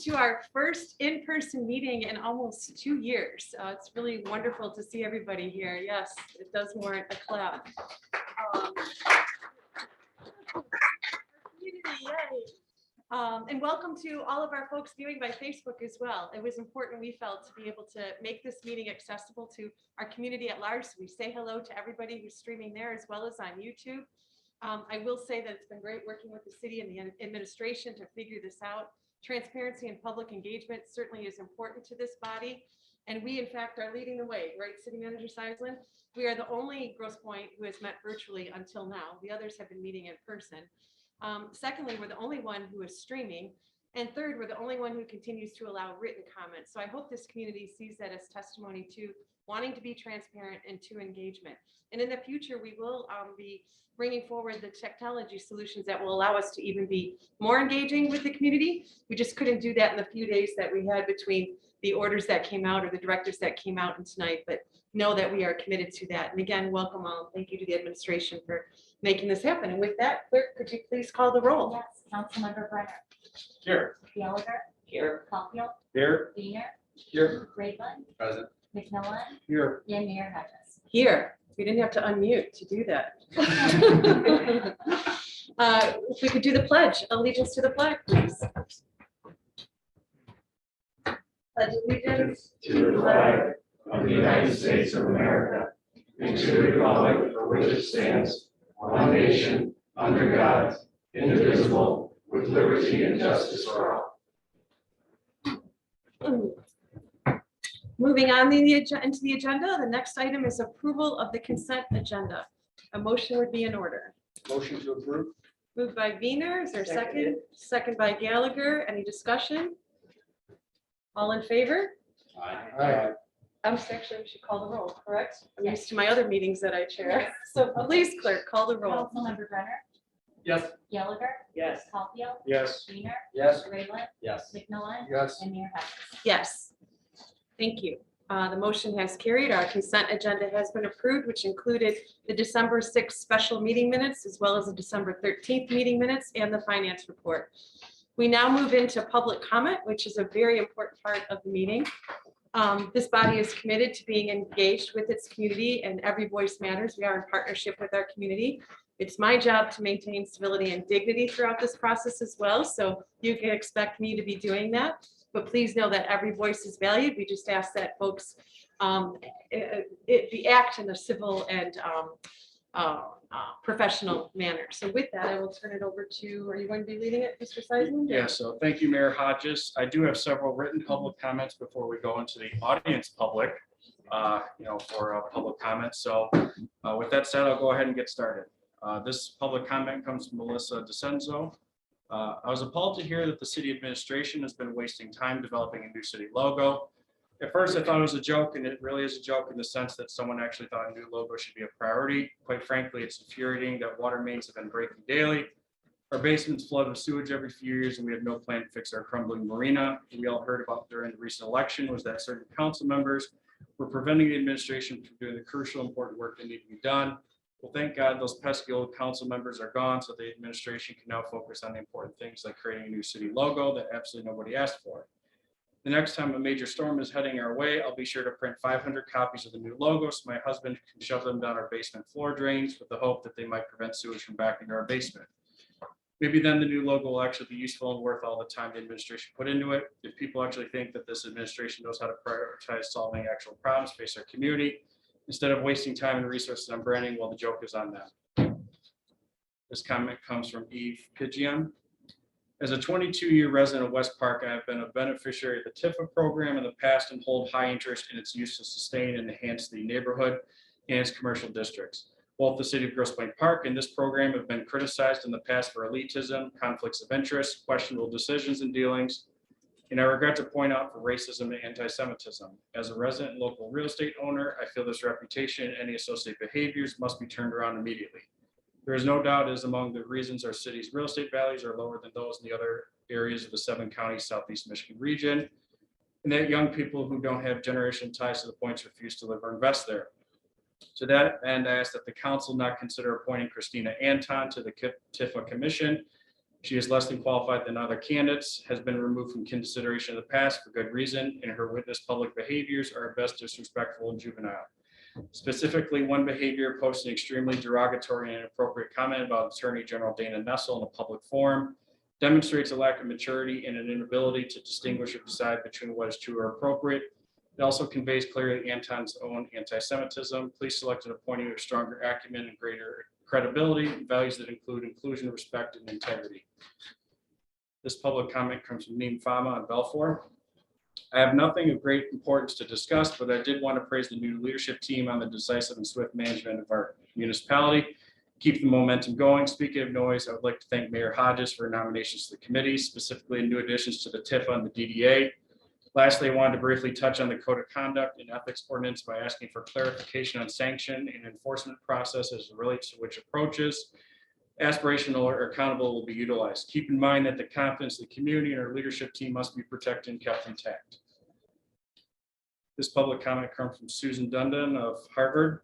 To our first in-person meeting in almost 2 years. It's really wonderful to see everybody here. Yes, it does warrant a clap. And welcome to all of our folks viewing by Facebook as well. It was important, we felt, to be able to make this meeting accessible to our community at large. So we say hello to everybody who's streaming there as well as on YouTube. I will say that it's been great working with the city and the administration to figure this out. Transparency and public engagement certainly is important to this body. And we, in fact, are leading the way, right, City Manager Seisland? We are the only Grosse Pointe who has met virtually until now. The others have been meeting in person. Secondly, we're the only one who is streaming. And third, we're the only one who continues to allow written comments. So I hope this community sees that as testimony to wanting to be transparent and to engagement. And in the future, we will be bringing forward the technology solutions that will allow us to even be more engaging with the community. We just couldn't do that in the few days that we had between the orders that came out or the directives that came out and tonight, but know that we are committed to that. And again, welcome all. Thank you to the administration for making this happen. And with that, clerk, could you please call the roll? Yes, Councilmember Brenner. Here. Gallagher. Here. Caulfield. Here. Wiener. Here. Raymond. Present. McMillan. Here. And Mayor Hodges. Here. We didn't have to unmute to do that. If we could do the pledge, allegiance to the flag, please. Pledge allegiance to the flag of the United States of America and to the republic for which it stands, one nation, under God, indivisible, with liberty and justice for all. Moving on into the agenda, the next item is approval of the consent agenda. A motion would be in order. Motion to approve. Moved by Wiener, is there a second? Seconded. Second by Gallagher, any discussion? All in favor? Aye. Actually, we should call the roll, correct? I'm used to my other meetings that I chair. So please, clerk, call the roll. Councilmember Brenner. Yes. Gallagher. Yes. Caulfield. Yes. Wiener. Yes. Raymond. Yes. McMillan. Yes. And Mayor Hodges. Yes. Thank you. The motion has carried. Our consent agenda has been approved, which included the December 6th special meeting minutes, as well as the December 13th meeting minutes and the finance report. We now move into public comment, which is a very important part of the meeting. This body is committed to being engaged with its community, and every voice matters. We are in partnership with our community. It's my job to maintain civility and dignity throughout this process as well. So you can expect me to be doing that. But please know that every voice is valued. We just ask that folks be act in a civil and professional manner. So with that, I will turn it over to, are you going to be leading it, Mr. Seisman? Yeah, so thank you, Mayor Hodges. I do have several written public comments before we go into the audience public, for public comments. So with that said, I'll go ahead and get started. This public comment comes from Melissa DeCenzo. I was appalled to hear that the city administration has been wasting time developing a new city logo. At first, I thought it was a joke, and it really is a joke in the sense that someone actually thought a new logo should be a priority. Quite frankly, it's infuriating that water mains have been breaking daily. Our basements flood with sewage every few years, and we have no plan to fix our crumbling marina. We all heard about during the recent election was that certain council members were preventing the administration from doing the crucial, important work that needed to be done. Well, thank God those pesky old council members are gone, so the administration can now focus on the important things like creating a new city logo that absolutely nobody asked for. The next time a major storm is heading our way, I'll be sure to print 500 copies of the new logo so my husband can shove them down our basement floor drains with the hope that they might prevent sewage from backing into our basement. Maybe then the new logo will actually be useful and worth all the time the administration put into it. If people actually think that this administration knows how to prioritize solving actual problems face our community, instead of wasting time and resources on branding, well, the joke is on them. This comment comes from Eve Pidgeon. As a 22-year resident of West Park, I have been a beneficiary of the TIFA program in the past and hold high interest in its use to sustain and enhance the neighborhood and its commercial districts. Both the city of Grosse Pointe Park and this program have been criticized in the past for elitism, conflicts of interest, questionable decisions and dealings, and I regret to point out for racism and anti-Semitism. As a resident and local real estate owner, I feel this reputation and any associated behaviors must be turned around immediately. There is no doubt it is among the reasons our city's real estate values are lower than those in the other areas of the 7-county Southeast Michigan region, and that young people who don't have generational ties to the points refuse to live or invest there. To that end, I ask that the council not consider appointing Christina Anton to the TIFA Commission She is less than qualified than other candidates, has been removed from consideration in the past for good reason, and her witnessed public behaviors are at best disrespectful and juvenile. Specifically, one behavior posted an extremely derogatory and inappropriate comment about Attorney General Dana Nessel in a public forum demonstrates a lack of maturity and an inability to distinguish or decide between what is true or appropriate. It also conveys clearly Anton's own anti-Semitism. Please select an appointee with stronger acumen and greater credibility, values that include inclusion, respect, and integrity. This public comment comes from Fema on Belfour. I have nothing of great importance to discuss, but I did want to praise the new leadership team on the decisive and swift management of our municipality. Keep the momentum going. Speaking of noise, I would like to thank Mayor Hodges for nominations to the committee, specifically new additions to the TIFA and the DDA. Lastly, I wanted to briefly touch on the code of conduct and ethics ordinance by asking for clarification on sanction and enforcement process as it relates to which approaches aspirational or accountable will be utilized. Keep in mind that the confidence of the community and our leadership team must be protected and kept intact. This public comment comes from Susan Dundon of Harvard.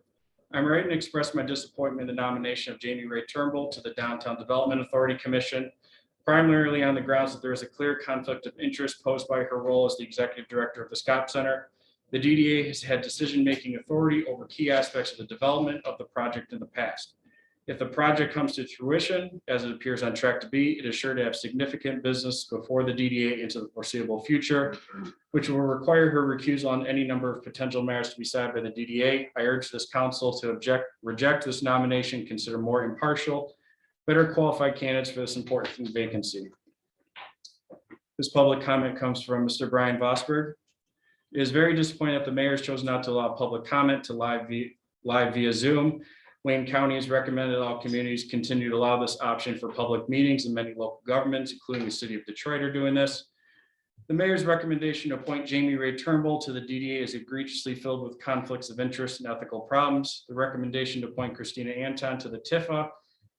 I'm ready to express my disappointment in the nomination of Jamie Ray Turnbull to the Downtown Development Authority Commission, primarily on the grounds that there is a clear conflict of interest posed by her role as the executive director of the Scott Center. The DDA has had decision-making authority over key aspects of the development of the project in the past. If the project comes to fruition, as it appears on track to be, it is sure to have significant business before the DDA into the foreseeable future, which will require her recusal on any number of potential matters to be decided by the DDA. I urge this council to reject this nomination, consider more impartial, better qualified candidates for this important vacancy. This public comment comes from Mr. Brian Vosberg. It is very disappointing that the mayor has chosen not to allow public comment to live via Zoom. Wayne County has recommended all communities continue to allow this option for public meetings, and many local governments, including the city of Detroit, are doing this. The mayor's recommendation to appoint Jamie Ray Turnbull to the DDA is egregiously filled with conflicts of interest and ethical problems. The recommendation to appoint Christina Anton to the TIFA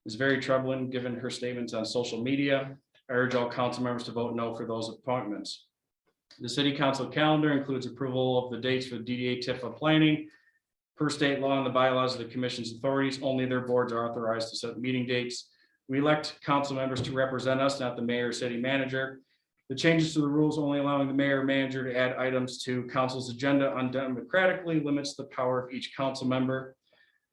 is very troubling given her statements on social media. I urge all council members to vote no for those appointments. The city council calendar includes approval of the dates for DDA TIFA planning. Per state law and the bylaws of the commission's authorities, only their boards are authorized to set meeting dates. We elect council members to represent us, not the mayor or city manager. The changes to the rules only allowing the mayor or manager to add items to council's agenda undemocratically limits the power of each council member.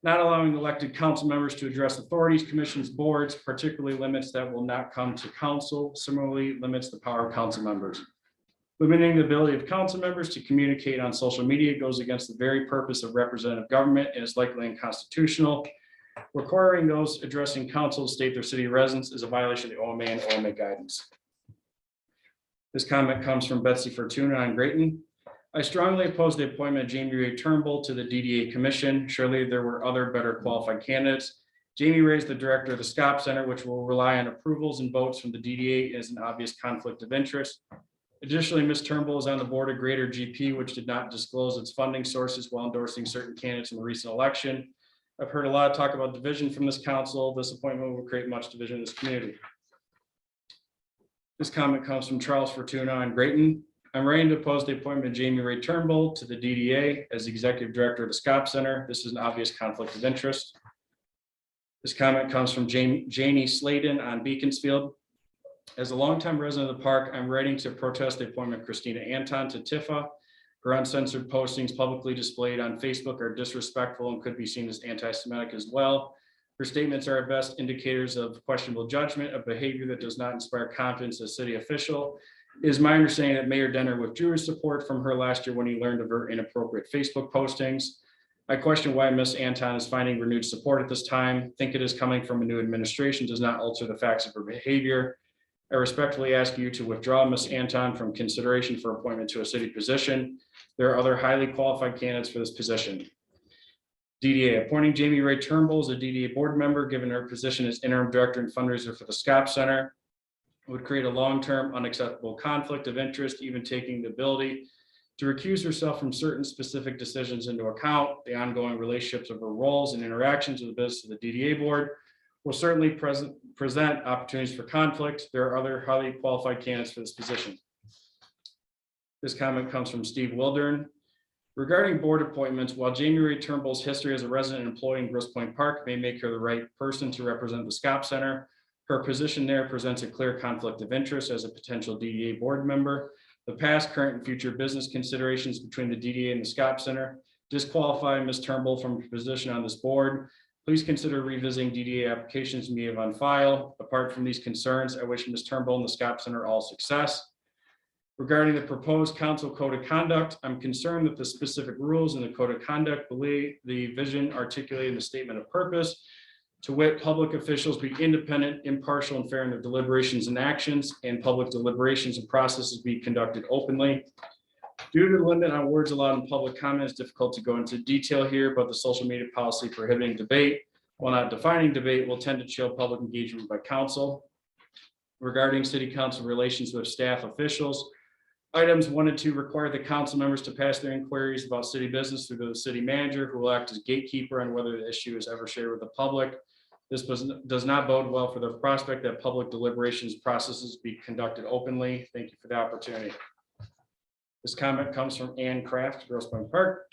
Not allowing elected council members to address authorities, commissions, boards, particularly limits that will not come to council. Similarly, limits the power of council members. Limiting the ability of council members to communicate on social media goes against the very purpose of representative government and is likely unconstitutional. Requiring those addressing council to state their city residence is a violation of the OMA and OMA guidance. This comment comes from Betsy Fortuna on Grayton. I strongly oppose the appointment of Jamie Ray Turnbull to the DDA commission. Surely there were other better qualified candidates. Jamie Ray is the director of the Scott Center, which will rely on approvals and votes from the DDA as an obvious conflict of interest. Additionally, Ms. Turnbull is on the board of Greater GP, which did not disclose its funding sources while endorsing certain candidates in the recent election. I've heard a lot of talk about division from this council. This appointment will create much division in this community. This comment comes from Charles Fortuna on Grayton. I'm ready to oppose the appointment of Jamie Ray Turnbull to the DDA as executive director of the Scott Center. This is an obvious conflict of interest. This comment comes from Janie Sladen on Beaconsfield. As a longtime resident of the park, I'm writing to protest the appointment of Christina Anton to TIFA. Her uncensored postings publicly displayed on Facebook are disrespectful and could be seen as anti-Semitic as well. Her statements are at best indicators of questionable judgment, of behavior that does not inspire confidence as city official. It is my understanding that Mayor Denner withdrew his support from her last year when he learned of her inappropriate Facebook postings. I question why Ms. Anton is finding renewed support at this time. Think it is coming from a new administration does not alter the facts of her behavior. I respectfully ask you to withdraw Ms. Anton from consideration for appointment to a city position. There are other highly qualified candidates for this position. DDA, appointing Jamie Ray Turnbull as a DDA board member, given her position as interim director and fundraiser for the Scott Center, would create a long-term unacceptable conflict of interest, even taking the ability to recuse herself from certain specific decisions into account. The ongoing relationships of her roles and interactions with the business of the DDA board will certainly present opportunities for conflict. There are other highly qualified candidates for this position. This comment comes from Steve Wildern. Regarding board appointments, while Jamie Ray Turnbull's history as a resident and employee in Grosse Pointe Park may make her the right person to represent the Scott Center, Her position there presents a clear conflict of interest as a potential DDA board member. The past, current, and future business considerations between the DDA and the Scott Center disqualify Ms. Turnbull from her position on this board. Please consider revisiting DDA applications we have on file. Apart from these concerns, I wish Ms. Turnbull and the Scott Center all success. Regarding the proposed council code of conduct, I'm concerned that the specific rules in the code of conduct believe the vision articulated in the statement of purpose, to wit, public officials be independent, impartial, and fair in their deliberations and actions, and public deliberations and processes be conducted openly. Due to the limit on words allowed in public comment, it's difficult to go into detail here, but the social media policy prohibiting debate, while not defining debate, will tend to chill public engagement by council. Regarding city council relations with staff officials, items 1 and 2 require the council members to pass their inquiries about city business through the city manager, who will act as gatekeeper on whether the issue is ever shared with the public. This does not bode well for the prospect that public deliberations processes be conducted openly. Thank you for the opportunity. This comment comes from Ann Kraft, Grosse Pointe Park.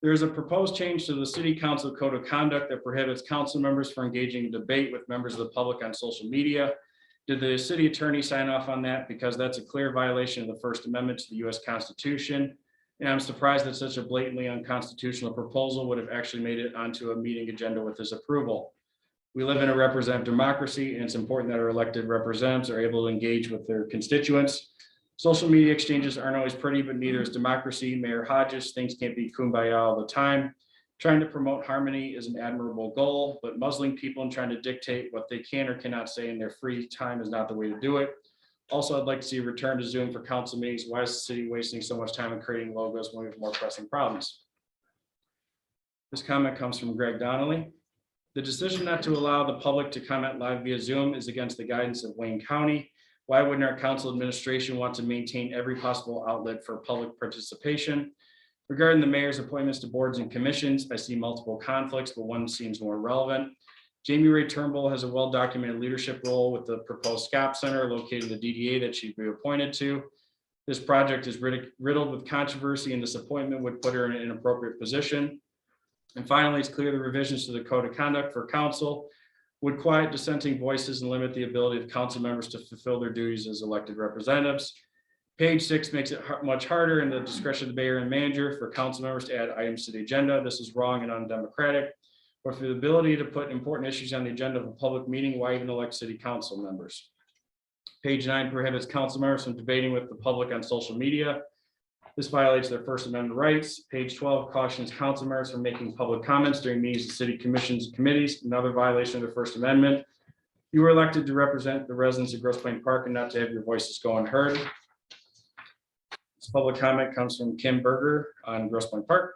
There is a proposed change to the city council code of conduct that prohibits council members from engaging in debate with members of the public on social media. Did the city attorney sign off on that? Because that's a clear violation of the First Amendment to the US Constitution. And I'm surprised that such a blatantly unconstitutional proposal would have actually made it onto a meeting agenda with his approval. We live in a representative democracy, and it's important that our elected representatives are able to engage with their constituents. Social media exchanges aren't always pretty, but neither is democracy. Mayor Hodges, things can't be kumbaya all the time. Trying to promote harmony is an admirable goal, but muzzling people and trying to dictate what they can or cannot say in their free time is not the way to do it. Also, I'd like to see a return to Zoom for council meetings. Why is the city wasting so much time on creating logos when we have more pressing problems? This comment comes from Greg Donnelly. The decision not to allow the public to comment live via Zoom is against the guidance of Wayne County. Why wouldn't our council administration want to maintain every possible outlet for public participation? Regarding the mayor's appointments to boards and commissions, I see multiple conflicts, but one seems more relevant. Jamie Ray Turnbull has a well-documented leadership role with the proposed Scott Center located in the DDA that she'd be appointed to. This project is riddled with controversy, and this appointment would put her in an inappropriate position. And finally, it's clear the revisions to the code of conduct for council would quiet dissenting voices and limit the ability of council members to fulfill their duties as elected representatives. Page 6 makes it much harder in the discretion of the mayor and manager for council members to add items to the agenda. This is wrong and undemocratic. Or for the ability to put important issues on the agenda of a public meeting, why even elect city council members? Page 9 prohibits council members from debating with the public on social media. This violates their First Amendment rights. Page 12 cautions council members from making public comments during meetings of city commissions and committees, another violation of the First Amendment. You were elected to represent the residents of Grosse Pointe Park and not to have your voices go unheard. This public comment comes from Kim Berger on Grosse Pointe Park.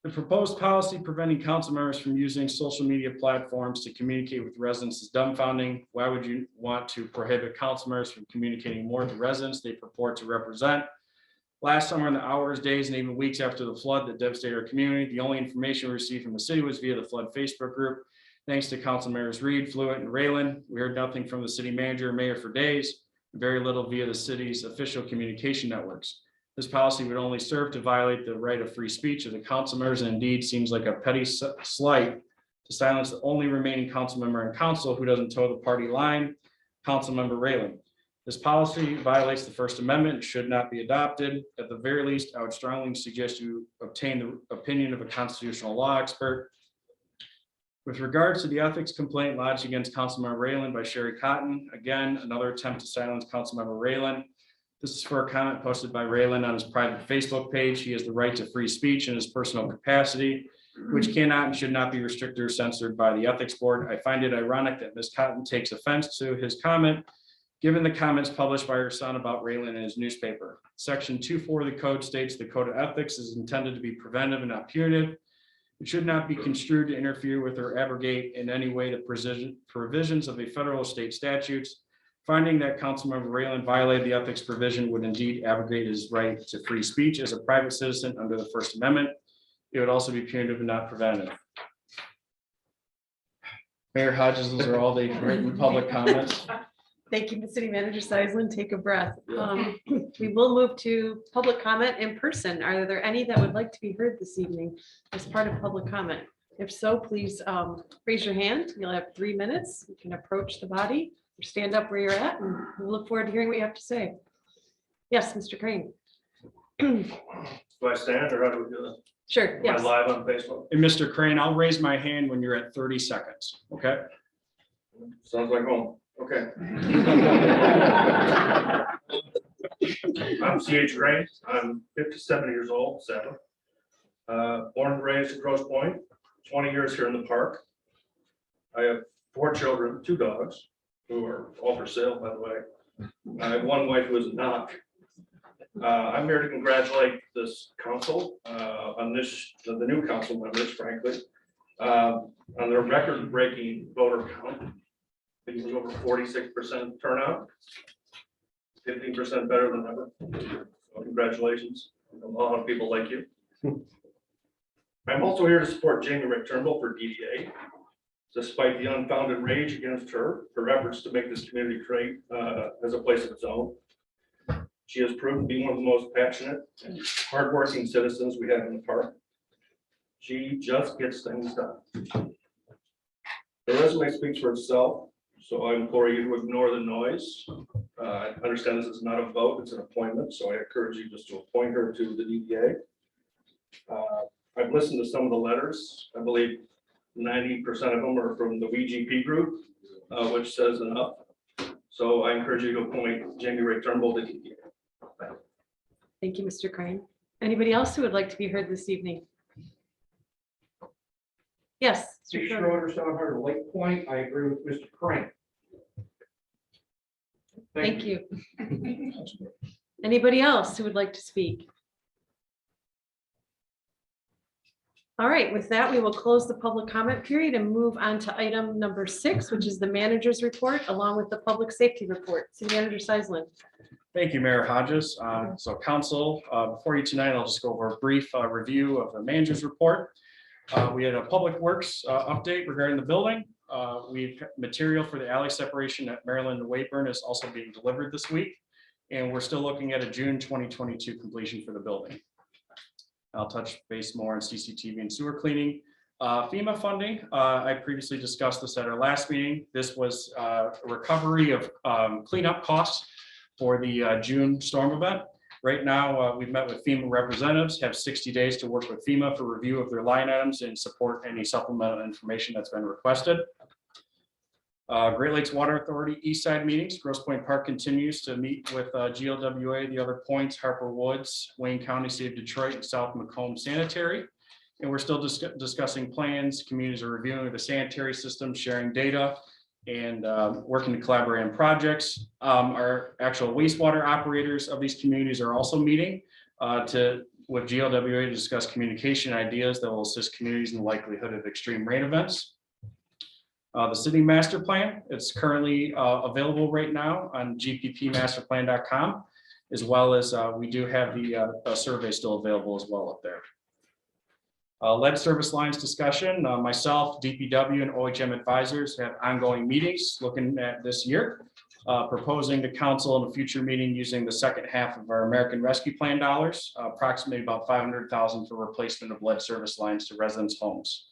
The proposed policy preventing council members from using social media platforms to communicate with residents is dumbfounding. Why would you want to prohibit council members from communicating more with the residents they purport to represent? Last summer, in the hours, days, and even weeks after the flood that devastated our community, the only information we received from the city was via the flood Facebook group. Thanks to council members Reed, Fluent, and Raylan, we heard nothing from the city manager or mayor for days, and very little via the city's official communication networks. This policy would only serve to violate the right of free speech of the council members, and indeed seems like a petty slight to silence the only remaining council member in council who doesn't toe the party line, Council Member Raylan. This policy violates the First Amendment and should not be adopted. At the very least, I would strongly suggest you obtain the opinion of a constitutional law expert. With regards to the ethics complaint lodged against Councilmember Raylan by Sherry Cotton, again, another attempt to silence Councilmember Raylan. This is for a comment posted by Raylan on his private Facebook page. He has the right to free speech in his personal capacity, which cannot and should not be restricted or censored by the ethics board. I find it ironic that Ms. Cotton takes offense to his comment, given the comments published by her son about Raylan in his newspaper. Section 2.4 of the code states the code of ethics is intended to be preventive and not punitive. It should not be construed to interfere with or abrogate in any way the provisions of a federal or state statutes. Finding that Councilmember Raylan violated the ethics provision would indeed abrogate his right to free speech as a private citizen under the First Amendment. It would also be punitive and not preventive. Mayor Hodges, those are all the written public comments. Thank you, City Manager Seisland. Take a breath. We will move to public comment in person. Are there any that would like to be heard this evening as part of public comment? If so, please raise your hand. You'll have 3 minutes. You can approach the body or stand up where you're at, and we'll look forward to hearing what you have to say. Yes, Mr. Crane. Do I stand or how do we do this? Sure, Am I yes. live on Facebook? And Mr. Crane, I'll raise my hand when you're at 30 seconds, okay? Sounds like home. Okay. I'm C.H. Crane. I'm 57 years old, 7. Born and raised in Grosse Pointe, 20 years here in the park. I have 4 children, 2 dogs, who are all for sale, by the way. I have 1 wife who is not. I'm here to congratulate this council on this, the new council members, frankly, on their record-breaking voter count. I think it was over 46% turnout, 15% better than ever. So congratulations, a lot of people like you. I'm also here to support Jamie Rick Turnbull for DDA. Despite the unfounded rage against her efforts to make this community trade as a place of its own. She has proven to be one of the most passionate and hardworking citizens we have in the park. She just gets things done. The resume speaks for itself, so I implore you to ignore the noise. I understand this is not a vote, it's an appointment, so I encourage you just to appoint her to the DDA. I've listened to some of the letters. I believe 90% of them are from the VGP group, which says enough. So I encourage you to appoint Jamie Ray Turnbull to DDA. Thank you, Mr. Crane. Anybody else who would like to be heard this evening? Yes. Mr. Steve Schroeder. Schroeder, 700 Lake Point. I agree with Mr. Crane. Thank you. Anybody else who would like to speak? All right, with that, we will close the public comment period and move on to item number 6, which is the manager's report, along with the public safety report. City Manager Seisland. Thank you, Mayor Hodges. So council, before you tonight, I'll just go over a brief review of the manager's report. We had a public works update regarding the building. We've material for the alley separation at Maryland and Wayburn is also being delivered this week. And we're still looking at a June 2022 completion for the building. I'll touch base more on CCTV and sewer cleaning. Fema funding, I previously discussed this at our last meeting. This was a recovery of cleanup costs for the June storm event. Right now, we've met with FEMA representatives, have 60 days to work with FEMA for review of their line items and support any supplemental information that's been requested. Great Lakes Water Authority East Side meetings. Grosse Pointe Park continues to meet with GLWA, the other points, Harper Woods, Wayne County, City of Detroit, and South Macomb Sanitary. And we're still discussing plans. Communities are reviewing the sanitary system, sharing data, and working to collaborate on projects. Our actual wastewater operators of these communities are also meeting with GLWA to discuss communication ideas that will assist communities in the likelihood of extreme rain events. The city master plan, it's currently available right now on gppmasterplan.com, as well as we do have the survey still available as well up there. Lead service lines discussion, myself, DPW, and OHM advisors have ongoing meetings looking at this year, proposing to council in a future meeting using the second half of our American Rescue Plan dollars, approximately about $500,000 for replacement of lead service lines to residents' homes.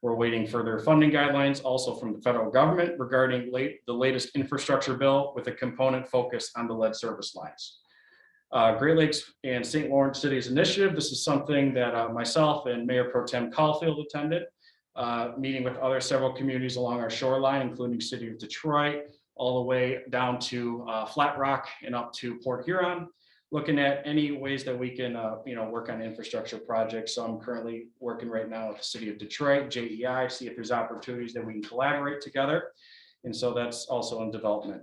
We're waiting further funding guidelines also from the federal government regarding the latest infrastructure bill with a component focus on the lead service lines. Great Lakes and St. Lawrence Cities Initiative. This is something that myself and Mayor Pro Tem Caulfield attended, meeting with several communities along our shoreline, including City of Detroit, all the way down to Flat Rock and up to Port Huron, looking at any ways that we can work on infrastructure projects. So I'm currently working right now with the City of Detroit, JEI, see if there's opportunities that we can collaborate together. And so that's also in development.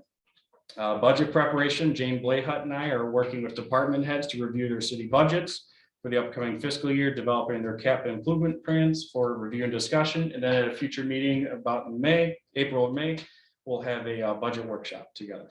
Budget preparation, Jane Blayhut and I are working with department heads to review their city budgets for the upcoming fiscal year, developing their capital improvement plans for review and discussion. And then at a future meeting about in April and May, we'll have a budget workshop together.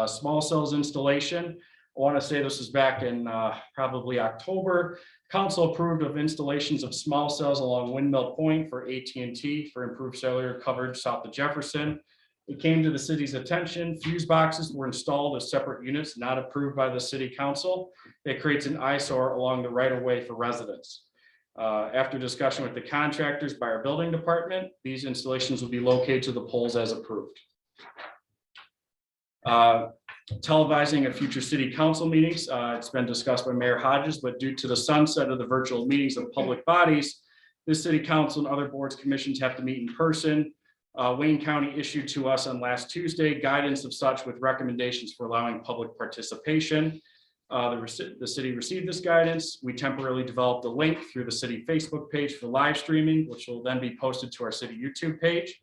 Small cells installation. I want to say this is back in probably October. Council approved of installations of small cells along Windmill Point for AT&T for improved cellular coverage south of Jefferson. It came to the city's attention. Fuse boxes were installed as separate units, not approved by the city council. It creates an eyesore along the right of way for residents. After discussion with the contractors by our building department, these installations will be located to the poles as approved. Televising of future city council meetings. It's been discussed by Mayor Hodges, but due to the sunset of the virtual meetings of public bodies, this city council and other boards, commissions have to meet in person. Wayne County issued to us on last Tuesday guidance of such with recommendations for allowing public participation. The city received this guidance. We temporarily developed a link through the city Facebook page for live streaming, which will then be posted to our city YouTube page.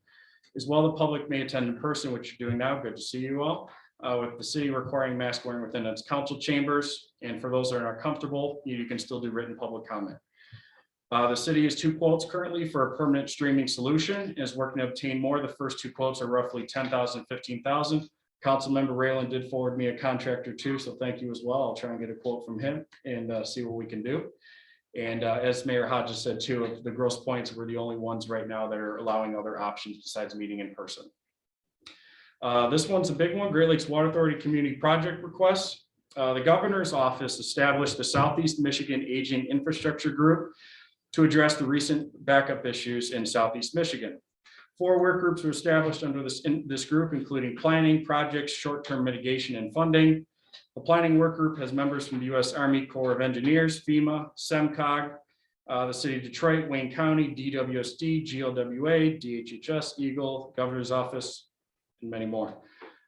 As well, the public may attend in person, which you're doing now. Good to see you all. With the city requiring mask wearing within its council chambers. And for those that are not comfortable, you can still do written public comment. The city has 2 quotes currently for a permanent streaming solution, is working to obtain more. The first 2 quotes are roughly 10,000, 15,000. Councilmember Raylan did forward me a contractor too, so thank you as well. I'll try and get a quote from him and see what we can do. And as Mayor Hodges said too, the Grosse Points were the only ones right now that are allowing other options besides meeting in person. This one's a big one, Great Lakes Water Authority Community Project requests. The governor's office established the Southeast Michigan Aging Infrastructure Group to address the recent backup issues in Southeast Michigan. 4 work groups were established under this group, including planning, projects, short-term mitigation, and funding. The planning work group has members from the U.S. Army Corps of Engineers, FEMA, SEMCOG, the City of Detroit, Wayne County, DWSD, GLWA, DHHS, Eagle, Governor's Office, and many more.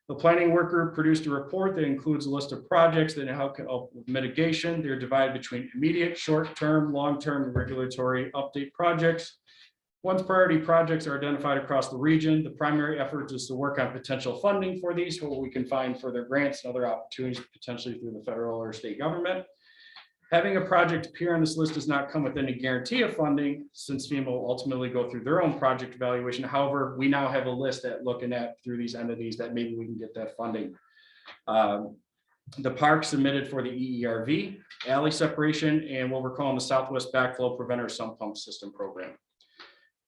The planning work group produced a report that includes a list of projects that help with mitigation. They're divided between immediate, short-term, long-term, and regulatory update projects. Once priority projects are identified across the region, the primary effort is to work on potential funding for these, where we can find further grants and other opportunities potentially through the federal or state government. Having a project appear on this list does not come with any guarantee of funding, since FEMA will ultimately go through their own project evaluation. However, we now have a list that looking at through these entities that maybe we can get that funding. The park submitted for the EERV, alley separation, and what we're calling the Southwest Backflow Preventer Sump Pump System Program.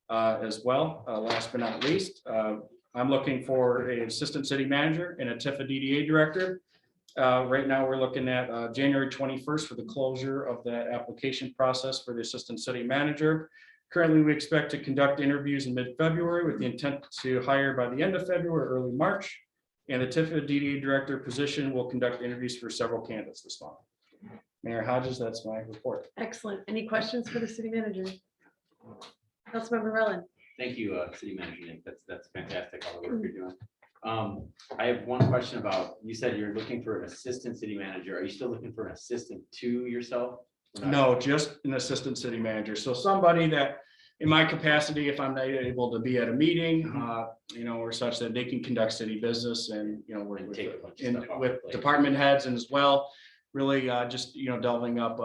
As well, last but not least, I'm looking for an assistant city manager and a TIFA DDA director. Right now, we're looking at January 21st for the closure of the application process for the assistant city manager. Currently, we expect to conduct interviews in mid-February with the intent to hire by the end of February, early March. And the TIFA DDA director position will conduct interviews for several candidates this month. Mayor Hodges, that's my report. Excellent. Any questions for the city manager? Councilmember Rowland. Thank you, City Manager Nick. That's fantastic, all the work you're doing. I have one question about, you said you're looking for an assistant city manager. Are you still looking for an assistant to yourself? No, just an assistant city manager. So somebody that, in my capacity, if I'm not able to be at a meeting, or such, that they can conduct city business and, work And with, take a bunch of stuff off with the plate. department heads, and as well, really just, delving up,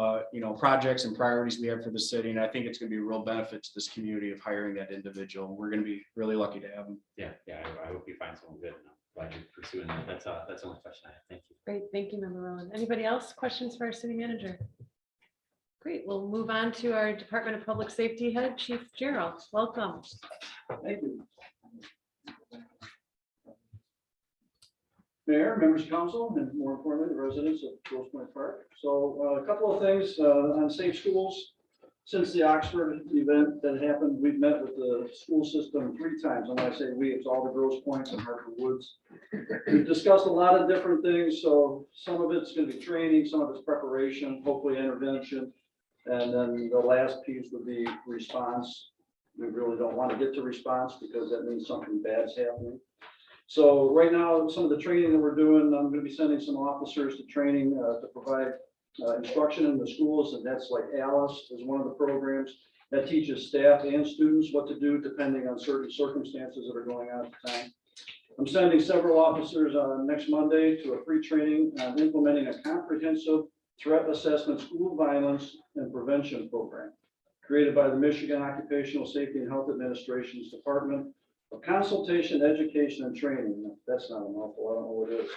projects and priorities we have for the city. And I think it's going to be a real benefit to this community of hiring that individual. We're going to be really lucky to have them. Yeah, I hope you find someone good. And I'm glad you're pursuing that. That's the only question I have. Thank you. Great. Thank you, Member Rowland. Anybody else? Questions for our city manager? Great. We'll move on to our Department of Public Safety head, Chief Gerald. Welcome. Thank you. Mayor, members of council, and more importantly, the residents of Grosse Pointe Park. So a couple of things on safe schools. Since the Oxford event that happened, we've met with the school system 3 times. And when I say we, it's all the Grosse Pointes and Harper Woods. We've discussed a lot of different things. So some of it's going to be training, some of it's preparation, hopefully intervention. And then the last piece would be response. We really don't want to get to response because that means something bad's happening. So right now, some of the training that we're doing, I'm going to be sending some officers to training to provide instruction in the schools, and that's like Alice is one of the programs that teaches staff and students what to do depending on certain circumstances that are going on at the time. I'm sending several officers next Monday to a free training on implementing a comprehensive threat assessment school violence and prevention program created by the Michigan Occupational Safety and Health Administration's Department of Consultation, Education, and Training. That's not a mouthful, I don't know what it is.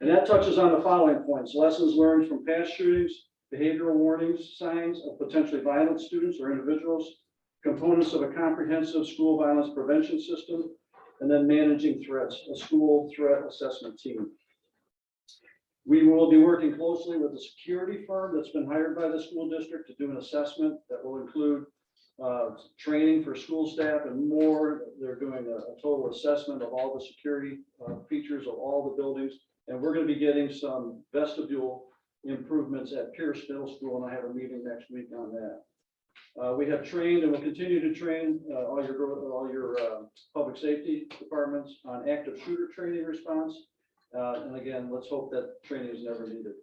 And that touches on the following points: lessons learned from past shootings, behavioral warnings, signs of potentially violent students or individuals, components of a comprehensive school violence prevention system, and then managing threats, a school threat assessment team. We will be working closely with the security firm that's been hired by the school district to do an assessment that will include training for school staff and more. They're doing a total assessment of all the security features of all the buildings. And we're going to be getting some vestibule improvements at Pierce Middle School, and I have a meeting next week on that. We have trained and will continue to train all your public safety departments on active shooter training response. And again, let's hope that training is never needed.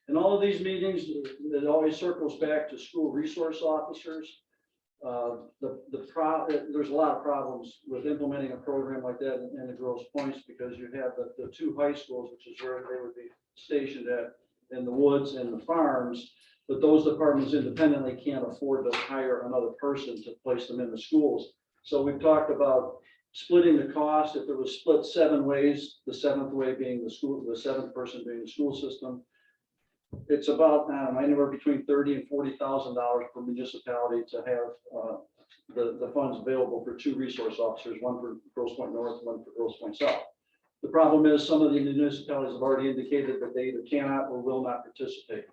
In all of these meetings, it always circles back to school resource officers. There's a lot of problems with implementing a program like that in the Grosse Points, because you have the two high schools, which is where they would be stationed at, in the woods and the farms. But those departments independently can't afford to hire another person to place them in the schools. So we've talked about splitting the cost. If it was split 7 ways, the 7th way being the school, the 7th person being the school system, it's about anywhere between $30,000 and $40,000 per municipality to have the funds available for 2 resource officers, one for Grosse Pointe North, one for Grosse Pointe South. The problem is some of the municipalities have already indicated that they either cannot or will not participate.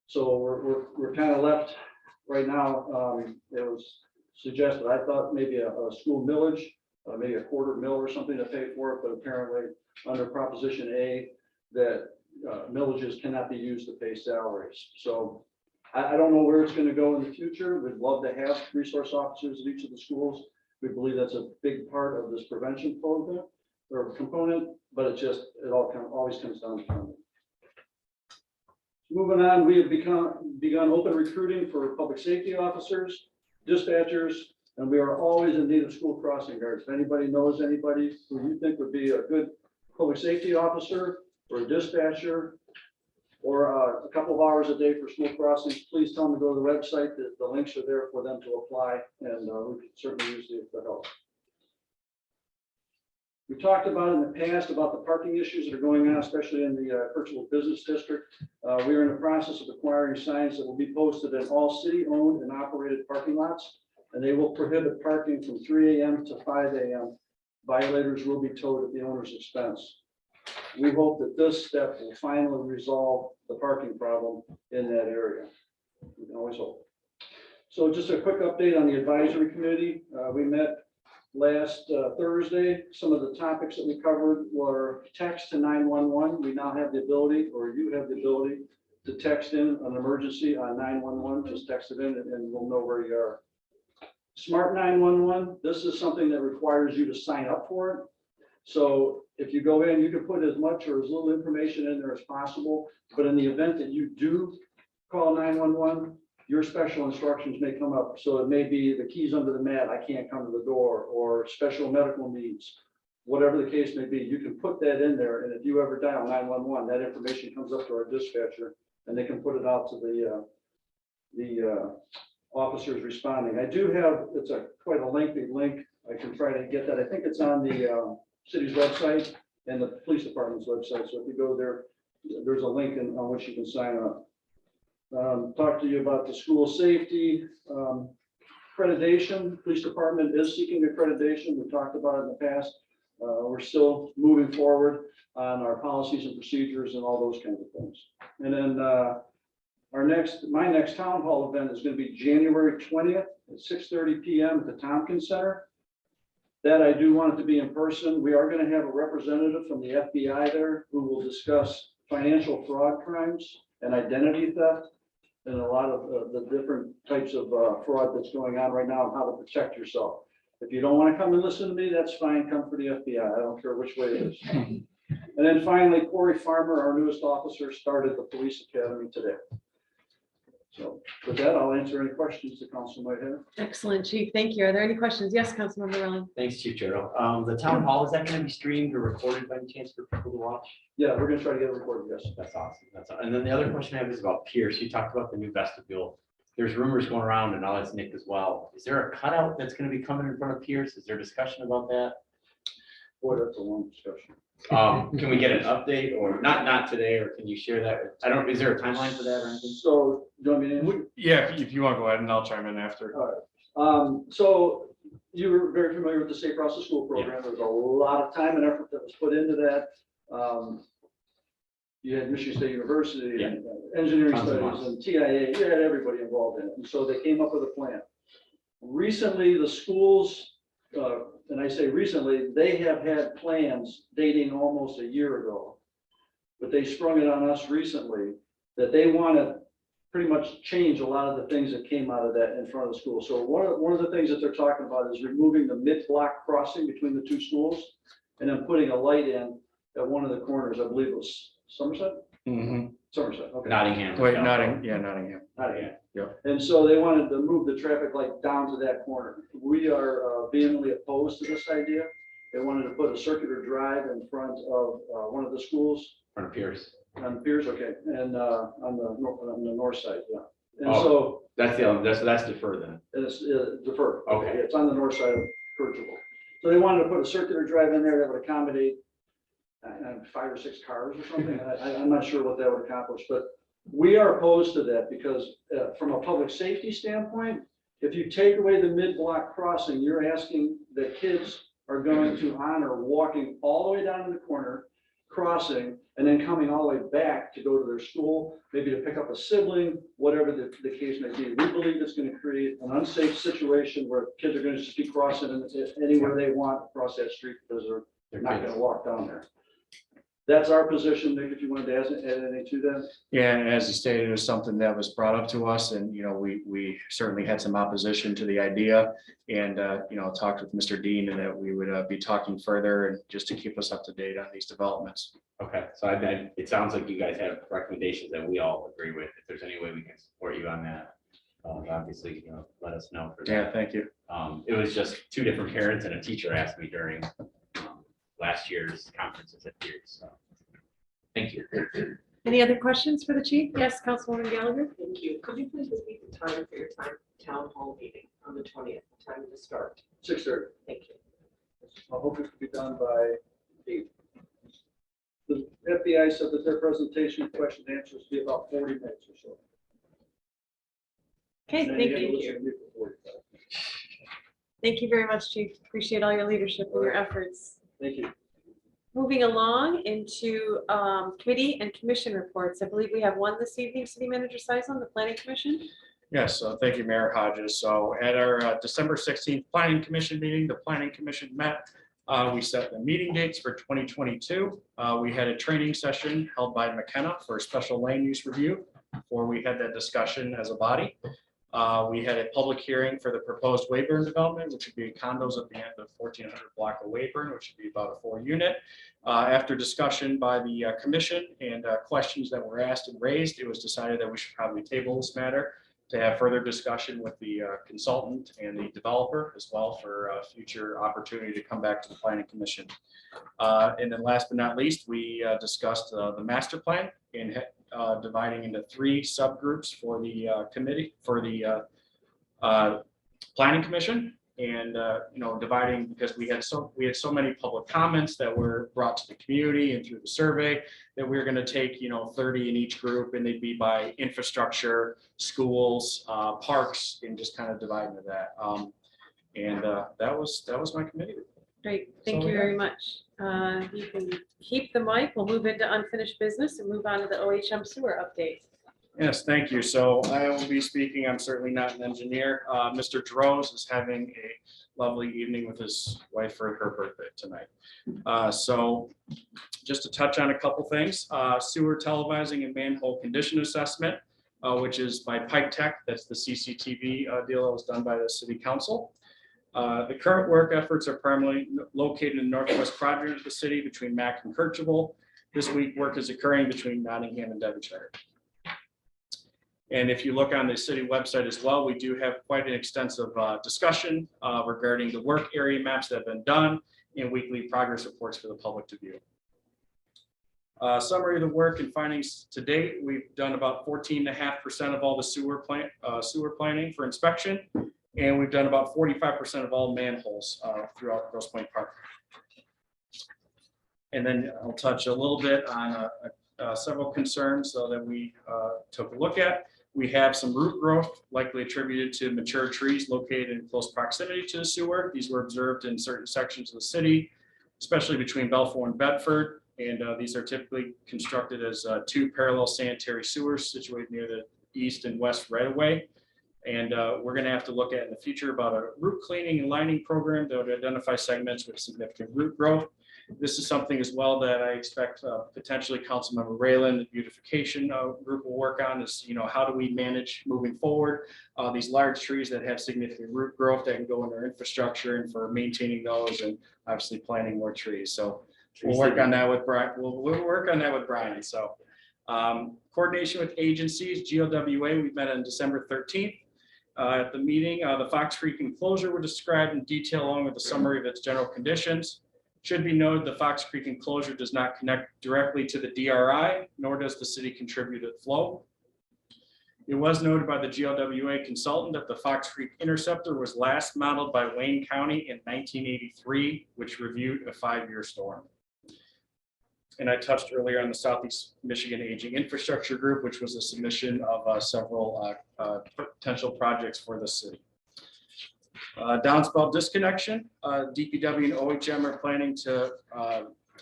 So we're kind of left right now. It was suggested, I thought maybe a school millage, maybe a $0.25 mil or something to pay for it, but apparently under Proposition A, that millages cannot be used to pay salaries. So I don't know where it's going to go in the future. We'd love to have resource officers at each of the schools. We believe that's a big part of this prevention program or component, but it always comes down to funding. Moving on, we have begun open recruiting for public safety officers, dispatchers, and we are always in need of school crossing guards. If anybody knows anybody who you think would be a good public safety officer or a dispatcher, or a couple of hours a day for school crossings, please tell them to go to the website. The links are there for them to apply, and we could certainly use the help. We talked about in the past about the parking issues that are going on, especially in the Kirchville Business District. We are in the process of acquiring signs that will be posted in all city-owned and operated parking lots, and they will prohibit parking from 3 a.m. to 5 a.m. Violators will be towed at the owner's expense. We hope that this step will finally resolve the parking problem in that area. We can always hope. So just a quick update on the advisory committee. We met last Thursday. Some of the topics that we covered were text to 911. We now have the ability, or you have the ability, to text in an emergency on 911. Just text it in and we'll know where you are. Smart 911. This is something that requires you to sign up for it. So if you go in, you can put as much or as little information in there as possible. But in the event that you do call 911, your special instructions may come up. So it may be the keys under the mat, I can't come to the door, or special medical needs, whatever the case may be. You can put that in there. And if you ever dial 911, that information comes up to our dispatcher and they can put it out to the officers responding. I do have, it's quite a lengthy link. I can try to get that. I think it's on the city's website and the police department's website. So if you go there, there's a link on which you can sign up. Talk to you about the school safety accreditation. Police department is seeking accreditation. We talked about it in the past. We're still moving forward on our policies and procedures and all those kinds of things. And then my next town hall event is going to be January 20th at 6:30 p.m. at the Tompkins Center. That I do want it to be in person. We are going to have a representative from the FBI there who will discuss financial fraud crimes and identity theft and a lot of the different types of fraud that's going on right now and how to protect yourself. If you don't want to come and listen to me, that's fine. Come for the FBI. I don't care which way it is. And then finally, Corey Farmer, our newest officer, started the police academy today. So with that, I'll answer any questions the council might have. Excellent, Chief. Thank you. Are there any questions? Yes, Councilmember Rowland. Thanks, Chief Gerald. The town hall, is that going to be streamed or recorded by any chance for people to watch? Yeah, we're going to try to get it recorded. Yes. That's awesome. And then the other question I have is about Pierce. You talked about the new vestibule. There's rumors going around, and I'll ask Nick as well. Is there a cutout that's going to be coming in front of Pierce? Is there discussion about that? Boy, that's a long discussion. Can we get an update, or not today, or can you share that? Is there a timeline for that or anything? So do you want me to answer? Yeah, if you want to go ahead and I'll chime in after. So you were very familiar with the Safe Routes to School program. There was a lot of time and effort that was put into that. you had Michigan State University and engineering Tons of studies them. and TIA, you had everybody involved in it. And so they came up with a plan. Recently, the schools, and I say recently, they have had plans dating almost a year ago. But they sprung it on us recently that they want to pretty much change a lot of the things that came out of that in front of the school. So one of the things that they're talking about is removing the mid-block crossing between the two schools and then putting a light in at one of the corners. I believe it was Somerset? Somerset, okay. Nottingham. Wait, Nottingham. Nottingham. Yeah. And so they wanted to move the traffic light down to that corner. We are vehemently opposed to this idea. They wanted to put a circular drive in front of one of the schools. Front of Pierce. On Piers, okay, and on the north side, yeah. And Oh. so That's deferred then. it's deferred. Okay. It's on the north side of Purchasable. So they wanted to put a circular drive in there that would accommodate 5 or 6 cars or something. I'm not sure what that would accomplish, but we are opposed to that because from a public safety standpoint, if you take away the mid-block crossing, you're asking that kids are going to honor walking all the way down to the corner, crossing, and then coming all the way back to go to their school, maybe to pick up a sibling, whatever the case may be. We believe it's going to create an unsafe situation where kids are going to just be crossing anywhere they want across that street because they're not going to walk down there. That's our position. Nick, if you wanted to add anything to that. Yeah, and as you stated, it was something that was brought up to us, and we certainly had some opposition to the idea, and talked with Mr. Dean, and that we would be talking further, and just to keep us up to date on these developments. Okay, so it sounds like you guys have recommendations that we all agree with. If there's any way we can support you on that, obviously, let us know for that. Yeah, thank you. It was just 2 different parents and a teacher asked me during last year's conferences at Pierce. So, thank you. Any other questions for the chief? Yes, Councilwoman Gallagher. Thank you. Could you please repeat the time for your town hall meeting on the 20th, time to start? 6:30. Thank you. I hope it could be done by 8. The FBI said that their presentation, question and answers will be about 40 minutes or so. Okay, And then thank get to you. listen to me for 45. Thank you very much, Chief. Appreciate all your leadership and your efforts. Thank you. Moving along into committee and commission reports. I believe we have one this evening, City Manager Sison, the Planning Commission. Yes, so thank you, Mayor Hodges. So at our December 16th Planning Commission meeting, the Planning Commission met. We set the meeting dates for 2022. We had a training session held by McKenna for a special land use review before we had that discussion as a body. We had a public hearing for the proposed Weyburn development, which would be condos at the end of 1400 block of Weyburn, which would be about a 4-unit. After discussion by the commission and questions that were asked and raised, it was decided that we should probably table this matter to have further discussion with the consultant and the developer as well for future opportunity to come back to the Planning Commission. And then last but not least, we discussed the master plan and dividing into 3 subgroups for the committee, for the Planning Commission. And dividing, because we had so many public comments that were brought to the community and through the survey, that we we're going to take 30 in each group, and they'd be by infrastructure, schools, parks, and just kind of divide into that. That was my committee. Great, thank you very much. You can keep the mic. We'll move into unfinished business and move on to the OHM sewer update. Yes, thank you. So I will be speaking. I'm certainly not an engineer. Mr. Droz is having a lovely evening with his wife for her birthday tonight. So just to touch on a couple things, sewer televising and manhole condition assessment, which is by Pipe Tech. That's the CCTV deal that was done by the City Council. The current work efforts are primarily located in the northwest quadrant of the city between Mac and Kirchhoff. This week, work is occurring between Nottingham and Devonshire. And if you look on the city website as well, we do have quite an extensive discussion regarding the work area maps that have been done and weekly progress reports for the public to view. Summary of the work and findings to date, we've done about 14.5% of all the sewer planning for inspection, and we've done about 45% of all manholes throughout Grosse Pointe Park. And then I'll touch a little bit on several concerns that we took a look at. We have some root growth likely attributed to mature trees located in close proximity to the sewer. These were observed in certain sections of the city, especially between Belfour and Bedford. And these are typically constructed as two parallel sanitary sewers situated near the east and west right of way. And we're going to have to look at in the future about a root cleaning and lining program that would identify segments with significant root growth. This is something as well that I expect potentially Councilmember Rayland, the beautification group will work on is, how do we manage moving forward these large trees that have significant root growth that can go into our infrastructure and for maintaining those and obviously planting more trees. So we'll work on that with Brian. We'll work on that with Brian. So coordination with agencies, GLWA, we met on December 13th. At the meeting, the Fox Creek enclosure were described in detail along with a summary of its general conditions. Should be noted the Fox Creek enclosure does not connect directly to the DRI, nor does the city contribute to flow. It was noted by the GLWA consultant that the Fox Creek interceptor was last modeled by Wayne County in 1983, which reviewed a 5-year storm. And I touched earlier on the Southeast Michigan Aging Infrastructure Group, which was a submission of several potential projects for the city. Downspout disconnection, DPW and OHM are planning to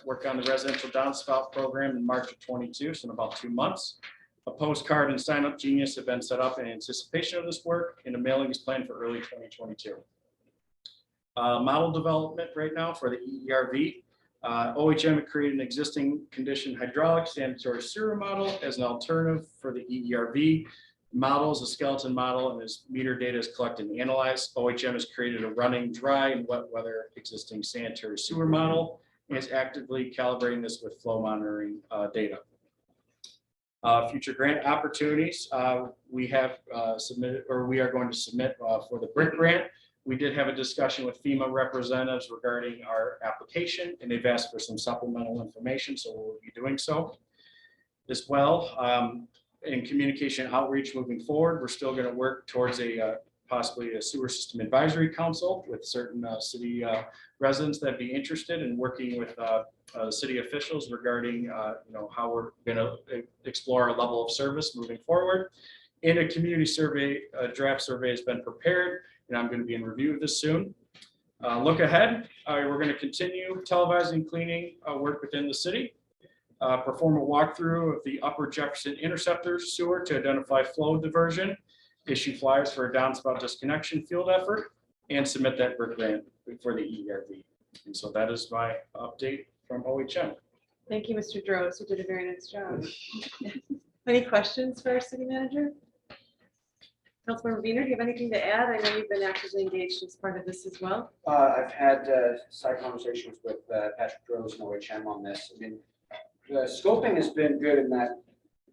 work on the residential downspout program in March of 22, so in about 2 months. A postcard and sign up genius have been set up in anticipation of this work, and a mailing is planned for early 2022. Model development right now for the EERV. OHM created an existing condition hydraulic sanitary sewer model as an alternative for the EERV. Model is a skeleton model, and as meter data is collected and analyzed, OHM has created a running, dry, and wet weather existing sanitary sewer model and is actively calibrating this with flow monitoring data. Future grant opportunities, we have submitted, or we are going to submit for the BRIC grant. We did have a discussion with FEMA representatives regarding our application, and they've asked for some supplemental information, so we'll be doing so as well. In communication outreach moving forward, we're still going to work towards possibly a sewer system advisory council with certain city residents that be interested in working with city officials regarding how we're going to explore our level of service moving forward. And a community survey, a draft survey has been prepared, and I'm going to be in review of this soon. Look ahead, we're going to continue televising cleaning work within the city. Perform a walkthrough of the Upper Jefferson Interceptor sewer to identify flow diversion, issue flyers for a downspout disconnection field effort, and submit that BRIC grant for the EERV. And so that is my update from OHM. Thank you, Mr. Droz. You did a very nice job. Any questions for our city manager? Councilmember Wiener, do you have anything to add? I know you've been actively engaged as part of this as well. I've had side conversations with Patrick Droz and OHM on this. I mean, the scoping has been good in that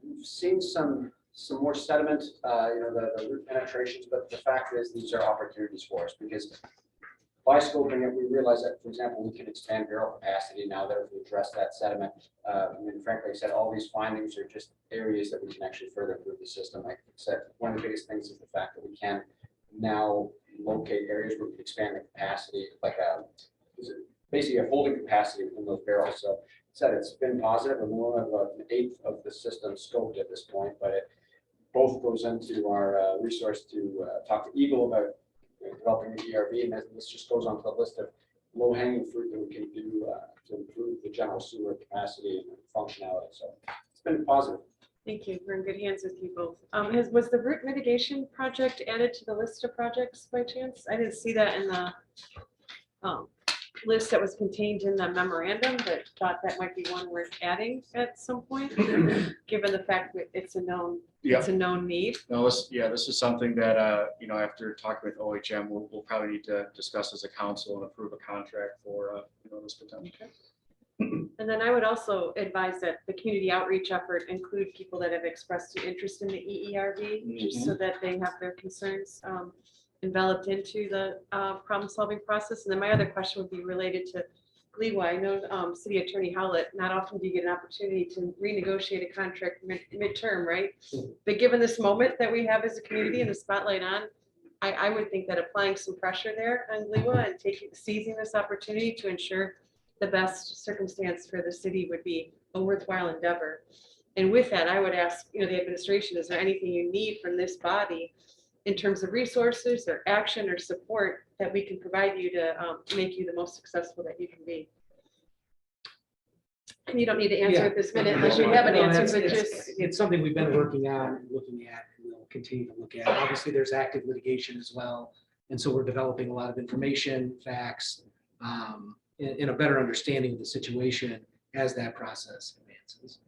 we've seen some more sediment, the root penetrations, but the fact is these are opportunities for us because by scoping it, we realize that, for example, we can expand barrel capacity now that we address that sediment. And frankly, I said all these findings are just areas that we can actually further improve the system. Like I said, one of the biggest things is the fact that we can now locate areas where we can expand the capacity, like basically a holding capacity within those barrels. So said it's been positive, and we're about an eighth of the system scoped at this point, but it both goes into our resource to talk to Eagle about developing the ERV, and this just goes onto the list of low-hanging fruit that we can do to improve the general sewer capacity and functionality. So it's been positive. Thank you. We're in good hands with you both. Was the root mitigation project added to the list of projects by chance? I didn't see that in the list that was contained in the memorandum, but thought that might be one worth adding at some point, given the fact that it's a known need. No, this is something that after talking with OHM, we'll probably need to discuss as a council and approve a contract for this potential. Okay. And then I would also advise that the community outreach effort include people that have expressed an interest in the EERV, just so that they have their concerns enveloped into the problem-solving process. And then my other question would be related to Lewa. I know City Attorney Howlett, not often do you get an opportunity to renegotiate a contract midterm, right? But given this moment that we have as a community and the spotlight on, I would think that applying some pressure there on Lewa and seizing this opportunity to ensure the best circumstance for the city would be a worthwhile endeavor. And with that, I would ask, the administration, is there anything you need from this body in terms of resources or action or support that we can provide you to make you the most successful that you can be? And you don't need to answer Yeah. it this minute unless you have an No, answer, but it's- just. It's something we've been working on, and looking at, and we'll continue to look at. Obviously, there's active litigation as well. And so we're developing a lot of information, facts, and a better understanding of the situation as that process advances.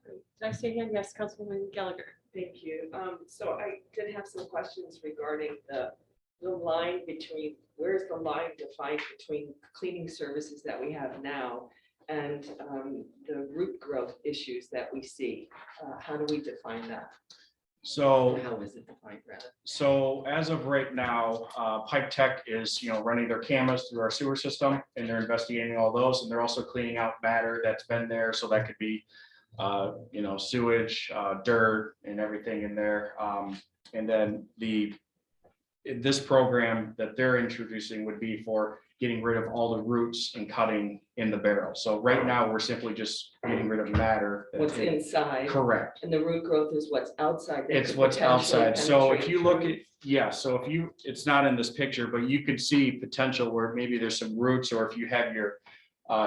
Did I say hand? Yes, Councilwoman Gallagher. Thank you. So I did have some questions regarding the line between, where's the line defined between cleaning services that we have now and the root growth issues that we see? How do we define that? So, How is it defined, rather? so as of right now, Pipe Tech is, running their cameras through our sewer system, and they're investigating all those, and they're also cleaning out matter that's been there, so that could be sewage, dirt and everything in there. And then this program that they're introducing would be for getting rid of all the roots and cutting in the barrel. So right now, we're simply just getting rid of matter. that's What's inside? Correct. And the root growth is what's outside? that It's could what's potentially outside. So if penetrate you look through? at, yeah, so if you, it's not in this picture, but you could see potential where maybe there's some roots, or if you have your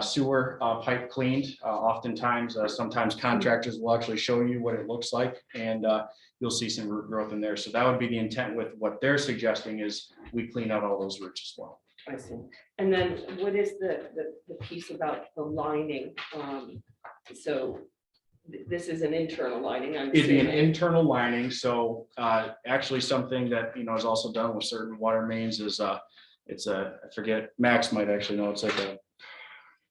sewer pipe cleaned, oftentimes, sometimes contractors will actually show you what it looks like, and you'll see some root growth in there. So that would be the intent with what they're suggesting, is we clean out all those roots as well. I see. And then what is the piece about the lining? So this is an internal lining, I'm It'd be an assuming. internal lining, so actually something that, is also done with certain water mains is, I forget, Max might actually know, it's like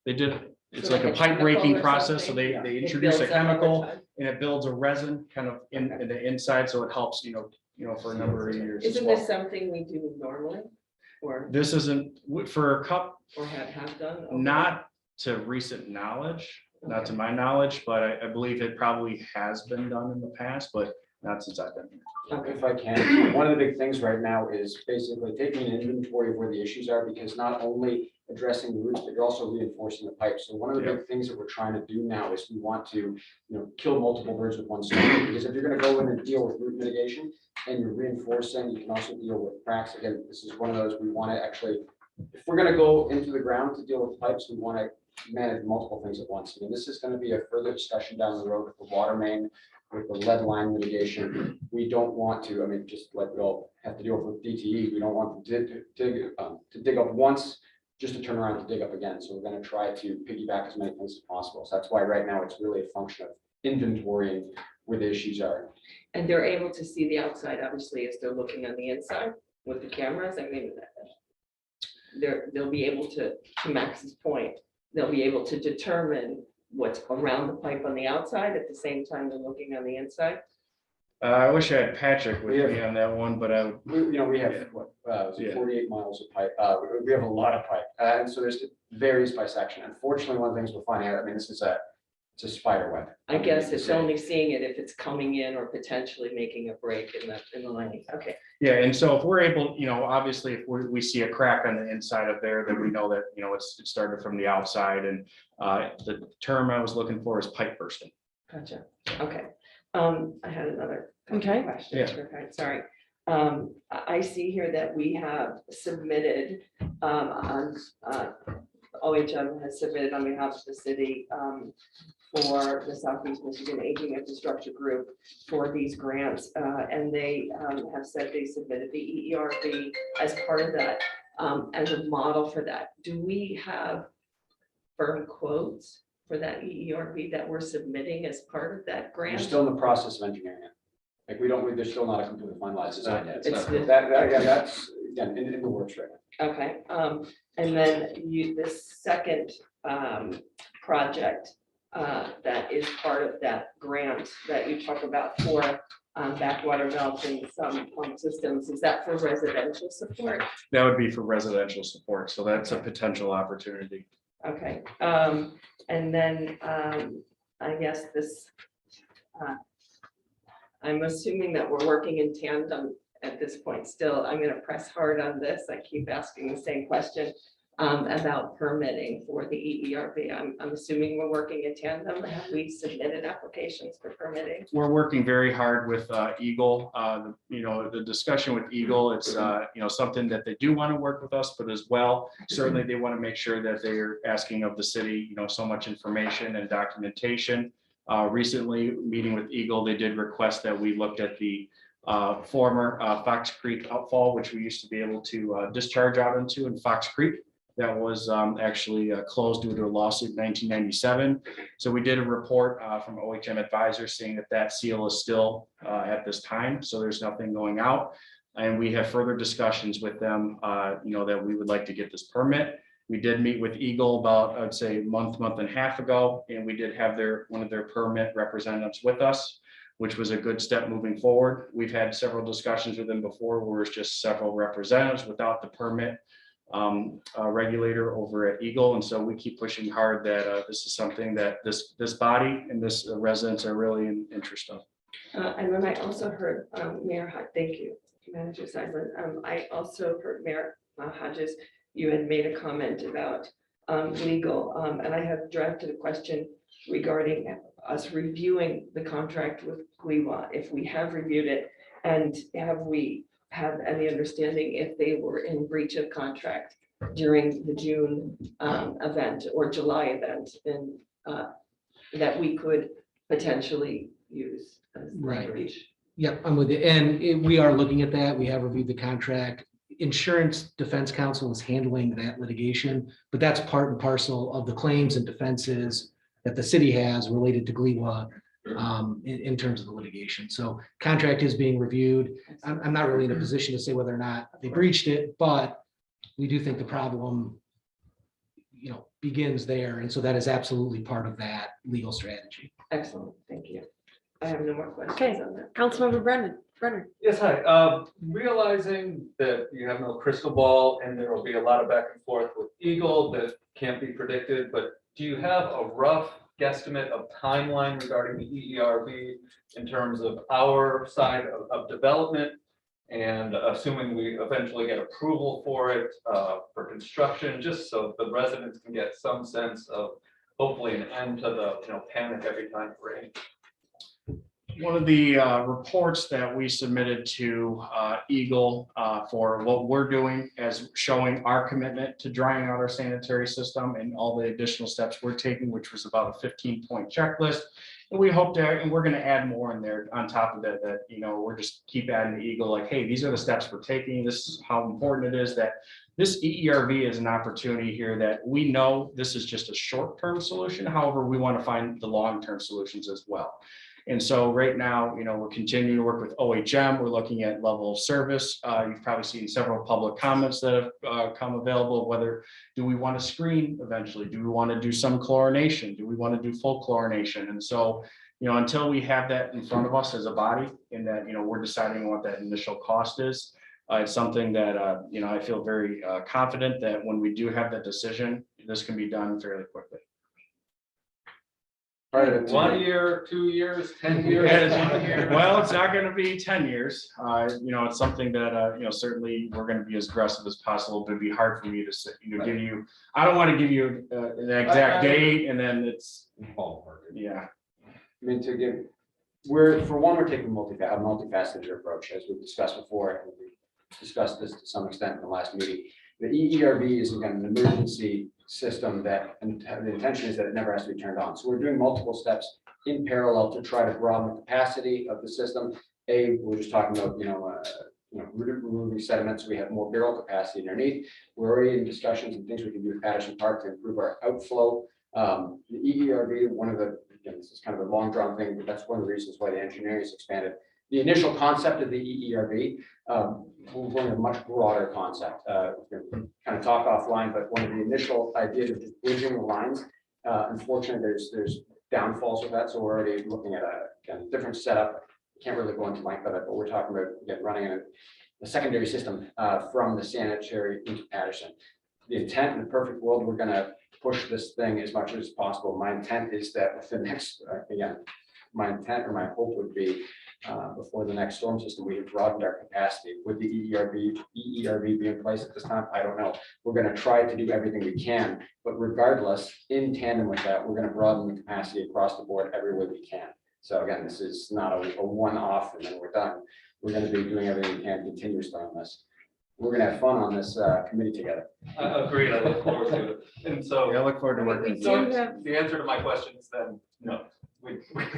it's So like a like a pipe chemical breaking or process, so something? they It introduce a builds up over chemical, time? and it builds a resin kind of in the inside, so it helps, for a number of years as Isn't this well. something we do normally? Or This isn't, for a cup, have done? Okay. not to recent knowledge, not to Okay. my knowledge, but I believe it probably has been done in the past, but not since I've been here. Okay. If I can, one of the big things right now is basically taking an inventory of where the issues are, because not only addressing the roots, but you're also reinforcing the pipe. So one of the big things that we're trying to do now is we want to, kill multiple birds with one stone. Because if you're gonna go in and deal with root mitigation and you're reinforcing, you can also deal with cracks. Again, this is one of those, we want to actually, if we're gonna go into the ground to deal with pipes, we want to manage multiple things at once. I mean, this is gonna be a further discussion down the road with the water main, with the lead line mitigation. We don't want to, just like we all have to deal with DTE, we don't want to dig up once just to turn around to dig up again. So we're going to try to piggyback as many things as possible. So that's why right now it's really a function of inventorying where the issues are. And they're able to see the outside, obviously, as they're looking on the inside with the cameras. They'll be able to Max's point, they'll be able to determine what's around the pipe on the outside at the same time they're looking on the inside. I wish I had Patrick with me on that one, but I would. We have Yeah. 48 miles of pipe. We have a lot of pipe. And so there's, it varies by section. Unfortunately, one of the things we're finding out, this is it's a spider web. I guess it's only seeing it if it's coming in or potentially making a break in the lining. Okay. Yeah, and so if we're able, obviously, if we see a crack on the inside of there, then we know that, it started from the outside, and the term I was looking for is pipe bursting. Gotcha. Okay. I had another question. Yeah. Okay, sorry. I see here that we have submitted, OHM has submitted on behalf of the city, for the Southeast Michigan Aging Infrastructure Group for these grants. And they have said they submitted the EERB as part of that, as a model for that. Do we have firm quotes for that EERB that we're submitting as part of that We're grant? still in the process of engineering it. There's still not a completely finalized design yet. It's the- That's, again, in the works right now. Okay, and then this second project that is part of that grant that you talk about for backwater valves and some pump systems, is that for residential support? That would be for residential support, so that's a potential opportunity. Okay, and then I guess this, I'm assuming that we're working in tandem at this point still. I'm gonna press hard on this. I keep asking the same question. about permitting for the EERB. I'm assuming we're working in tandem. Have we submitted applications for permitting? We're working very hard with Eagle. The discussion with Eagle, it's something that they do want to work with us, but as well, certainly they want to make sure that they're asking of the city, so much information and documentation. Recently, meeting with Eagle, they did request that we looked at the former Fox Creek outfall, which we used to be able to discharge out into in Fox Creek. That was actually closed due to a lawsuit in 1997. So we did a report from OHM advisors saying that that seal is still at this time. So there's nothing going out. And we have further discussions with them, that we would like to get this permit. We did meet with Eagle about, I'd say, month and a half ago, and we did have one of their permit representatives with us, which was a good step moving forward. We've had several discussions with them before where it's just several representatives without the permit regulator over at Eagle. And so we keep pushing hard that this is something that this body and this residents are really in interest of. And then I also heard Mayor Hodges, thank you, Manager Seidlin. I also heard Mayor Hodges, you had made a comment about legal, and I have drafted a question regarding us reviewing the contract with Gliwa, if we have reviewed it, and have we have any understanding if they were in breach of contract during the June event or July event, and that we could potentially use as Right. breach. Yep, I'm with you. And we are looking at that. We have reviewed the contract. Insurance Defense Counsel is handling that litigation, but that's part and parcel of the claims and defenses that the city has related to Gliwa in terms of the litigation. So contract is being reviewed. I'm not really in a position to say whether or not they breached it, but we do think the problem, begins there. And so that is absolutely part of that legal strategy. Excellent, thank you. I have no more questions Okay. on that. Councilmember Brennan. Yes, hi. Realizing that you have no crystal ball and there will be a lot of back and forth with Eagle that can't be predicted, but do you have a rough guesstimate of timeline regarding the EERB in terms of our side of development? And assuming we eventually get approval for it for construction, just so the residents can get some sense of hopefully an end to the panic every time it rains. One of the reports that we submitted to Eagle for what we're doing as showing our commitment to drying out our sanitary system and all the additional steps we're taking, which was about a 15-point checklist. And we hope to, and we're going to add more in there on top of that, we're just keep adding to Eagle, like, hey, these are the steps we're taking. This is how important it is that this EERV is an opportunity here that we know this is just a short-term solution. However, we want to find the long-term solutions as well. And so right now, we're continuing to work with OHM. We're looking at level of service. You've probably seen several public comments that have come available, whether do we want to screen eventually? Do we want to do some chlorination? Do we want to do full chlorination? And so, until we have that in front of us as a body and that, we're deciding what that initial cost is, it's something that, I feel very confident that when we do have that decision, this can be done fairly quickly. 1 year, 2 years, 10 years? Well, it's not going to be 10 years. It's something that, certainly we're going to be as aggressive as possible, but it'd be hard for me to say, give you, I don't want to give you an exact date and then it's, yeah. I mean, we're taking a multifaceted approach, as we've discussed before, and we discussed this to some extent in the last meeting. The EERB is again an emergency system that, and the intention is that it never has to be turned on. So we're doing multiple steps in parallel to try to broaden the capacity of the system. We're just talking about, removing sediments, so we have more barrel capacity underneath. We're already in discussions and things we can do with Patterson Park to improve our outflow. The EERB, this is kind of a long drawn thing, but that's one of the reasons why the engineering is expanded. The initial concept of the EERB, we're going a much broader concept. We can kind of talk offline, but one of the initial ideas of just bridging the lines. Unfortunately, there's downfalls with that, so we're already looking at a different setup. Can't really go into length of it, but we're talking about running a secondary system from the sanitary into Patterson. The intent in the perfect world, we're going to push this thing as much as possible. My intent is that with the next, my intent or my hope would be before before the next storm system, we have broadened our capacity. Would the EERV be in place at this time? I don't know. We're gonna try to do everything we can, but regardless, in tandem with that, we're gonna broaden the capacity across the board every way we can. So again, this is not a one-off and then we're done. We're gonna be doing everything we can continuously on this. We're gonna have fun on this committee together. Agreed, I look forward to it. And so, Yeah, I look forward to working. We with do you. have, the answer to my question is then, no.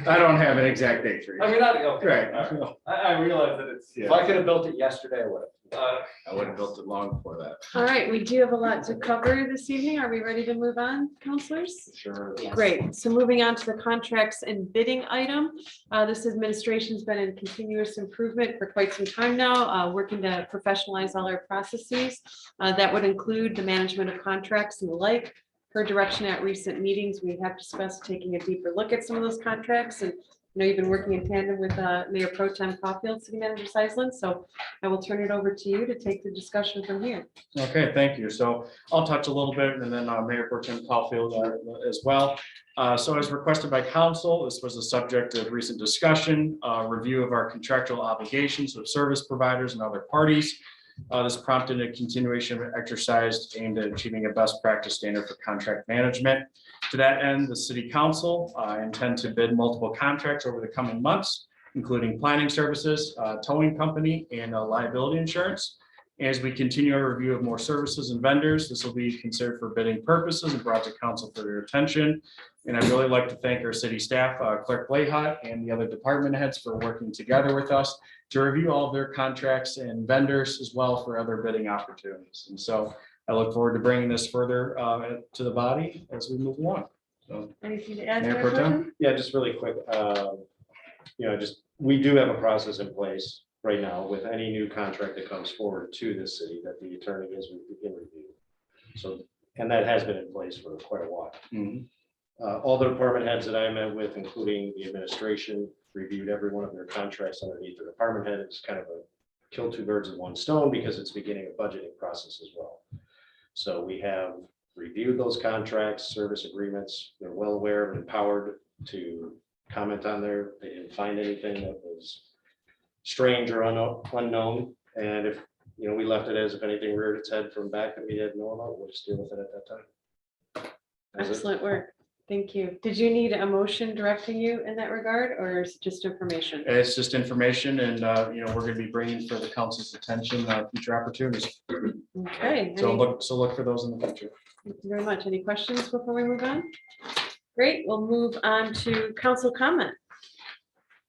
I don't have an exact date for you. I mean, not, okay. Right. All right. I realize that it's, If I could have built it yesterday, I would have. I would have built it long before that. all right, we do have a lot to cover this evening. Are we ready to move on, counselors? Sure. Great. So moving on to the contracts and bidding item. This administration's been in continuous improvement for quite some time now, working to professionalize all our processes. That would include the management of contracts and the like. Per direction at recent meetings, we have discussed taking a deeper look at some of those contracts. And I know you've been working in tandem with Mayor Pro Tem Caulfield, City Manager Seisland. So I will turn it over to you to take the discussion from here. Okay, thank you. So I'll touch a little bit and then Mayor Pro Tem Caulfield as well. So as requested by council, this was a subject of recent discussion, review of our contractual obligations with service providers and other parties. This prompted a continuation of exercise aimed at achieving a best practice standard for contract management. To that end, the city council intend to bid multiple contracts over the coming months, including planning services, towing company, and liability insurance. As we continue our review of more services and vendors, this will be considered for bidding purposes and brought to council for your attention. And I'd really like to thank our city staff, Clerk Blayhut, and the other department heads for working together with us to review all of their contracts and vendors as well for other bidding opportunities. And so I look forward to bringing this further to the body as we move along. So, Anything to add? Mayor Mayor Pro Pro Tem? Tem? Yeah, just really quick, we do have a process in place right now with any new contract that comes forward to this city that the attorney is in review. So, and that has been in place for quite a while. Mhm. All the department heads that I met with, including the administration, reviewed every one of their contracts underneath the department head. It's kind of a kill two birds with one stone because it's beginning a budgeting process as well. So we have reviewed those contracts, service agreements. They're well aware and empowered to comment on there. They didn't find anything that was strange or unknown. And if, we left it as if anything reared its head from back that we didn't know about, we'll just deal with it at that time. That's it. Excellent work. Thank you. Did you need a motion directing you in that regard, or is it just information? It's just information and, we're going to be bringing for the council's attention, future opportunities. Okay. So any- look for those in the future. Thank you very much. Any questions before we move on? Great. We'll move on to council comment.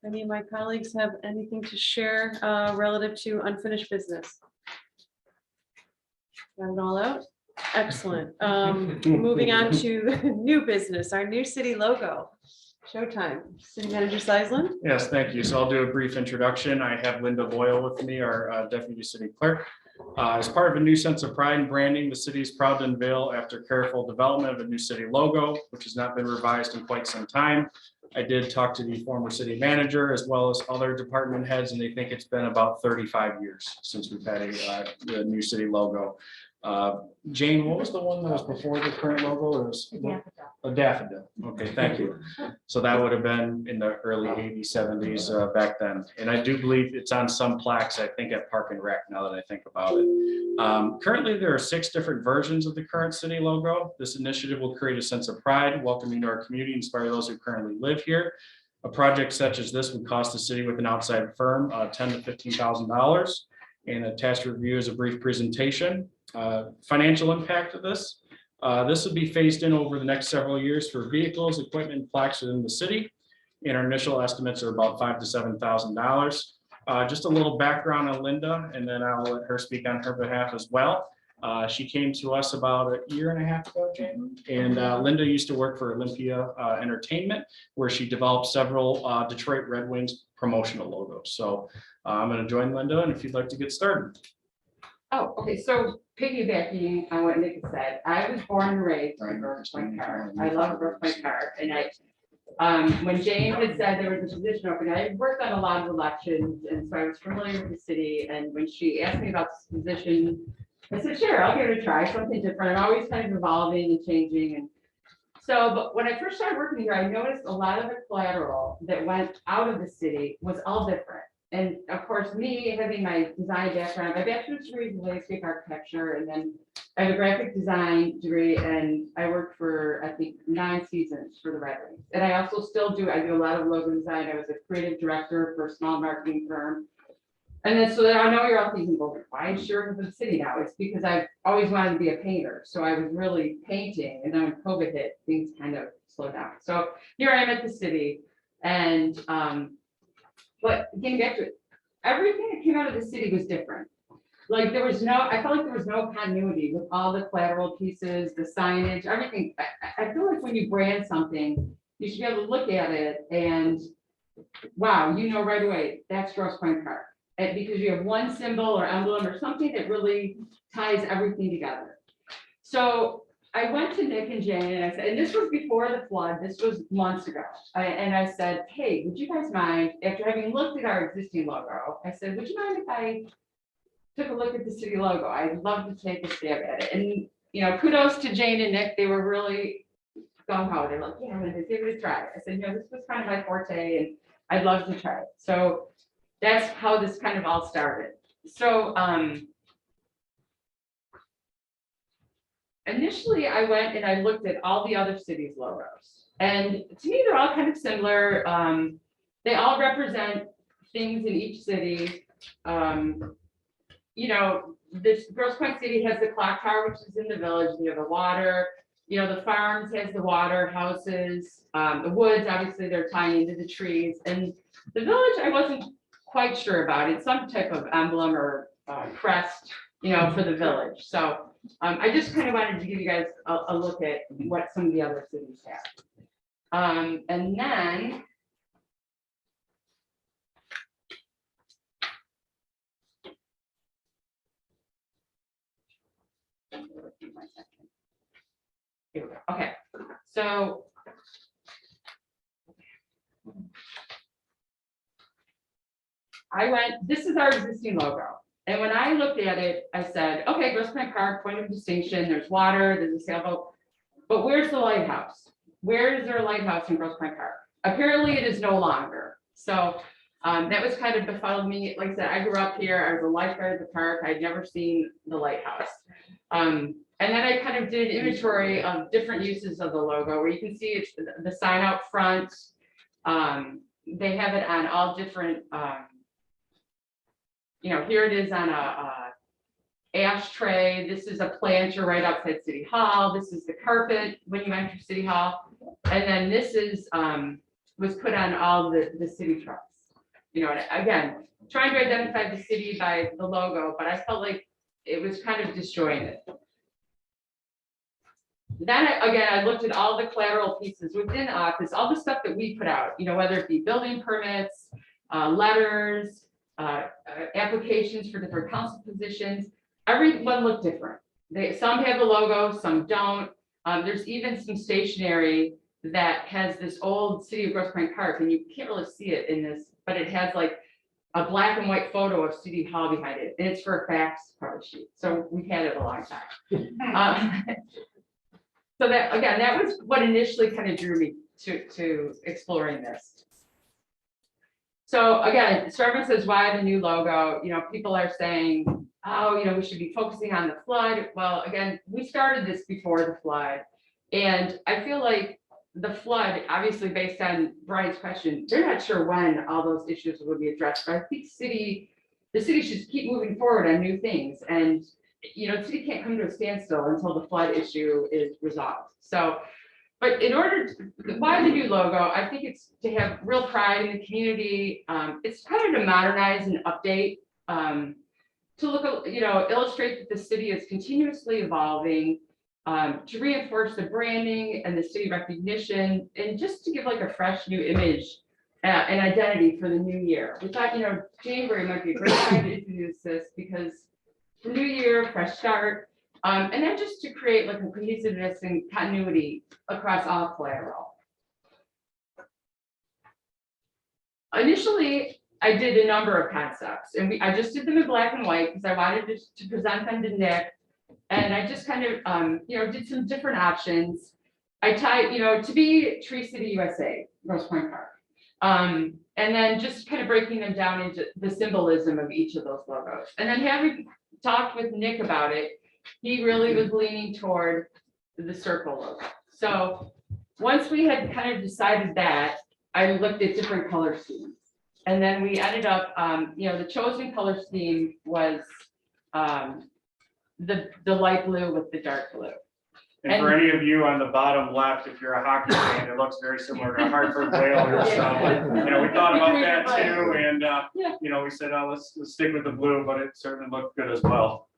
Any of my colleagues have anything to share relative to unfinished business? Got it all out? Excellent. Moving on to new business, our new city logo. Showtime. City Manager Seisland. Yes, thank you. So I'll do a brief introduction. I have Linda Boyle with me, our Deputy City Clerk. As part of a new sense of pride and branding, the city is proud to unveil, after careful development, of a new city logo, which has not been revised in quite some time. I did talk to the former city manager as well as other department heads, and they think it's been about 35 years since we've had a new city logo. Jane, what was the one that was before the current logo? It was a daffodil. Okay, thank you. So that would have been in the early 80s, 70s back then. And I do believe it's on some plaques, I think at Park and Rec, now that I think about it. Currently, there are 6 different versions of the current city logo. This initiative will create a sense of pride, welcoming to our community, inspire those who currently live here. A project such as this would cost the city with an outside firm $10,000 to $15,000. And attached review is a brief presentation. Financial impact of this. This would be phased in over the next several years for vehicles, equipment, and plaques within the city. And our initial estimates are about $5,000 to $7,000. Just a little background on Linda, and then I'll let her speak on her behalf as well. She came to us about a year and a half ago, Jane. And Linda used to work for Olympia Entertainment, where she developed several Detroit Red Wings promotional logos. So I'm going to join Linda, and if you'd like to get started. Oh, okay, so piggybacking on what Nick said, I was born and raised in Reappointment Park. I love Reappointment Park, and when Jane had said there was a position open, I worked on a lot of elections, and so I was familiar with the city, and when she asked me about this position, I said, sure, I'll give it a try, something different. I'm always kind of evolving and changing, and so, but when I first started working here, I noticed a lot of the collateral that went out of the city was all different. And of course, me having my design background, my bachelor's degree is in landscape architecture, and then I have a graphic design degree, and I worked for, I think, 9 seasons for the Red Wings. And I also still do, I do a lot of logo design. I was a creative director for a small marketing firm. And then, so that I know you're all thinking, well, why is Sherwood for the city now? It's because I've always wanted to be a painter. So I was really painting, and then when COVID hit, things kind of slowed down. So here I am at the city, and, but getting back to it, everything that came out of the city was different. Like there was no, I felt like there was no continuity with all the collateral pieces, the signage, everything. I feel like when you brand something, you should be able to look at it and, wow, you know right away, that's Grosse Pointe Park. And because you have one symbol or emblem or something that really ties everything together. So I went to Nick and Jane and I said, and this was before the flood, this was months ago. And I said, hey, would you guys mind, after having looked at our existing logo, I said, would you mind if I took a look at the city logo? I'd love to take a stab at it. And, you know, kudos to Jane and Nick. They were really gung-ho. They're like, yeah, I'm gonna give it a try. I said, you know, this was kind of my forte and I'd love to try it. So that's how this kind of all started. So initially I went and I looked at all the other cities' logos. And to me, they're all kind of similar. They all represent things in each city. You know, this Grosse Pointe City has the clock tower, which is in the village. You have the water. You know, the farms has the water, houses, the woods, obviously they're tying into the trees. And the village, I wasn't quite sure about. It's some type of emblem or crest, you know, for the village. So I just kind of wanted to give you guys a look at what some of the other cities have. And then here we go. Okay, so this is our existing logo. And when I looked at it, I said, okay, Grosse Pointe Park, point of distinction, there's water, there's a sailboat, but where's the lighthouse? Where is there a lighthouse in Grosse Pointe Park? Apparently it is no longer. So that was kind of befuddled me. Like I said, I grew up here, I was a lifeguard at the park, I'd never seen the lighthouse. And then I kind of did an inventory of different uses of the logo, where you can see it's the sign out front. They have it on all different, you know, here it is on a ashtray. This is a planter right outside City Hall. This is the carpet when you enter City Hall. And then this is was put on all the city trucks. You know, and again, trying to identify the city by the logo, but I felt like it was kind of disjointed. Then I looked at all the collateral pieces within office, all the stuff that we put out, you know, whether it be building permits, letters, applications for different council positions. Everyone looked different. Some have the logo, some don't. There's even some stationery that has this old City of Grosse Pointe Park, and you can't really see it in this, but it has like a black and white photo of City Hall behind it, and it's for a fax cover sheet. So we've had it a long time. So that, again, that was what initially kind of drew me to exploring this. So again, Starbucks says, why the new logo? You know, people are saying, oh, you know, we should be focusing on the flood. Well, again, we started this before the flood. And I feel like the flood, obviously based on Brian's question, they're not sure when all those issues will be addressed. But I think the city should keep moving forward on new things. And you know, the city can't come to a standstill until the flood issue is resolved. So, but in order to, why the new logo? I think it's to have real pride in the community. It's kind of to modernize and update, to look, you know, illustrate that the city is continuously evolving, to reinforce the branding and the city recognition, and just to give like a fresh new image and identity for the new year. We thought, you know, January might be a great time to introduce this because the new year, fresh start, and then just to create like a cohesiveness and continuity across all collateral. Initially, I did a number of concepts, and I just did them in black and white because I wanted to present them to Nick, and I just kind of, you know, did some different options. I tied, you know, to be Tree City USA, Grosse Pointe Park. And then just kind of breaking them down into the symbolism of each of those logos. And then having talked with Nick about it, he really was leaning toward the circle logo. So once we had kind of decided that, I looked at different color schemes. And then we ended up, the chosen color scheme was the light blue with the dark blue. And for any of you on the bottom left, if you're a hockey fan, it looks very similar to Hartford Whalers. So, we thought about that too, and we said, oh, let's stick with the blue, but it certainly looked good as well.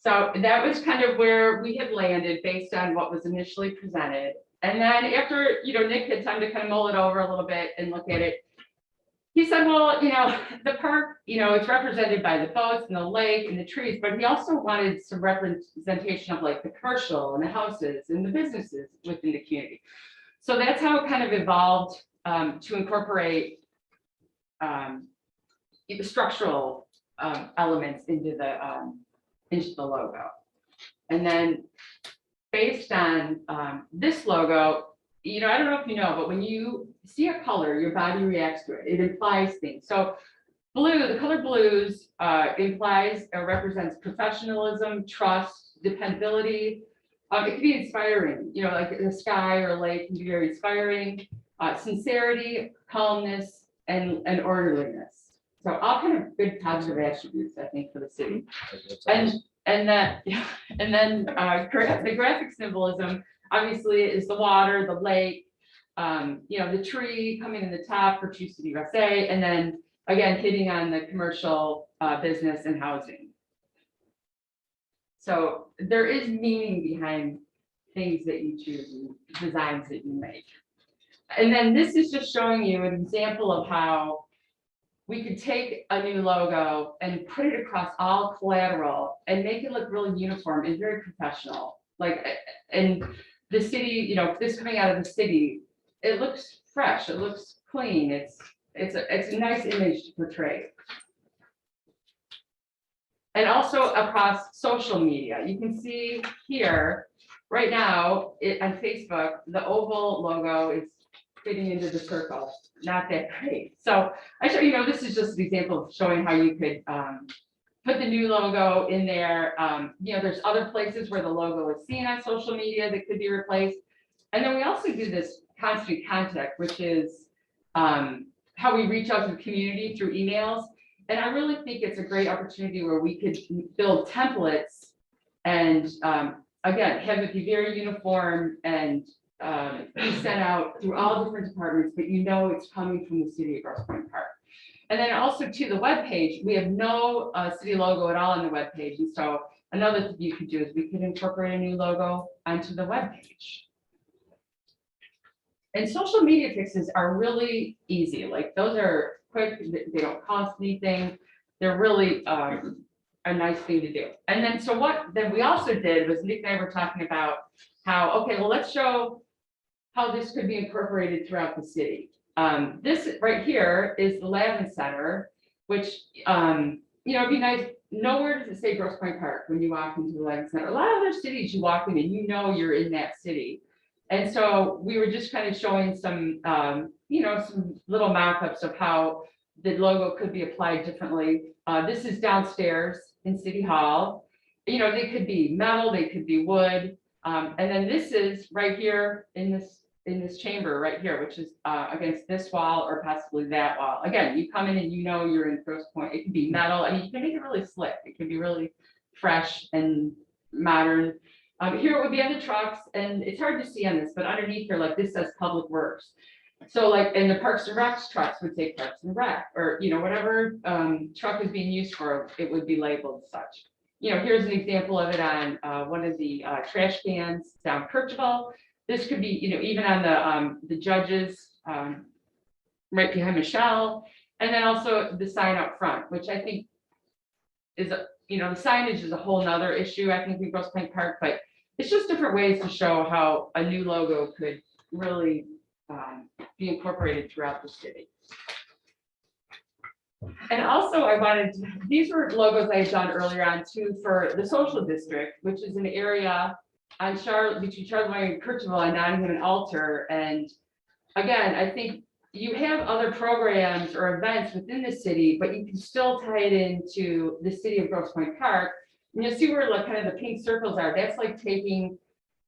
So that was kind of where we had landed based on what was initially presented. And then after, Nick had time to kind of mull it over a little bit and look at it, he said, well, the park, it's represented by the boats and the lake and the trees, but he also wanted some representation of like the commercial and the houses and the businesses within the community. So that's how it kind of evolved to incorporate the structural elements into the logo. And then based on this logo, I don't know if you know, but when you see a color, your body reacts to it. It implies things. So blue, the color blues implies or represents professionalism, trust, dependability. It can be inspiring, like the sky or a lake can be very inspiring. Sincerity, calmness, and orderliness. So all kind of good positive attributes, I think, for the city. And then the graphic symbolism obviously is the water, the lake, the tree coming in the top for Tree City USA, and then again hitting on the commercial business and housing. So there is meaning behind things that you choose and designs that you make. And then this is just showing you an example of how we could take a new logo and put it across all collateral and make it look really uniform and very professional. And the city, this coming out of the city, it looks fresh, it looks clean, it's a nice image to portray. And also across social media, you can see here, right now, on Facebook, the oval logo is fitting into the circle, not that great. So I show this is just an example of showing how you could put the new logo in there. There's other places where the logo is seen on social media that could be replaced. And then we also do this constant contact, which is how we reach out to the community through emails. And I really think it's a great opportunity where we could build templates and again, have it be very uniform and be sent out through all different departments, but it's coming from the city of Grosse Pointe Park. And then also to the webpage, we have no city logo at all on the webpage. And so another thing you could do is we could incorporate a new logo onto the webpage. And social media fixes are really easy. Like those are quick, they don't cost anything. They're really a nice thing to do. And then so what then we also did was Nick and I were talking about how, okay, well, let's show how this could be incorporated throughout the city. This right here is the Liaison Center, which, it'd be nice. Nowhere does it say Grosse Pointe Park when you walk into the Liaison Center. A lot of other cities you walk in and you're in that city. And so we were just kind of showing some, some little mock-ups of how the logo could be applied differently. This is downstairs in City Hall. They could be metal, they could be wood. And then this is right here in this chamber right here, which is against this wall or possibly that wall. Again, you come in and you're in Grosse Pointe. It can be metal. I mean, you can make it really slick. It can be really fresh and modern. Here it would be on the trucks, and it's hard to see on this, but underneath here, like this says Public Works. So and the Parks and Recs trucks would say Parks and Rec, or whatever truck is being used for, it would be labeled such. Here's an example of it on one of the trash cans down Kirchville. This could be, even on the judges right behind Michelle, and then also the sign up front, which I think is, the signage is a whole nother issue, I think, in Grosse Pointe Park, but it's just different ways to show how a new logo could really be incorporated throughout the city. And also these were logos I had done earlier on too for the social district, which is an area on between Charlotte and Kirchville and Nottingham and Alter. And again, I think you have other programs or events within the city, but you can still tie it into the city of Grosse Pointe Park. And you'll see where like kind of the pink circles are. That's like taking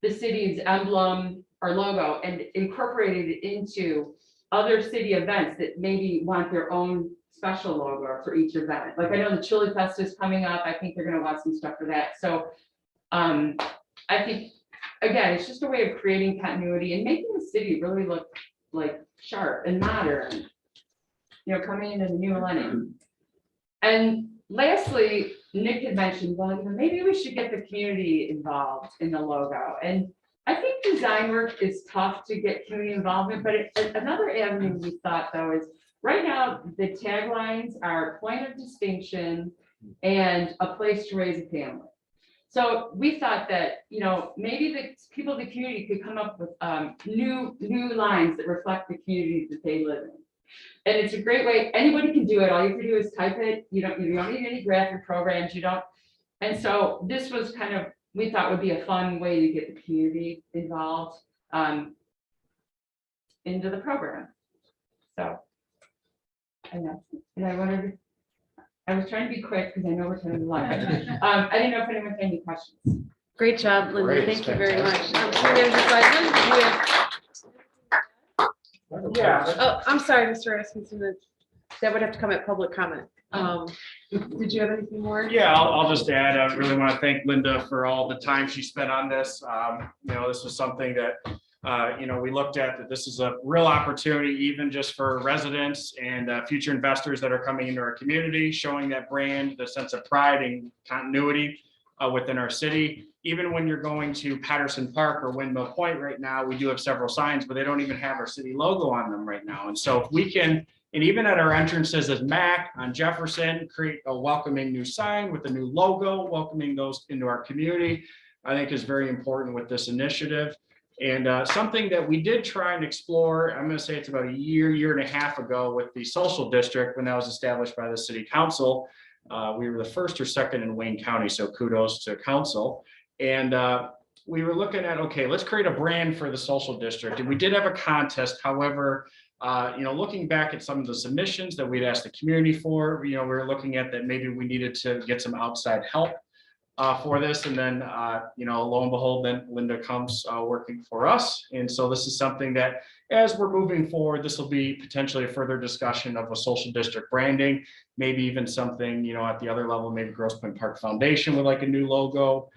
the city's emblem or logo and incorporated it into other city events that maybe want their own special logo for each event. Like I know the Chili Fest is coming up. I think they're gonna want some stuff for that. So I think, again, it's just a way of creating continuity and making the city really look like sharp and modern, you know, coming into the new millennium. And lastly, Nick had mentioned, well, you know, maybe we should get the community involved in the logo. And I think design work is tough to get community involvement, but another avenue we thought though is right now the taglines are point of distinction and a place to raise a family. So we thought that, you know, maybe the people in the community could come up with new lines that reflect the communities that they live in. And it's a great way, anybody can do it. All you have to do is type it. You don't need any graphic programs, you don't. And so this was kind of, we thought would be a fun way to get the community involved into the program. So, and I wondered, I was trying to be quick because I know we're kind of long. I didn't know if anyone had any questions. Great job, Linda. Great, Thank you very much. fantastic. City Manager Seidman, you have- Yeah. Oh, I'm sorry, Mr. Rasmussen. That would have to come at public comment. Did you have anything more? Yeah, I'll just add, I really want to thank Linda for all the time she spent on this. You know, this was something that, you know, we looked at that this is a real opportunity, even just for residents and future investors that are coming into our community, showing that brand, the sense of pride and continuity within our city. Even when you're going to Patterson Park or Windmill Point right now, we do have several signs, but they don't even have our city logo on them right now. And so if we can, and even at our entrances as Mac on Jefferson, create a welcoming new sign with a new logo, welcoming those into our community, I think is very important with this initiative. And something that we did try and explore, I'm going to say it's about a year and a half ago with the social district when that was established by the city council. We were the first or second in Wayne County, so kudos to council. And we were looking at, okay, let's create a brand for the social district. And we did have a contest. However, you know, looking back at some of the submissions that we'd asked the community for, you know, we were looking at that maybe we needed to get some outside help for this. And then, you know, lo and behold, then Linda comes working for us. And so this is something that as we're moving forward, this will be potentially a further discussion of a social district branding, maybe even something, you know, at the other level, maybe Grosse Pointe Park Foundation with like a new logo,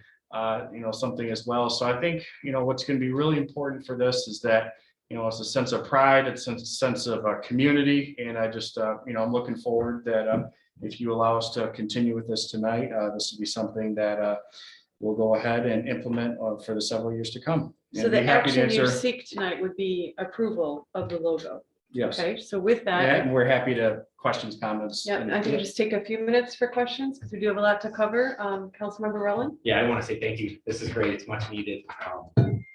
you know, something as well. So I think, you know, what's going to be really important for this is that, you know, it's a sense of pride, it's a sense of community. And I just, you know, I'm looking forward that if you allow us to continue with this tonight, this will be something that we'll go ahead and implement for the several years to come. So And the be happy to action you answer- seek tonight would be approval of the logo. Yes, Okay, so with that. and we're happy to questions, comments. Yeah, I think just take a few minutes for questions because we do have a lot to cover. Councilmember Rowland? Yeah, I want to say thank you. This is great. It's much needed.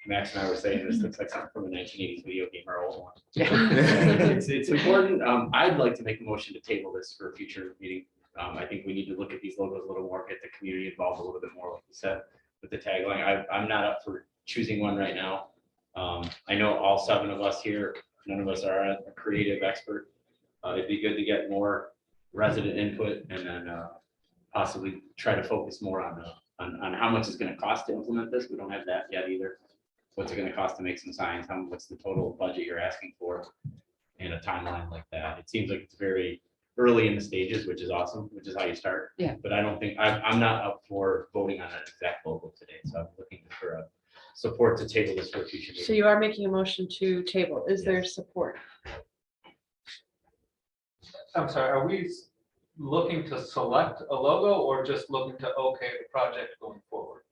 Max and I were saying this looks like something from a 1980s video game or old one. It's important. I'd like to make a motion to table this for a future meeting. I think we need to look at these logos a little more, get the community involved a little bit more, like you said, with the tagline. I'm not up for choosing one right now. I know all 7 of us here, none of us are a creative expert. It'd be good to get more resident input and then possibly try to focus more on how much it's going to cost to implement this. We don't have that yet either. What's it going to cost to make some signs? What's the total budget you're asking for in a timeline like that? It seems like it's very early in the stages, which is awesome, which is how you start. Yeah. But I don't think, I'm not up for voting on an exact logo today. So I'm looking for a support to table this for a future meeting. So you are making a motion to table. Is there support? I'm sorry, are we looking to select a logo or just looking to okay the project going forward?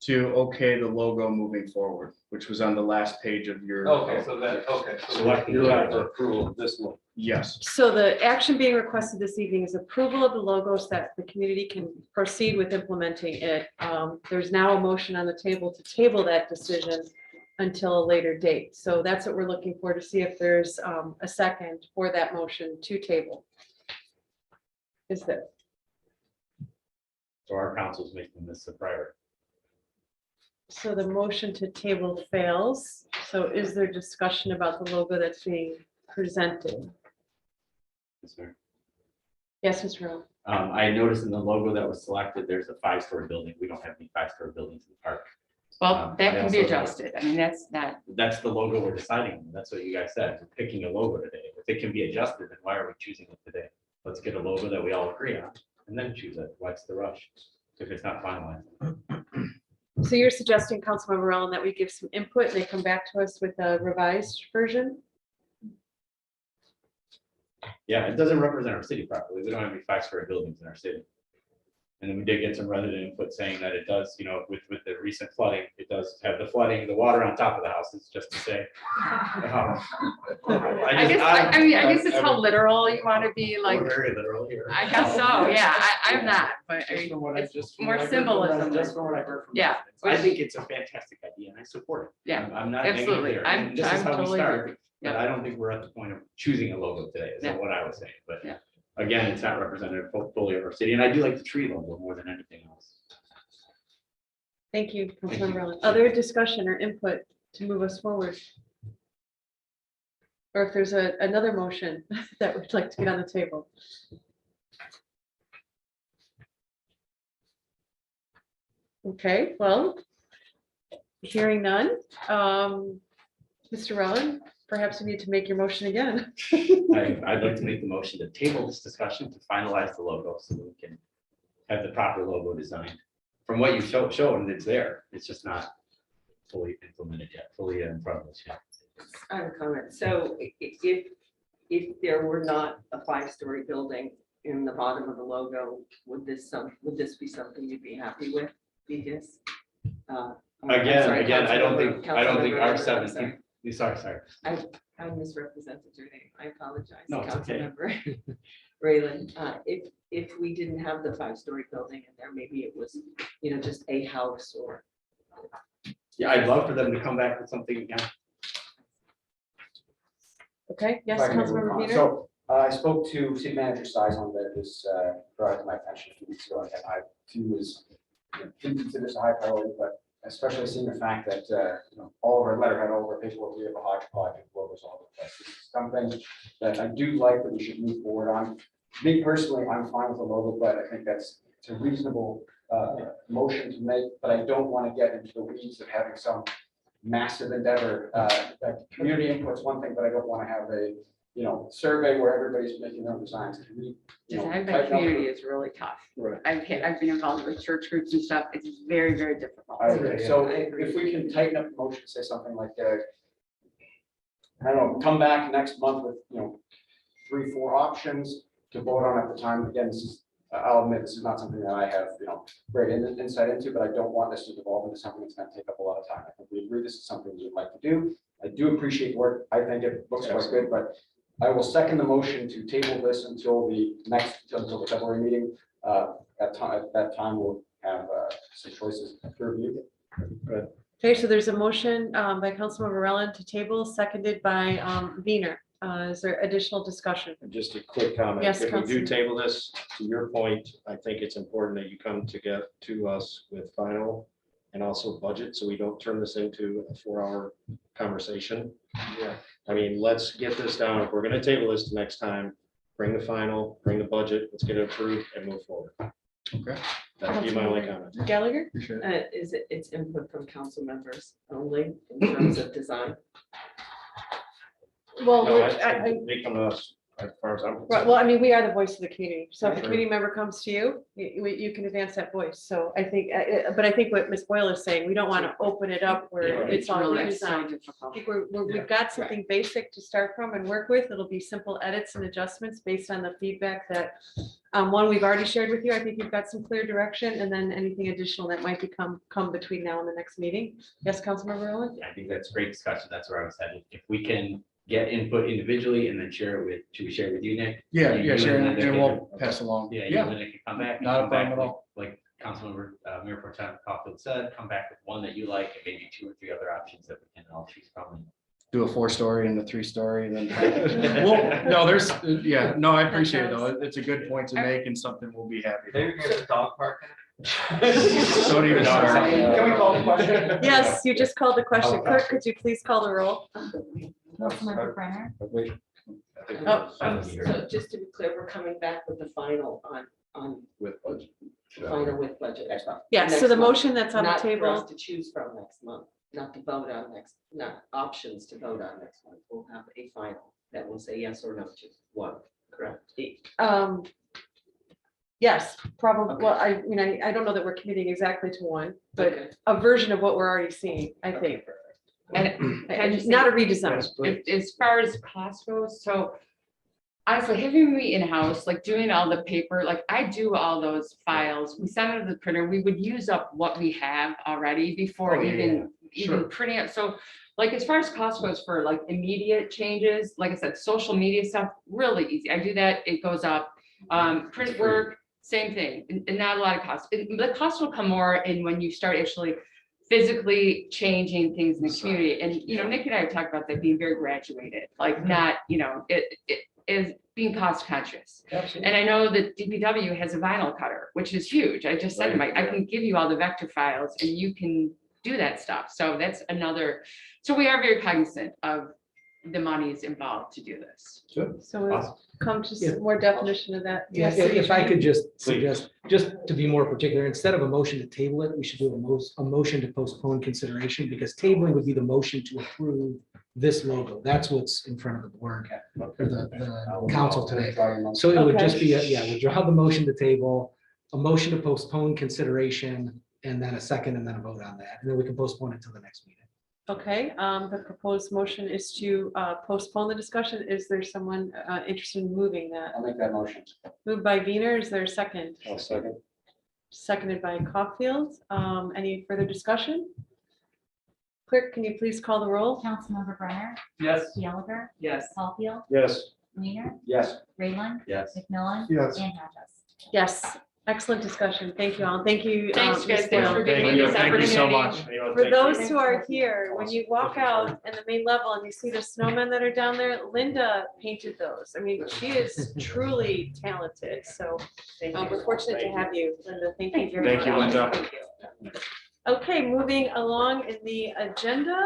To okay the logo moving forward, which was on the last page of your. Okay, so that, okay. So Selecting you're the looking for approval of this one. Yes, So the action being requested this evening is approval of the logo so that the community can proceed with implementing it. There's now a motion on the table to table that decision until a later date. So that's what we're looking for, to see if there's a second for that motion to table. Is there? So our council's making this a priority. So the motion to table fails. So is there discussion about the logo that's being presented? Yes, sir. Yes, Mr. Rowe. I noticed in the logo that was selected, there's a 5-story building. We don't have any 5-story buildings in the park. Well, that I can be also- adjusted. I mean, that's not, That's the logo we're deciding on. That's what you guys said. We're picking a logo today. If it can be adjusted, then why are we choosing it today? Let's get a logo that we all agree on and then choose it. What's the rush? If it's not finalized. So you're suggesting, Councilmember Rowland, that we give some input and they come back to us with a revised version? Yeah, it doesn't represent our city properly. We don't have any 5-story buildings in our city. And then we did get some resident input saying that it does, you know, with the recent flooding, it does have the flooding, the water on top of the house, is just to say. I guess it's how literal you want to be, like, We're very literal here. I guess so, yeah, I'm not, but I Just mean, from what I it's just. from more what I heard from symbolism. Just from what I heard from. Yeah. residents. I think it's a fantastic idea and I support it. Yeah, I'm not. negative absolutely. there, I'm and this is how we totally start, agree. But I don't think we're at the point of choosing a logo today, is Yeah. what I was saying, but. Yeah. Again, it's not representative fully of our city, and I do like the tree logo more than anything else. Thank you, Thank Councilmember you. Rowland. Other discussion or input to move us forward? Or if there's another motion that we'd like to get on the table? Okay, well, hearing none. Mr. Rowland, perhaps you need to make your motion again. I'd like to make the motion to table this discussion to finalize the logo so that we can have the proper logo designed. From what you shown, it's there. It's just not fully implemented yet, fully in front of us yet. I have a comment. So if there were not a 5-story building in the bottom of the logo, would this be something you'd be happy with? Because Again, I don't think our Councilmember, 17. Sorry. I misrepresented your name. I apologize. No, it's okay. Councilmember Raylan, if we didn't have the 5-story building in there, maybe it was, just a house or. Yeah, I'd love for them to come back with something again. Okay, yes, If I can make a Councilmember comment. Peter? So I spoke to City Manager Liaison that was brought to my attention a few weeks ago, and I too was, didn't consider this a high priority, but especially seeing the fact that, all of our letterhead, all of our paperwork, we have a hodgepodge of logos all over the place. This is something that I do like that we should move forward on. Me personally, I'm fine with the logo, but I think it's a reasonable motion to make, but I don't want to get into the weeds of having some massive endeavor. Community input's one thing, but I don't want to have a, survey where everybody's making their own designs. Can we, design by tighten up community the- is really tough. Right. I've been involved with church groups and stuff. It's very, very difficult. I agree. So I agree. if we can tighten up the motion, say something like, I don't know, come back next month with, 3-4 options to vote on at the time. Again, this is, I'll admit, this is not something that I have, great insight into, but I don't want this to devolve into something that's gonna take up a lot of time. I think we agree this is something we'd like to do. I do appreciate work. I think it looks quite good, but I will second the motion to table this until the February meeting. At that time, we'll have some choices to review. Okay, so there's a motion by Councilmember Rowland to table, seconded by Wiener. Is there additional discussion? And just a quick comment. Yes, If we do Councilman. table this, to your point, I think it's important that you come to us with final and also budget, so we don't turn this into a 4-hour conversation. Yeah. I mean, let's get this down. If we're gonna table this to next time, bring the final, bring the budget, let's get it approved and move forward. Okay. That'd be my only comment. Gallagher? It's input from council members only in terms of design. Well, No, They come to us as far as I'm right, concerned. well, I mean, we are the voice of the community. So if a Right. community member comes to you, you can advance that voice. So I think, but I think what Ms. Boyle is saying, we don't want to open it up where it's all really so redesign. I difficult. think we've got something basic to start from and work with. It'll be simple edits and adjustments based on the feedback that, one, we've already shared with you. I think you've got some clear direction, and then anything additional that might come between now and the next meeting. Yes, Councilmember Rowland? I think that's great discussion. That's where I was headed. If we can get input individually and then should we share it with you, Nick? Yeah, You Sharon, and Nick and can- we'll pass along. Yeah, you and Nick can come back. and Not a come back problem at with, Like Councilmember Mayor Pro Tem Caulfield said, come back with one that you like and maybe 2 or 3 other options that we can all choose from. Do a 4-story and a 3-story and then. Well, no, I appreciate it though. It's a good point to make and something we'll be happy. Maybe with. get a dog park. Don't even start. Can we call the question? Yes, you just called the question. Clerk, could you please call the roll? Councilmember Brenner, Wait. I think Oh, So just to be clear, we're coming back with the final on with budget. final with budget. Yes, so the motion that's on the Not for us table, to choose from next month, not to vote on next, not options to vote on next month. We'll have a final that will say yes or no to one, correct? yes, probably, well, I mean, I don't know that we're committing exactly to one, but Okay. a version of what we're already seeing, I think. And Not a redesign. as far as cost goes, so honestly, having me in-house, like doing all the paper, like I do all those files, we send it to the printer, we would use up what we have already before Oh, yeah, even printing it. So like as far as cost goes for like immediate changes, like I said, social media stuff, really easy. I do that, it goes up. Print work, same thing, and not a lot of cost. The cost will come more in when you start actually physically changing things in the community. And, you know, Nick and I have talked about that being very graduated, like not, you know, it is being cost conscious. And I know that DPW has a vinyl cutter, which is huge. I just said to him, I can give you all the vector files and you can do that stuff. So that's another, so we are very cognizant of the monies involved to do this. So we'll Awesome. come to some more definition of that. Yeah, Yes, if I could just Please. suggest, just to be more particular, instead of a motion to table it, we should do a motion to postpone consideration, because tabling would be the motion to approve this logo. That's what's in front of the board or the council today. So it would just be, withdraw the motion to table, a motion to postpone consideration, and then a second, and then a vote on that. And then we can postpone it till the next meeting. Okay, the proposed motion is to postpone the discussion. Is there someone interested in moving that? I'll make that motion. Moved by Wiener, is there a second? I'll second. Seconded by Caulfield. Any further discussion? Clerk, can you please call the roll? Councilmember Brenner, Yes. Gallagher, Yes. Caulfield, Yes. Weiner, Yes. Rayland, Yes. McMillan. Yes. And Hodges. Yes, excellent discussion. Thank you all. Thank you. Thanks, guys. Ms. Thanks Boyle. for giving me Thank you. this Thank you so opportunity. much. For those who are here, when you walk out in the main level and you see the snowmen that are down there, Linda painted those. I mean, she is truly talented. So we're fortunate to have you, Linda. Thank you very much. Thank you, Linda. Thank you. Okay, moving along in the agenda.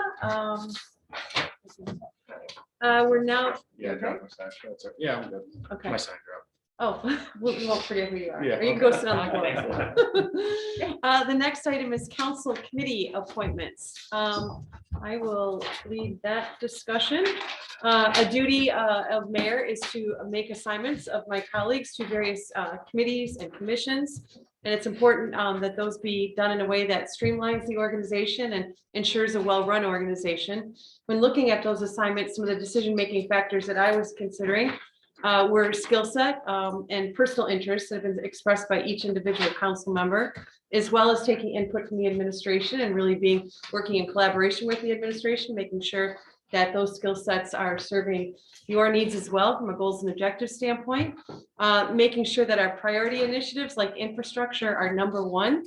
We're now, Yeah, drop my sign. Yeah, I'm good. okay. My sign dropped. Oh, we won't forget who you are. Yeah, Or you can go okay. sit on the floor. The next item is council committee appointments. I will lead that discussion. A duty of mayor is to make assignments of my colleagues to various committees and commissions. And it's important that those be done in a way that streamlines the organization and ensures a well-run organization. When looking at those assignments, some of the decision-making factors that I was considering were skill set and personal interests that have been expressed by each individual council member, as well as taking input from the administration and really working in collaboration with the administration, making sure that those skill sets are serving your needs as well from a goals and objectives standpoint. Making sure that our priority initiatives like infrastructure are number one.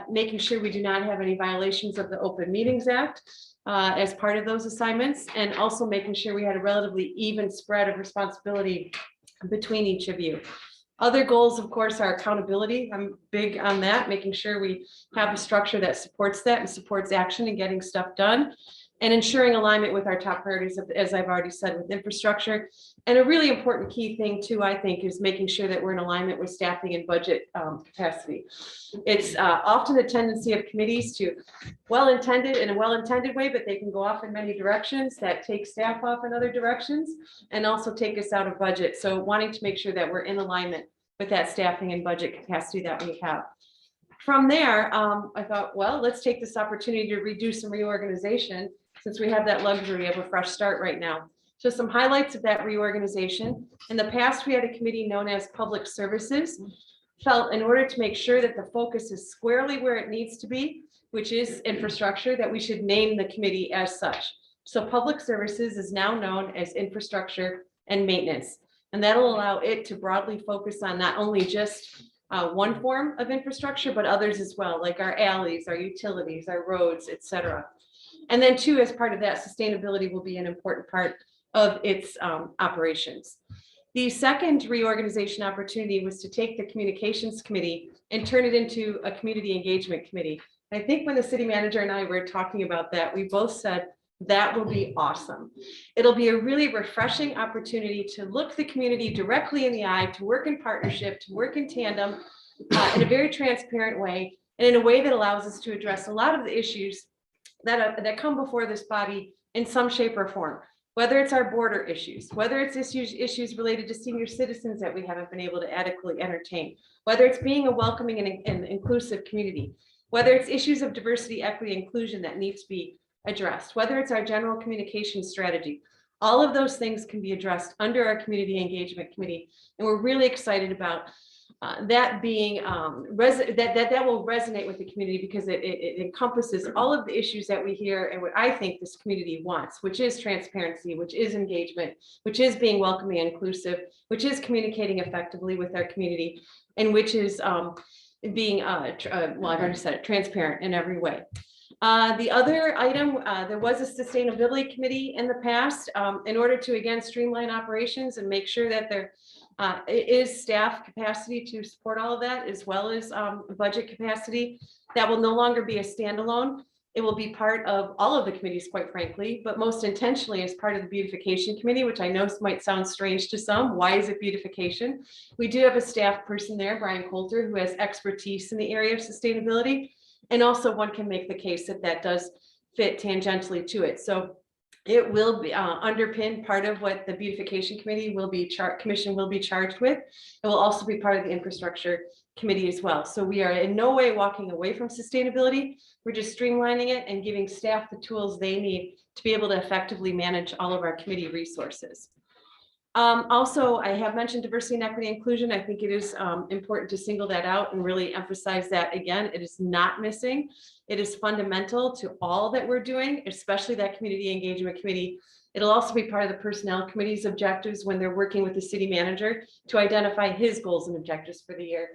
Making sure we do not have any violations of the Open Meetings Act as part of those assignments, and also making sure we had a relatively even spread of responsibility between each of you. Other goals, of course, are accountability. I'm big on that, making sure we have a structure that supports that and supports action and getting stuff done. And ensuring alignment with our top priorities, as I've already said, with infrastructure. And a really important key thing too, I think, is making sure that we're in alignment with staffing and budget capacity. It's often a tendency of committees to well-intended in a well-intended way, but they can go off in many directions that take staff off in other directions and also take us out of budget. So wanting to make sure that we're in alignment with that staffing and budget capacity that we have. From there, I thought, well, let's take this opportunity to redo some reorganization since we have that luxury of a fresh start right now. So some highlights of that reorganization. In the past, we had a committee known as Public Services. Felt in order to make sure that the focus is squarely where it needs to be, which is infrastructure, that we should name the committee as such. So Public Services is now known as Infrastructure and Maintenance. And that'll allow it to broadly focus on not only just one form of infrastructure, but others as well, like our alleys, our utilities, our roads, et cetera. And then two, as part of that, sustainability will be an important part of its operations. The second reorganization opportunity was to take the communications committee and turn it into a community engagement committee. I think when the city manager and I were talking about that, we both said that will be awesome. It'll be a really refreshing opportunity to look the community directly in the eye, to work in partnership, to work in tandem in a very transparent way, and in a way that allows us to address a lot of the issues that come before this body in some shape or form. Whether it's our border issues, whether it's issues related to senior citizens that we haven't been able to adequately entertain, whether it's being a welcoming and inclusive community, whether it's issues of diversity, equity, inclusion that needs to be addressed, whether it's our general communication strategy, all of those things can be addressed under our community engagement committee. And we're really excited about that being that will resonate with the community, because it encompasses all of the issues that we hear and what I think this community wants, which is transparency, which is engagement, which is being welcoming and inclusive, which is communicating effectively with our community, and which is being well, I've already said it, transparent in every way. The other item, there was a sustainability committee in the past in order to, again, streamline operations and make sure that there is staff capacity to support all of that, as well as budget capacity. That will no longer be a standalone. It will be part of all of the committees, quite frankly, but most intentionally as part of the beautification committee, which I know might sound strange to some. Why is it beautification? We do have a staff person there, Brian Coulter, who has expertise in the area of sustainability. And also one can make the case that that does fit tangentially to it. So it will be underpin part of what the beautification committee will be commission will be charged with. It will also be part of the infrastructure committee as well. So we are in no way walking away from sustainability. We're just streamlining it and giving staff the tools they need to be able to effectively manage all of our committee resources. Also, I have mentioned diversity and equity inclusion. I think it is important to single that out and really emphasize that again. It is not missing. It is fundamental to all that we're doing, especially that community engagement committee. It'll also be part of the personnel committee's objectives when they're working with the city manager to identify his goals and objectives for the year,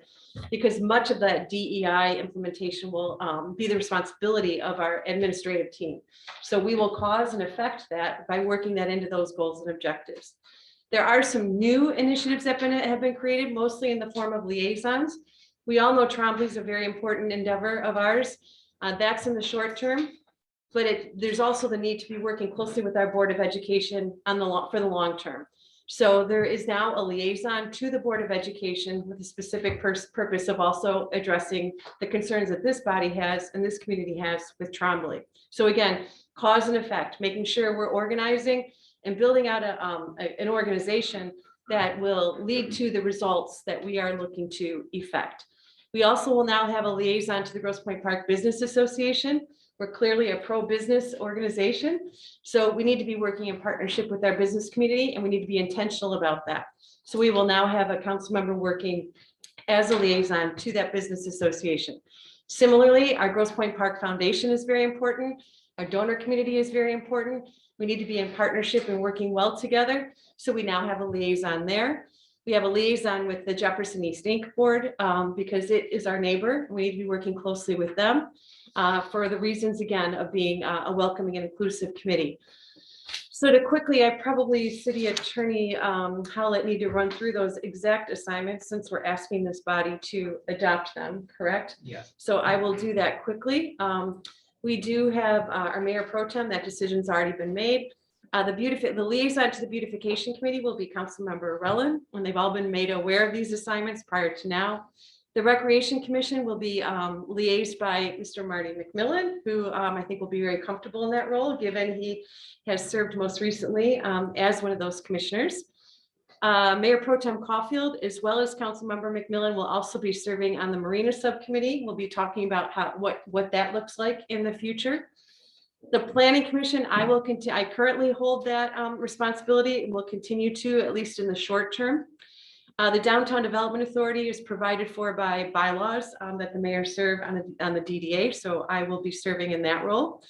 because much of that DEI implementation will be the responsibility of our administrative team. So we will cause and affect that by working that into those goals and objectives. There are some new initiatives that have been created, mostly in the form of liaisons. We all know Trombley is a very important endeavor of ours. That's in the short term, but there's also the need to be working closely with our Board of Education for the long term. So there is now a liaison to the Board of Education with a specific purpose of also addressing the concerns that this body has and this community has with Trombley. So again, cause and effect, making sure we're organizing and building out an organization that will lead to the results that we are looking to effect. We also will now have a liaison to the Grosse Pointe Park Business Association. We're clearly a pro-business organization, so we need to be working in partnership with our business community, and we need to be intentional about that. So we will now have a council member working as a liaison to that business association. Similarly, our Grosse Pointe Park Foundation is very important. Our donor community is very important. We need to be in partnership and working well together. So we now have a liaison there. We have a liaison with the Jefferson East Inc. board because it is our neighbor. We need to be working closely with them for the reasons, again, of being a welcoming and inclusive committee. So to quickly, I probably City Attorney Howlett need to run through those exact assignments since we're asking this body to adopt them, correct? Yes. So I will do that quickly. We do have our Mayor Pro Tem, that decision's already been made. The liaison to the beautification committee will be Councilmember Rellin, and they've all been made aware of these assignments prior to now. The Recreation Commission will be liaised by Mr. Marty McMillan, who I think will be very comfortable in that role, given he has served most recently as one of those commissioners. Mayor Pro Tem Caulfield, as well as Councilmember McMillan, will also be serving on the Marina Subcommittee. We'll be talking about what that looks like in the future. The Planning Commission, I currently hold that responsibility and will continue to, at least in the short term. The Downtown Development Authority is provided for by bylaws that the mayor serve on the DDA, so I will be serving in that role.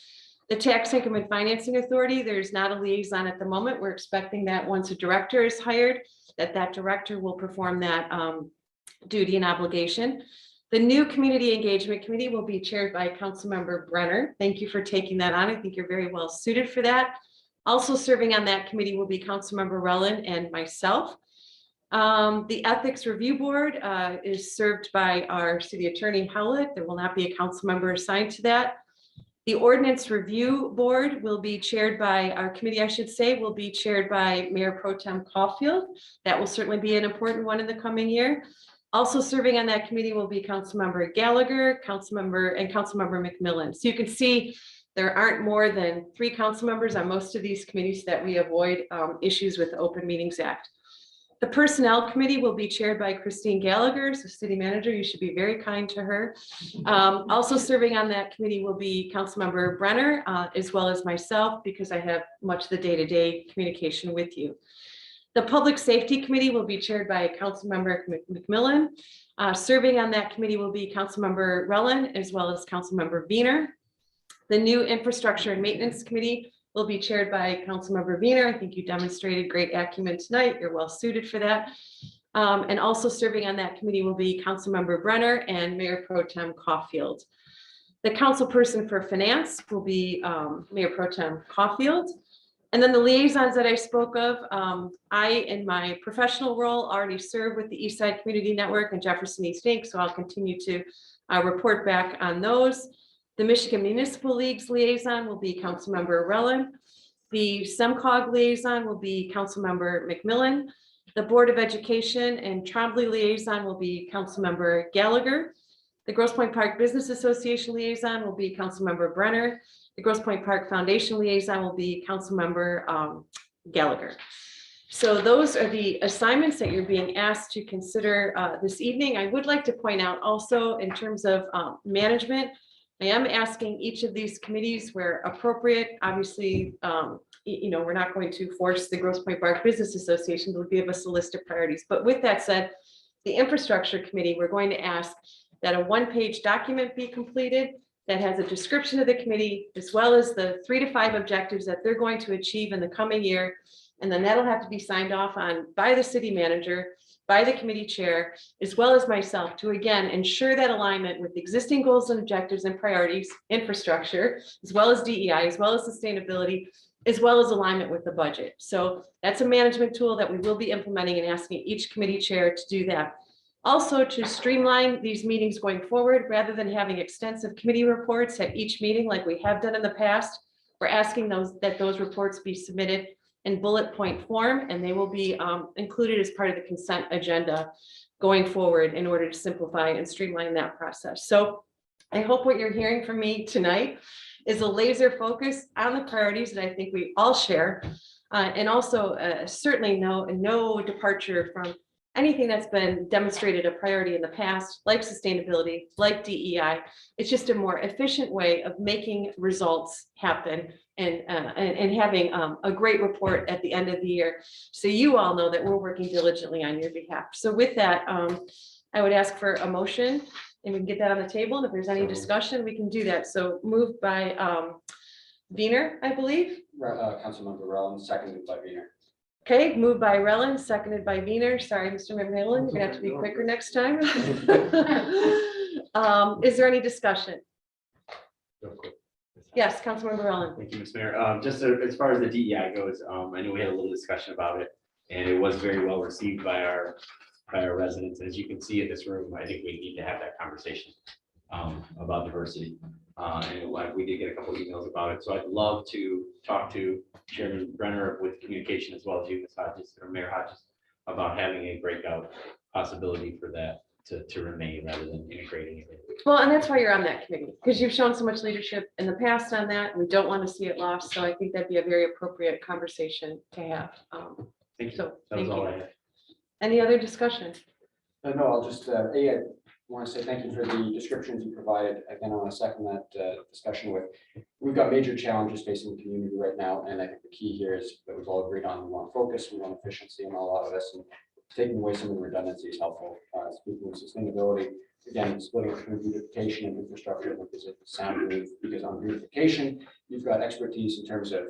The Tax Income and Financing Authority, there's not a liaison at the moment. We're expecting that once a director is hired, that director will perform that duty and obligation. The new Community Engagement Committee will be chaired by Councilmember Brenner. Thank you for taking that on. I think you're very well suited for that. Also serving on that committee will be Councilmember Rellin and myself. The Ethics Review Board is served by our city attorney Howlett. There will not be a council member assigned to that. The Ordinance Review Board will be chaired by, our committee, I should say, will be chaired by Mayor Pro Tem Caulfield. That will certainly be an important one in the coming year. Also serving on that committee will be Councilmember Gallagher, Councilmember McMillan. So you can see there aren't more than 3 council members on most of these committees that we avoid issues with the Open Meetings Act. The Personnel Committee will be chaired by Christine Gallagher, so city manager, you should be very kind to her. Also serving on that committee will be Councilmember Brenner, as well as myself, because I have much of the day-to-day communication with you. The Public Safety Committee will be chaired by Councilmember McMillan. Serving on that committee will be Councilmember Rellin, as well as Councilmember Wiener. The new Infrastructure and Maintenance Committee will be chaired by Councilmember Wiener. I think you demonstrated great acumen tonight. You're well suited for that. And also serving on that committee will be Councilmember Brenner and Mayor Pro Tem Caulfield. The councilperson for finance will be Mayor Pro Tem Caulfield. And then the liaisons that I spoke of, I, in my professional role, already serve with the East Side Community Network and Jefferson East Inc. So I'll continue to report back on those. The Michigan Municipal League's liaison will be Councilmember Rellin. The SEMCOG liaison will be Councilmember McMillan. The Board of Education and Trombley liaison will be Councilmember Gallagher. The Grosse Pointe Park Business Association liaison will be Councilmember Brenner. The Grosse Pointe Park Foundation liaison will be Councilmember Gallagher. So those are the assignments that you're being asked to consider this evening. I would like to point out also in terms of management, I am asking each of these committees where appropriate, obviously, we're not going to force the Grosse Pointe Park Business Association to give us a list of priorities. But with that said, the Infrastructure Committee, we're going to ask that a one-page document be completed that has a description of the committee, as well as the 3 to 5 objectives that they're going to achieve in the coming year. And then that'll have to be signed off on by the city manager, by the committee chair, as well as myself, to again ensure that alignment with existing goals and objectives and priorities, infrastructure, as well as DEI, as well as sustainability, as well as alignment with the budget. So that's a management tool that we will be implementing and asking each committee chair to do that. Also, to streamline these meetings going forward, rather than having extensive committee reports at each meeting like we have done in the past, we're asking that those reports be submitted in bullet point form, and they will be included as part of the consent agenda going forward in order to simplify and streamline that process. So I hope what you're hearing from me tonight is a laser focus on the priorities that I think we all share, and also certainly no departure from anything that's been demonstrated a priority in the past, like sustainability, like DEI. It's just a more efficient way of making results happen and having a great report at the end of the year. So you all know that we're working diligently on your behalf. So with that, I would ask for a motion, and we can get that on the table. And if there's any discussion, we can do that. So moved by Wiener, I believe. Councilmember Rellin, seconded by Wiener. Okay, moved by Rellin, seconded by Wiener. Sorry, Mr. McMillan, you're gonna have to be quicker next time. Is there any discussion? Yes, Councilmember Rellin. Thank you, Mr. Mayor. Just as far as the DEI goes, I know we had a little discussion about it, and it was very well received by our residents. As you can see in this room, I think we need to have that conversation about diversity. And we did get a couple of emails about it. So I'd love to talk to Chairman Brenner with communication, as well as you, Ms. Hodges, or Mayor Hodges, about having a breakout possibility for that to remain rather than integrating it. Well, and that's why you're on that committee, because you've shown so much leadership in the past on that. We don't want to see it lost. So I think that'd be a very appropriate conversation to have. Thank you. So That was thank all you. I had. Any other discussion? No, I'll just, I want to say thank you for the descriptions you provided. Again, I want to second that discussion with, we've got major challenges facing the community right now. And I think the key here is that we've all agreed on, we want focus, we want efficiency in a lot of this, and taking away some of the redundancy is helpful. Speaking of sustainability, again, splitting it between beautification and infrastructure, I think is a sound move, because on beautification, you've got expertise in terms of,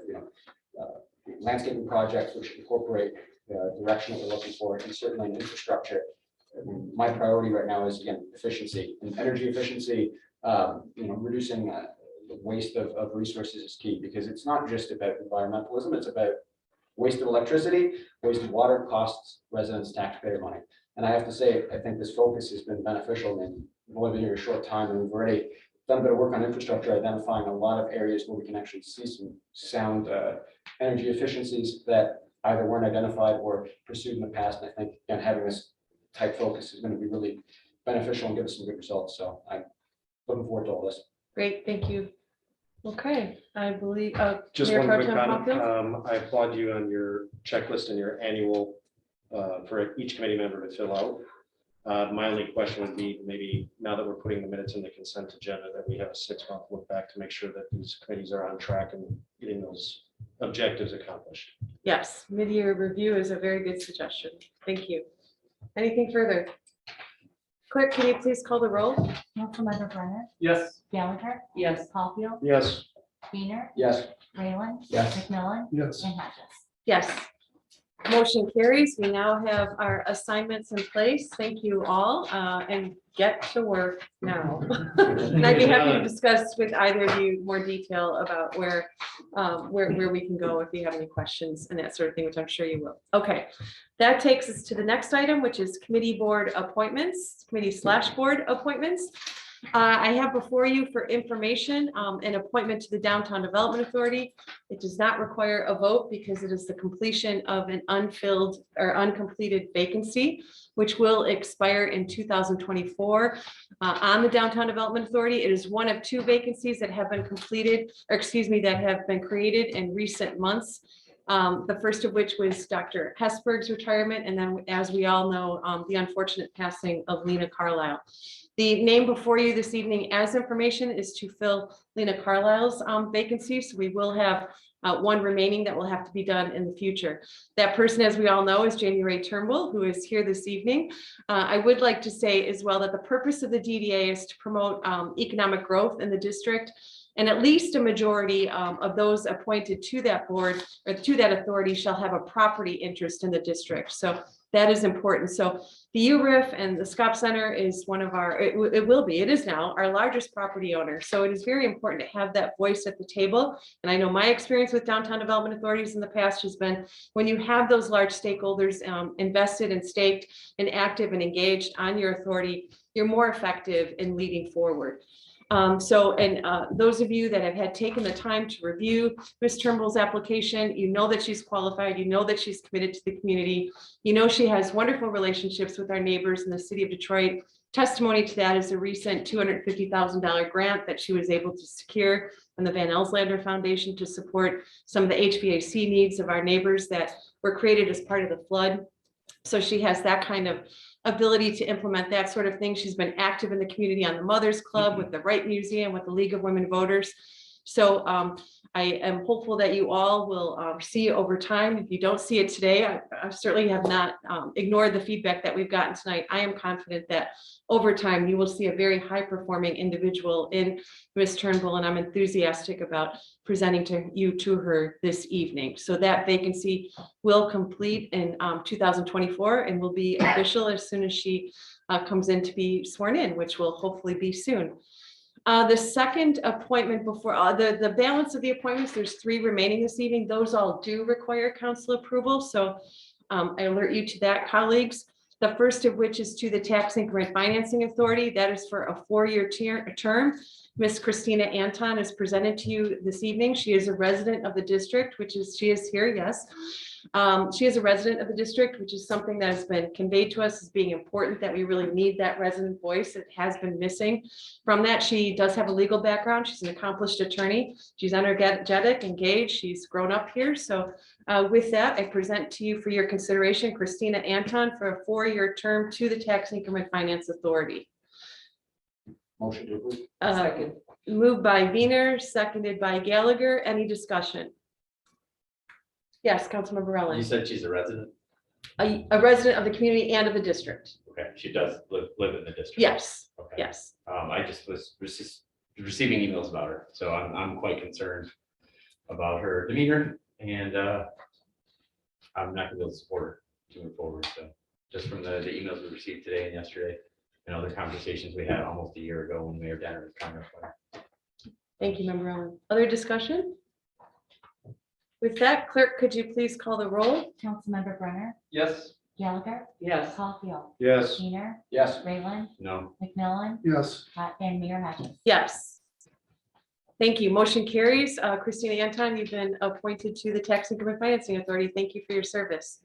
landscaping projects which incorporate the direction that we're looking for, and certainly in infrastructure. My priority right now is, again, efficiency and energy efficiency. Reducing the waste of resources is key, because it's not just about environmentalism, it's about wasted electricity, wasted water costs residents taxpayer money. And I have to say, I think this focus has been beneficial. And we've only been here a short time, and we've already done a bit of work on infrastructure, identifying a lot of areas where we can actually see some sound energy efficiencies that either weren't identified or pursued in the past. And I think, again, having this type focus is going to be really beneficial and give us some good results. So I'm looking forward to all this. Great, thank you. Okay, I believe. Just Mayor one Pro quick Tem comment. Caulfield? I applaud you on your checklist and your annual for each committee member to fill out. My only question would be, maybe now that we're putting the minutes in the consent agenda, that we have a 6-month look back to make sure that these committees are on track and getting those objectives accomplished. Yes, mid-year review is a very good suggestion. Thank you. Anything further? Clerk, can you please call the roll? Councilmember Brenner, Yes. Gallagher, Yes. Caulfield, Yes. Weiner, Yes. Whalen, Yes. McMillan, Yes. and Hodges. Yes. Motion carries. We now have our assignments in place. Thank you all, and get to work now. And I'd be happy to discuss with either of you more detail about where we can go if you have any questions and that sort of thing, which I'm sure you will. Okay, that takes us to the next item, which is committee board appointments, committee/board appointments. I have before you for information, an appointment to the Downtown Development Authority. It does not require a vote because it is the completion of an unfilled or uncompleted vacancy, which will expire in 2024. On the Downtown Development Authority, it is one of 2 vacancies that have been completed, or excuse me, that have been created in recent months. The first of which was Dr. Hesberg's retirement, and then, as we all know, the unfortunate passing of Lena Carlisle. The name before you this evening as information is to fill Lena Carlisle's vacancy. So we will have one remaining that will have to be done in the future. That person, as we all know, is January Turnbull, who is here this evening. I would like to say as well that the purpose of the DDA is to promote economic growth in the district. And at least a majority of those appointed to that board or to that authority shall have a property interest in the district. So that is important. So the URIF and the SCOP Center is one of our, it is now our largest property owner. So it is very important to have that voice at the table. And I know my experience with downtown development authorities in the past has been when you have those large stakeholders invested and staked and active and engaged on your authority, you're more effective in leading forward. Those of you that have had taken the time to review Ms. Turnbull's application, you know that she's qualified, you know that she's committed to the community, you know she has wonderful relationships with our neighbors in the city of Detroit. Testimony to that is a recent $250,000 grant that she was able to secure from the Van Elslander Foundation to support some of the HVAC needs of our neighbors that were created as part of the flood. So she has that kind of ability to implement that sort of thing. She's been active in the community on the Mothers Club, with the Wright Museum, with the League of Women Voters. So I am hopeful that you all will see over time. If you don't see it today, I certainly have not ignored the feedback that we've gotten tonight. I am confident that over time you will see a very high performing individual in Ms. Turnbull, and I'm enthusiastic about presenting to her this evening. So that vacancy will complete in 2024 and will be official as soon as she comes in to be sworn in, which will hopefully be soon. The second appointment before the balance of the appointments, there's 3 remaining this evening. Those all do require council approval. So I alert you to that, colleagues. The first of which is to the Tax Increment Financing Authority. That is for a 4-year term. Miss Christina Anton is presented to you this evening. She is a resident of the district, she is here, yes. She is a resident of the district, which is something that has been conveyed to us as being important, that we really need that resident voice. It has been missing from that. She does have a legal background. She's an accomplished attorney. She's energetic, engaged. She's grown up here. So with that, I present to you for your consideration, Christina Anton for a 4-year term to the Tax Increment Finance Authority. Motion to approve. Second. Moved by Wiener, seconded by Gallagher. Any discussion? Yes, Councilmember You Rowland. said she's a resident? A resident of the community and of the district. Okay, she does live in the district? Yes, Okay. yes. I just was receiving emails about her, so I'm quite concerned about her demeanor, and I'm not gonna be able to support her to move forward. So just from the emails we received today and yesterday, and other conversations we had almost a year ago when Mayor Danner was coming. Thank you, Member Rowland. Other discussion? With that, clerk, could you please call the roll? Councilmember Brenner, Yes. Gallagher, Yes. Caulfield, Yes. Weiner, Yes. Rayland, No. McMillan, Yes. and Mayor Hodges. Yes. Thank you. Motion carries. Christina Anton, you've been appointed to the Tax Income and Financing Authority. Thank you for your service.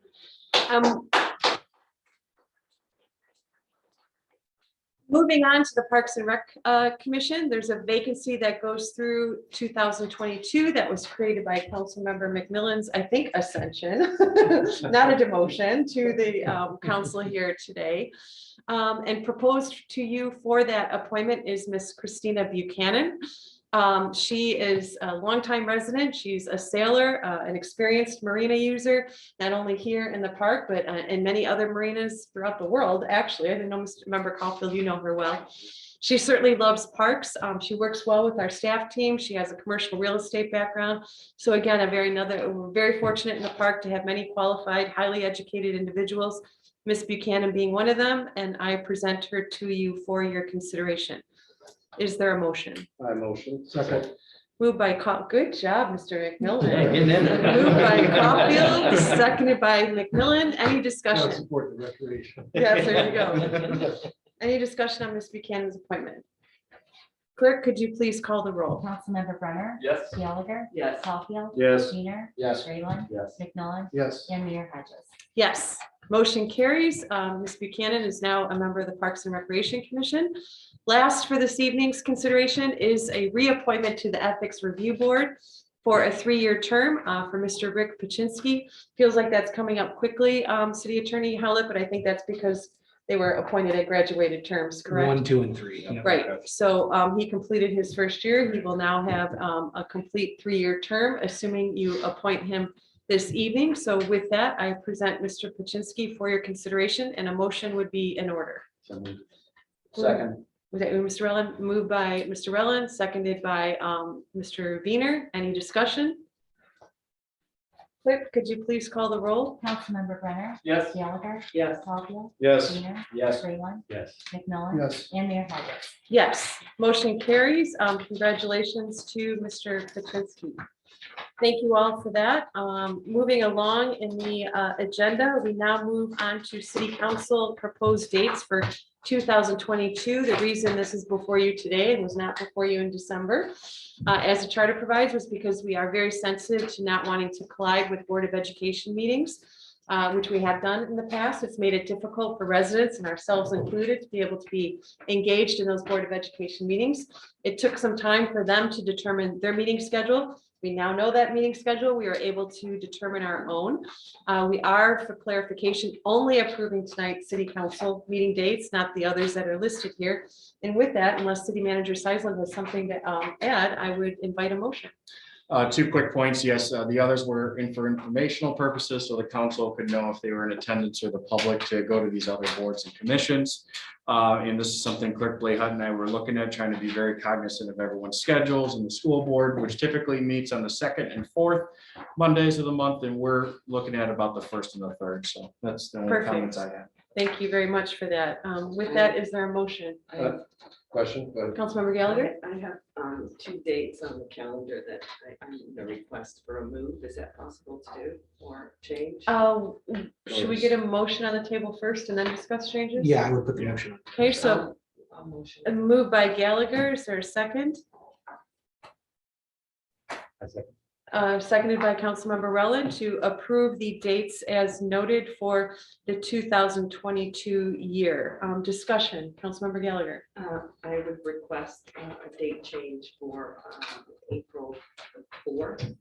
Moving on to the Parks and Rec Commission, there's a vacancy that goes through 2022 that was created by Councilmember McMillan's, I think, ascension, not a demotion, to the council here today. And proposed to you for that appointment is Miss Christina Buchanan. She is a longtime resident. She's a sailor, an experienced marina user, not only here in the park, but in many other marinas throughout the world. Actually, I didn't know, Mr. Member Caulfield, you know her well. She certainly loves parks. She works well with our staff team. She has a commercial real estate background. So again, we're very fortunate in the park to have many qualified, highly educated individuals, Miss Buchanan being one of them, and I present her to you for your consideration. Is there a motion? I motion. Second. Moved by good job, Mr. McMillan. Getting in there. Moved by Caulfield, seconded by McMillan. Any discussion? Support the recreation. Yes, there you go. Any discussion on Ms. Buchanan's appointment? Clerk, could you please call the roll? Councilmember Brenner, Yes. Gallagher, Yes. Caulfield, Yes. Weiner, Yes. Rayland, Yes. McMillan, Yes. and Mayor Hodges. Yes, motion carries. Ms. Buchanan is now a member of the Parks and Recreation Commission. Last for this evening's consideration is a reappointment to the Ethics Review Board for a 3-year term for Mr. Rick Paczynski. Feels like that's coming up quickly, City Attorney Howlett, but I think that's because they were appointed at graduated terms, correct? 1, 2, and 3. Yep. Right, so he completed his first year. He will now have a complete 3-year term, assuming you appoint him this evening. So with that, I present Mr. Paczynski for your consideration, and a motion would be in order. Second. Was that Mr. Rowland? Moved by Mr. Rowland, seconded by Mr. Wiener. Any discussion? Clerk, could you please call the roll? Councilmember Brenner, Yes. Gallagher, Yes. Caulfield, Yes. Weiner, Yes. Rayland, Yes. McMillan, Yes. and Mayor Hodges. Yes, motion carries. Congratulations to Mr. Paczynski. Thank you all for that. Moving along in the agenda, we now move on to City Council proposed dates for 2022. The reason this is before you today and was not before you in December, as the charter provides, was because we are very sensitive to not wanting to collide with Board of Education meetings, which we have done in the past. It's made it difficult for residents and ourselves included to be able to be engaged in those Board of Education meetings. It took some time for them to determine their meeting schedule. We now know that meeting schedule. We are able to determine our own. We are, for clarification, only approving tonight City Council meeting dates, not the others that are listed here. And with that, unless City Manager Seisland has something to add, I would invite a motion. 2 quick points. Yes, the others were in for informational purposes, so the council could know if they were in attendance or the public to go to these other boards and commissions. And this is something Clerk Blayhut and I were looking at, trying to be very cognizant of everyone's schedules, and the school board, which typically meets on the 2nd and 4th Mondays of the month, and we're looking at about the 1st and the 3rd. So that's the only comments I have. Thank you very much for that. With that, is there a motion? Question? Councilmember Gallagher? I have 2 dates on the calendar that I'm going to request for a move. Is that possible to do or change? Should we get a motion on the table first and then discuss changes? Yeah, I would put the motion on. Okay, so A motion. a move by Gallagher. Is there a second? Seconded by Councilmember Rowland to approve the dates as noted for the 2022 year. Discussion, Councilmember Gallagher. I would request a date change for April 4th.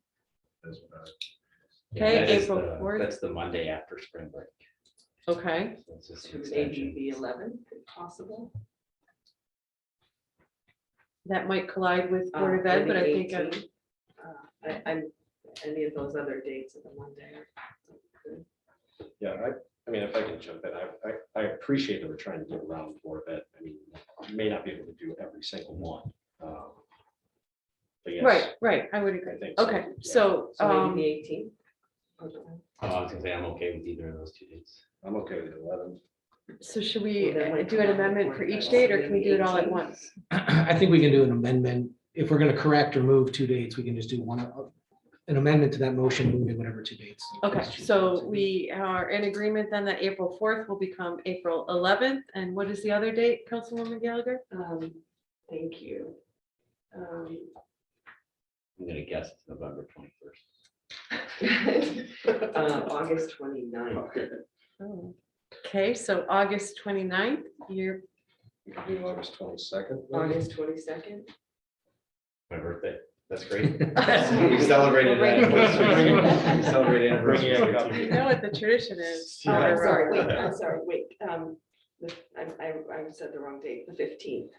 Okay, That is April the- 4th. That's the Monday after spring break. Okay, That's just an To extension. maybe the 11th, if possible. that might collide with Board of Or Ed, the but I think 18th. I'm, any of those other dates of the Monday. are good. Yeah, I mean, if I can jump in, I appreciate that we're trying to get around for it. I mean, you may not be able to do every single one. But yes. right, I would I agree. think so, Okay, yeah. so, So maybe the 18th. I was gonna say, I'm okay with either of those 2 dates. I'm okay with 11. so should we Well, that might do an come out amendment for before each that. date, or can we do it all at 18th. once? I think we can do an amendment. If we're gonna correct or move 2 dates, we can just do one an amendment to that motion, moving whatever two dates. Okay, so we are in agreement then that April 4th will become April 11th. And what is the other date, Councilwoman Gallagher? Thank you. I'm gonna guess it's November 21st. August 29th. Oh, okay, so August 29th, you're, August 22nd. August 22nd. My birthday. That's great. We celebrated that. We celebrated anniversary. you know what the tradition is. Oh, I'm for, sorry, uh, wait, I'm sorry, wait. I said the wrong date, the 15th,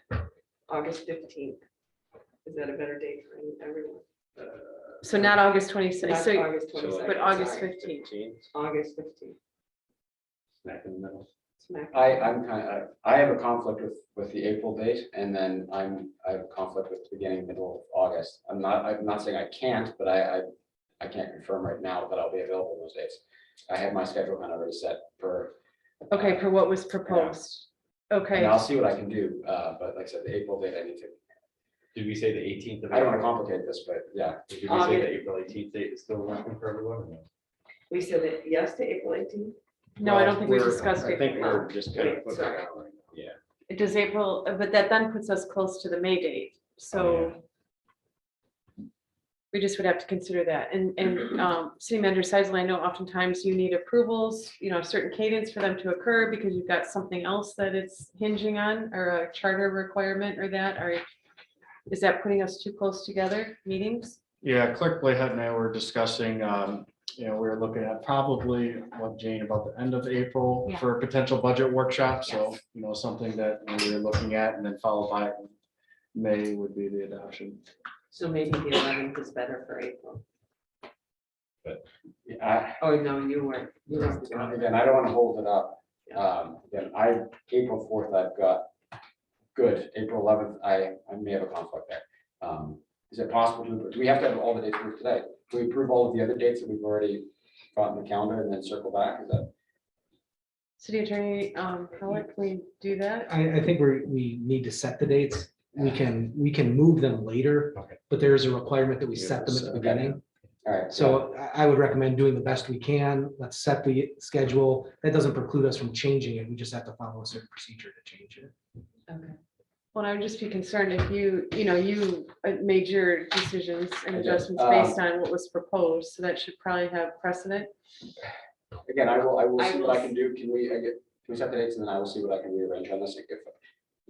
August 15th. Is that a better date for everyone? So not August 26th, Not so, August So, 22nd. but August sorry. 15th. August 15th. Smack in the middle. Smack. I have a conflict with the April date, and then I have a conflict with the beginning, middle of August. I'm not saying I can't, but I can't confirm right now that I'll be available those dates. I have my schedule kind of already set for. Okay, for what was proposed. And Okay, I'll see what I can do, but like I said, the April date, I need to, Did we say the 18th of I don't want to April? complicate this, but yeah. Did we say the April 18th date is still working for everyone? or no? We said that yes to April 18th. no, I don't think we We're- discussed I think it. we're just kind of Wait, putting sorry. it out right now. Yeah. It does April, but that then puts us close to the May date, so. We just would have to consider that, and City Manager Seisel, I know oftentimes you need approvals, you know, a certain cadence for them to occur because you've got something else that it's hinging on, or a charter requirement or that, or. Is that putting us too close together, meetings? Yeah, Clerk Blayhead and I were discussing, we were looking at probably, what, Jane, about the end of April Yeah. for a potential budget workshop. So, Yes. something that we were looking at, and then followed by May would be the adoption. So maybe the 11th is better for April. I- Oh, no, you weren't. You weren't. Again, I don't want to hold it up. Again, April 4th, I've got good. April 11th, I may have a conflict there. Is it possible to, do we have to have all the dates approved today? Do we approve all of the other dates that we've already got in the calendar and then circle back? Is that? City Attorney, Halleck, can we do that? I think we need to set the dates. We can move them later, Okay. but there is a requirement that we set them at the Okay. beginning. All right. So I would recommend doing the best we can. Let's set the schedule. That doesn't preclude us from changing it. We just have to follow a certain procedure to change it. Okay. Well, I would just be concerned if you made your decisions and I did. adjustments based on what was proposed, so that should probably have precedent. Again, I will I see what I will- can do. Can we set the dates and then I will see what I can rearrange on this.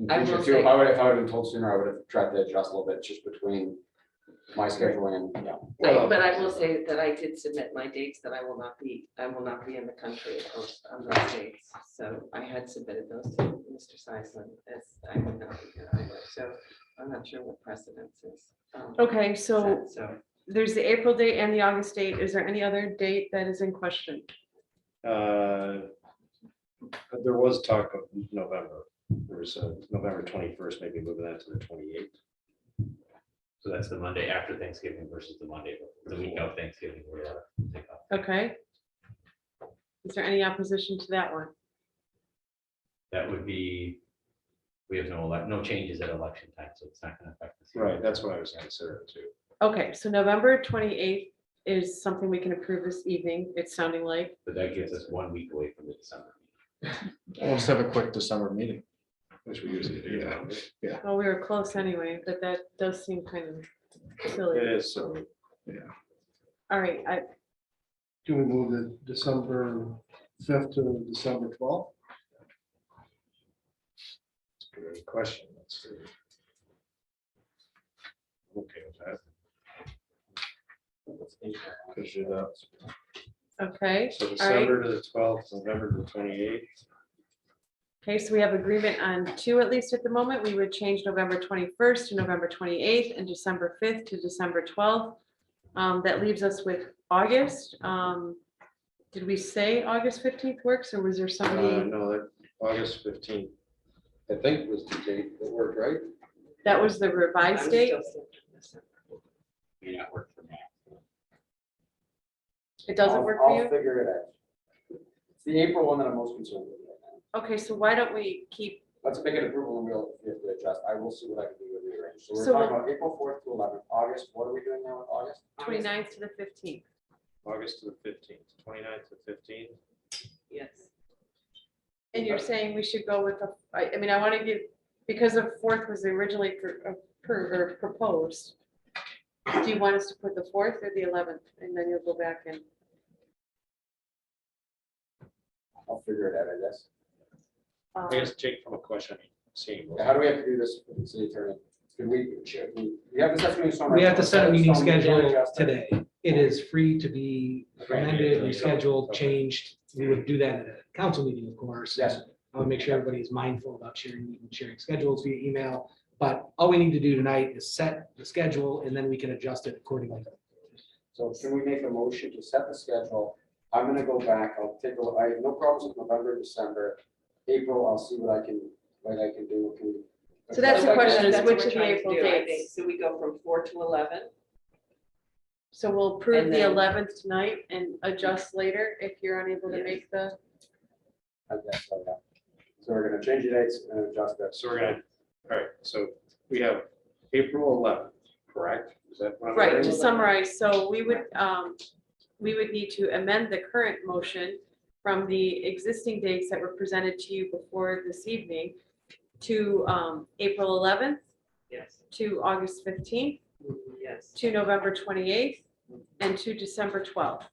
I will say- If I would have been told sooner, I would have tried to adjust a little bit just between my scheduling and, yeah. But I will say that I did submit my dates that I will not be in the country on those dates. So I had submitted those to Mr. Seisman as I would not be here either. So I'm not sure what precedence is. Okay, so So there's the April date and the August date. Is there any other date that is in question? But there was talk of November. There was November 21st, maybe moving that to the 28th. So that's the Monday after Thanksgiving versus the Monday, the week of Thanksgiving. Take off. Okay. Is there any opposition to that one? That would be, we have no changes at election time, so it's not going to affect us. Right, that's what I was considering too. Okay, so November 28th is something we can approve this evening, it's sounding like. But that gives us 1 week away from the December. We'll just have a quick December meeting. Which we usually do. Yeah. Well, we were close anyway, but that does seem kind of silly. It is, so, All right, Do we move the December 5th to December 12th? good question. Let's see. Okay with that. Push it up. okay, So December to the 12th, November to the 28th. okay, so we have agreement on two at least at the moment. We would change November 21st to November 28th and December 5th to December 12th. That leaves us with August. Did we say August 15th works, or was there somebody? No, that August 15th, I think was the date that worked, right? That was the I'm revised date? still December. May not work for me. It doesn't work for I'll you? figure it out. It's the April one that I'm most concerned with right now. Okay, so why don't we keep, Let's make an approval and we'll, if we have to adjust, I will see what I can do with rearrange. So we're So talking we'll- about April 4th to 11th, August, what are we doing now with August? 29th to the 15th. August to the 15th, 29th to 15th. Yes. And you're saying we should go with I mean, I want to give, because of 4th was originally proposed. Do you want us to put the 4th or the 11th? And then you'll go back and, I'll figure it out, I guess. I guess Jake, from a question, seeing. How do we have to do this with the city attorney? Can we have to set a meeting somewhere? We have to set a meeting Some- we can't schedule adjust it. today. It is free to be amended, rescheduled, changed. We would do that at a council meeting, of course. Yes. I would make sure everybody is mindful about sharing schedules via email. But all we need to do tonight is set the schedule and then we can adjust it accordingly. So can we make a motion to set the schedule? I'm gonna go back, I'll take a look, I have no problems with November, December, April, I'll see what I can do. Can we- So that's the question, is That's what which we're of the trying to April do, I think. dates? So we go from 4 to 11. So we'll approve And the then- 11th tonight and adjust later if you're unable to Yes. make the, I guess so, yeah. So we're gonna change the dates and adjust it. So we're gonna, all right, so we have April 11th, correct? Is that what I'm right, hearing? to summarize, so we would need to amend the current motion from the existing dates that were presented to you before this evening to April 11th, Yes. to August 15th, Yes. to November 28th, and to December 12th.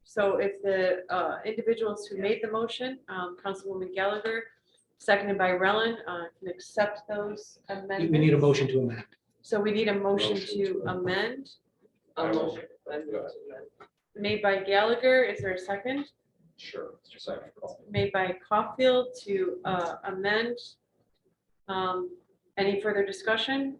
So if the individuals who made the motion, Councilwoman Gallagher, seconded by Rellen, can accept those amendments. We need a motion to amend. So we need a motion to amend, A I will- motion. made by Gallagher. Is there a second? Sure. It's just like a call. Made by Caulfield to amend. Any further discussion?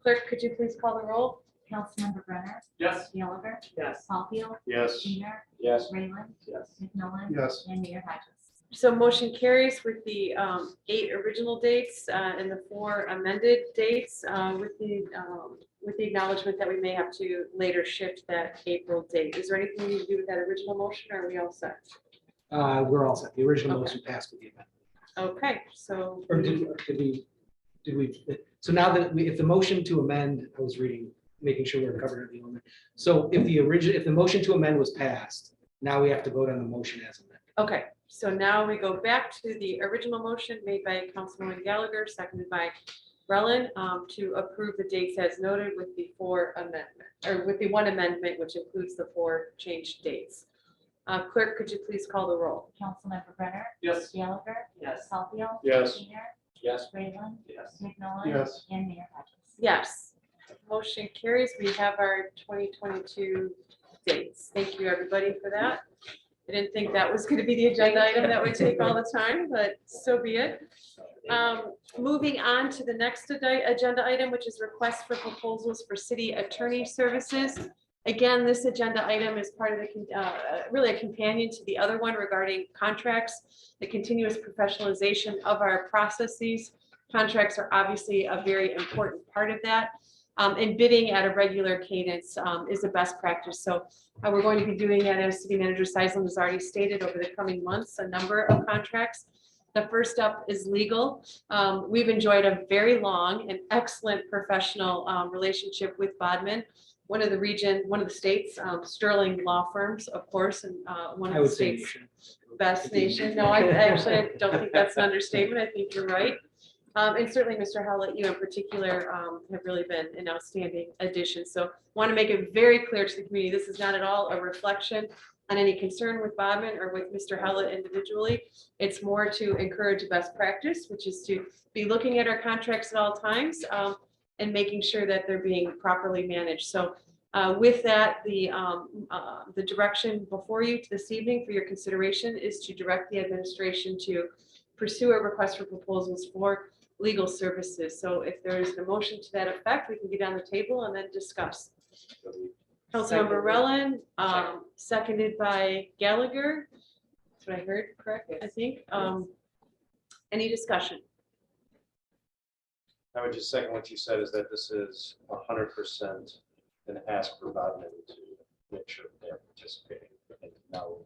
Clerk, could you please call the roll? Councilmember Brenner, Yes. Gallagher, Yes. Caulfield, Yes. Weiner, Yes. Rayland, Yes. McMillan. Yes. And Mayor Hodges. So motion carries with the 8 original dates and the 4 amended dates with the acknowledgement that we may have to later shift that April date. Is there anything we need to do with that original motion, or are we all set? We're all set. The original Okay. motion passed with the amendment. Okay, so Or did we, so now that if the motion to amend, I was reading, making sure we're covered in the amendment. So if the motion to amend was passed, now we have to vote on the motion as amended. okay, so now we go back to the original motion made by Councilwoman Gallagher, seconded by Rellen, to approve the dates as noted with the 4 amendment, or with the 1 amendment, which includes the 4 changed dates. Clerk, could you please call the roll? Councilmember Brenner, Yes. Gallagher, Yes. Caulfield. Yes. Weiner, Yes. Rayland, Yes. McMillan. Yes. And Mayor Hodges. Yes. Motion carries. We have our 2022 dates. Thank you, everybody, for that. I didn't think that was going to be the agenda item that would take all the time, but so be it. Moving on to the next agenda item, which is request for proposals for city attorney services. Again, this agenda item is part of the, really a companion to the other one regarding contracts, the continuous professionalization of our processes. Contracts are obviously a very important part of that. And bidding at a regular cadence is a best practice. So we're going to be doing that, as City Manager Seisland has already stated, over the coming months, a number of contracts. The first up is legal. We've enjoyed a very long and excellent professional relationship with Bodman, one of the state's sterling law firms, of course, and one I of the would say state's nation. best nation. No, I actually don't think that's an understatement. I think you're right. And certainly, Mr. Howlett, you in particular have really been an outstanding addition. So want to make it very clear to the community, this is not at all a reflection on any concern with Bodman or with Mr. Howlett individually. It's more to encourage best practice, which is to be looking at our contracts at all times and making sure that they're being properly managed. So with that, the direction before you this evening for your consideration is to direct the administration to pursue a request for proposals for legal services. So if there's a motion to that effect, we can get on the table and then discuss. Councilmember Rellen, seconded by Gallagher. That's what I heard, correct? I think. Any discussion? I would just second what you said, is that this is 100% an ask for Bodman to make sure they're participating and no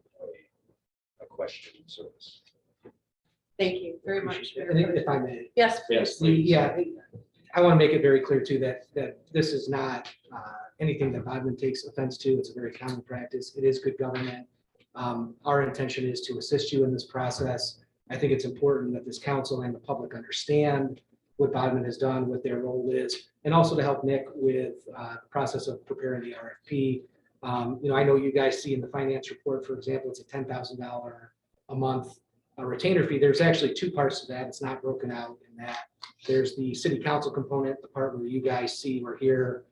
a question service. Thank you very much. And if I may. Yes, Yes, please. Yeah, I want to make it very clear too that this is not anything that Bodmin takes offense to. It's a very common practice. It is good government. Our intention is to assist you in this process. I think it's important that this council and the public understand what Bodmin has done, what their role is, and also to help Nick with the process of preparing the RFP. I know you guys see in the finance report, for example, it's a $10,000 a month retainer fee. There's actually two parts to that. It's not broken out in that. There's the city council component, the part where you guys see we're here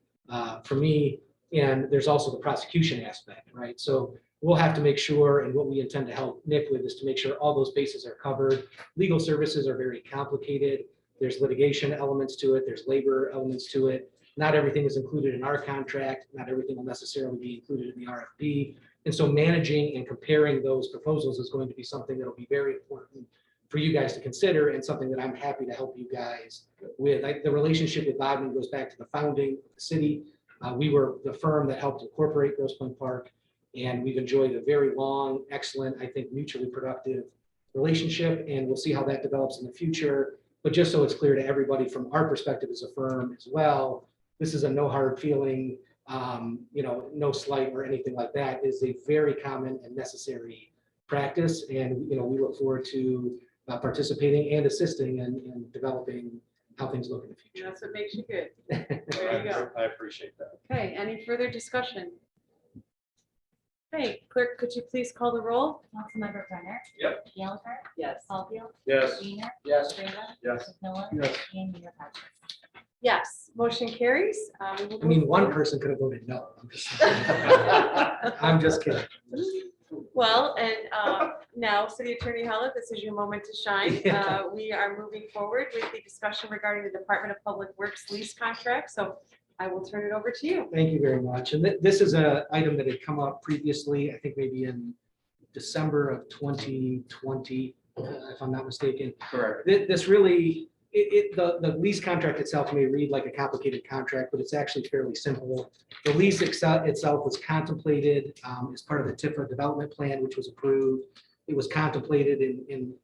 for me, and there's also the prosecution aspect, right? So we'll have to make sure, and what we intend to help Nick with is to make sure all those bases are covered. Legal services are very complicated. There's litigation elements to it. There's labor elements to it. Not everything is included in our contract. Not everything will necessarily be included in the RFP. And so managing and comparing those proposals is going to be something that'll be very important for you guys to consider, and something that I'm happy to help you guys with. The relationship with Bodmin goes back to the founding of the city. We were the firm that helped incorporate Grosse Pointe Park, and we've enjoyed a very long, excellent, I think mutually productive relationship, and we'll see how that develops in the future. But just so it's clear to everybody from our perspective as a firm as well, this is a no hard feeling, no slight or anything like that. It is a very common and necessary practice, and we look forward to participating and assisting in developing how things look in the future. That's what makes you good. There you go. I appreciate that. Okay, any further discussion? Hey, clerk, could you please call the roll? Councilmember Brenner. Yep. Gallagher. Yes. Caulfield. Yes. Weiner. Yes. Strega. Yes. Miller. Yes. And Mayor Hodges. Yes, motion carries. We will I mean, move one forward. person could have voted no. I'm just kidding. Well, and now, City Attorney Hollett, this is your moment to shine. We are moving forward with the discussion regarding the Department of Public Works lease contract. So I will turn it over to you. Thank you very much. And this is an item that had come up previously, I think maybe in December of 2020, if I'm not mistaken. Correct. This really, the lease contract itself may read like a complicated contract, but it's actually fairly simple. The lease itself was contemplated as part of the TIFA development plan, which was approved. It was contemplated in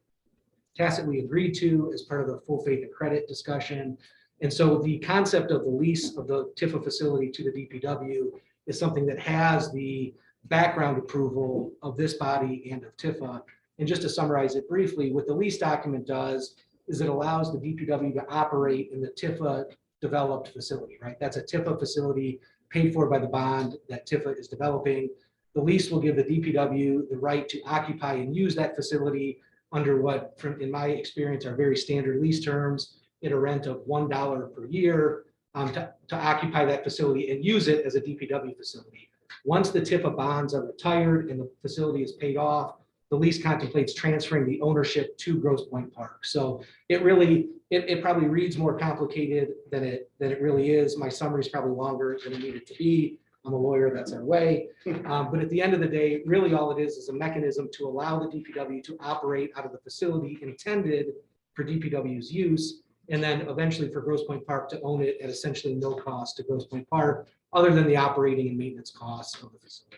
tacitly agreed to as part of the full faith and credit discussion. And so the concept of the lease of the TIFA facility to the DPW is something that has the background approval of this body and of TIFA. And just to summarize it briefly, what the lease document does is it allows the DPW to operate in the TIFA developed facility, right? That's a TIFA facility paid for by the bond that TIFA is developing. The lease will give the DPW the right to occupy and use that facility under what, in my experience, are very standard lease terms at a rent of $1 per year to occupy that facility and use it as a DPW facility. Once the TIFA bonds are retired and the facility is paid off, the lease contemplates transferring the ownership to Grosse Pointe Park. So it really, it probably reads more complicated than it really is. My summary is probably longer than it needed to be. I'm a lawyer, that's our way. But at the end of the day, really all it is a mechanism to allow the DPW to operate out of the facility intended for DPW's use, and then eventually for Grosse Pointe Park to own it at essentially no cost to Grosse Pointe Park, other than the operating and maintenance costs of the facility.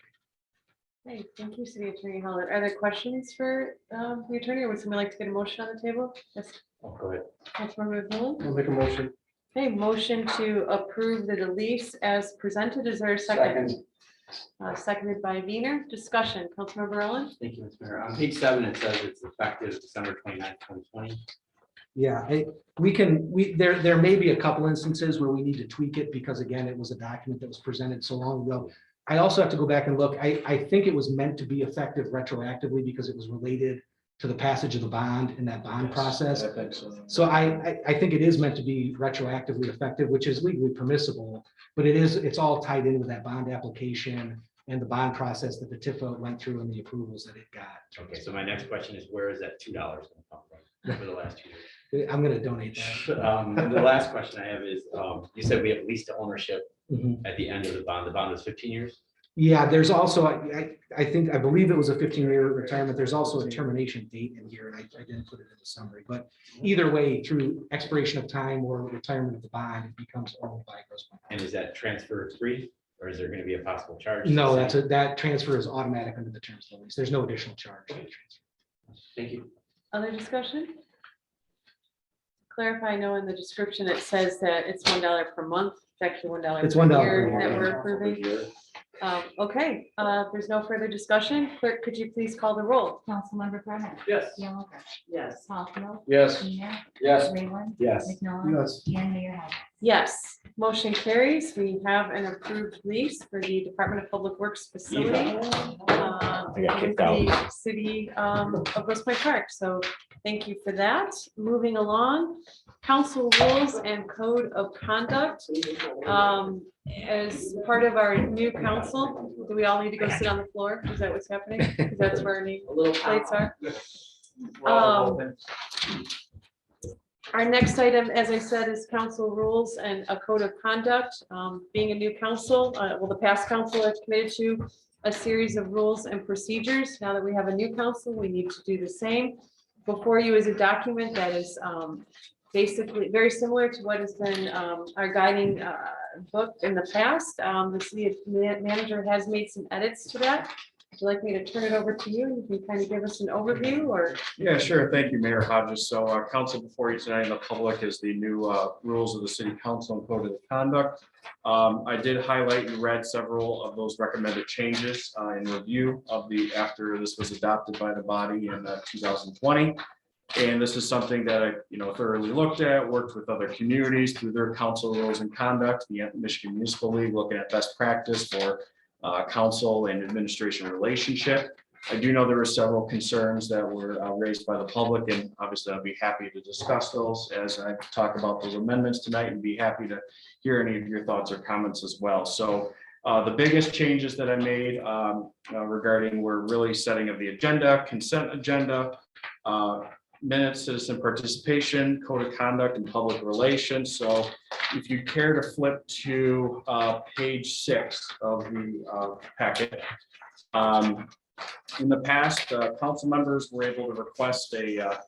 Hey, thank you, City Attorney Hollett. Are there questions for the attorney, or would somebody like to get a motion on the table? Yes, Oh, go ahead. Councilmember McMillan. I'll make a motion. Okay, motion to approve the lease as presented. Is there a second? Seconded by Wiener. Discussion, Councilmember Owen. Thank you, Mr. Mayor. On page 7, it says it's effective December 29th, 2020. Yeah, there may be a couple instances where we need to tweak it because again, it was a document that was presented so long ago. I also have to go back and look. I think it was meant to be effective retroactively because it was related to the passage of the bond in that bond process. I think so. So I think it is meant to be retroactively effective, which is legally permissible, but it's all tied in with that bond application and the bond process that the TIFA went through and the approvals that it got. Okay, so my next question is, where is that $2 going to come from for the last 2 years? I'm going to donate that. The last question I have is, you said we have lease to ownership Mhm. at the end of the bond. The bond was 15 years? Yeah, there's also, I believe it was a 15-year retirement. There's also a termination date in here, and I didn't put it in the summary, but either way, through expiration of time or retirement of the bond, it becomes owned by Grosse Pointe. And is that transfer free, or is there going to be a possible charge? No, that transfer is automatic under the terms of the lease. There's no additional charge for the transfer. Thank you. Other discussion? clarify, I know in the description, it says that it's $1 per month. It's actually $1 It's per $1 per year year. that we're approving. Okay, if there's no further discussion, clerk, could you please call the roll? Councilmember Brenner. Yes. Yellow. Yes. Caulfield. Yes. Seaman. Yes. Rayland. Yes. McMillan. Yes. And Mayor Hodges. Yes, motion carries. We have an approved lease for the Department of Public Works facility. I got With kicked out. the city of Grosse Pointe Park. So thank you for that. Moving along, council rules and code of conduct. As part of our new council, do we all need to go sit on the floor? Is that what's happening? Because that's where our new plates are. Our next item, as I said, is council rules and a code of conduct. Being a new council, the past council has committed to a series of rules and procedures. Now that we have a new council, we need to do the same. Before you is a document that is basically very similar to what has been our guiding book in the past. The city manager has made some edits to that. Would you like me to turn it over to you? You can kind of give us an overview or? Yeah, sure. Thank you, Mayor Hodges. So council before you tonight in the public is the new rules of the city council and code of conduct. I did highlight and read several of those recommended changes in review of after this was adopted by the body in 2020. And this is something that I, thoroughly looked at, worked with other communities through their council rules and conduct, the Michigan Municipal League, looking at best practice for council and administration relationship. I do know there were several concerns that were raised by the public, and obviously I'll be happy to discuss those as I talk about those amendments tonight, and be happy to hear any of your thoughts or comments as well. So the biggest changes that I made regarding were really setting of the agenda, consent agenda, minutes, citizen participation, code of conduct, and public relations. So if you care to flip to page 6 of the packet. In the past, council members were able to request a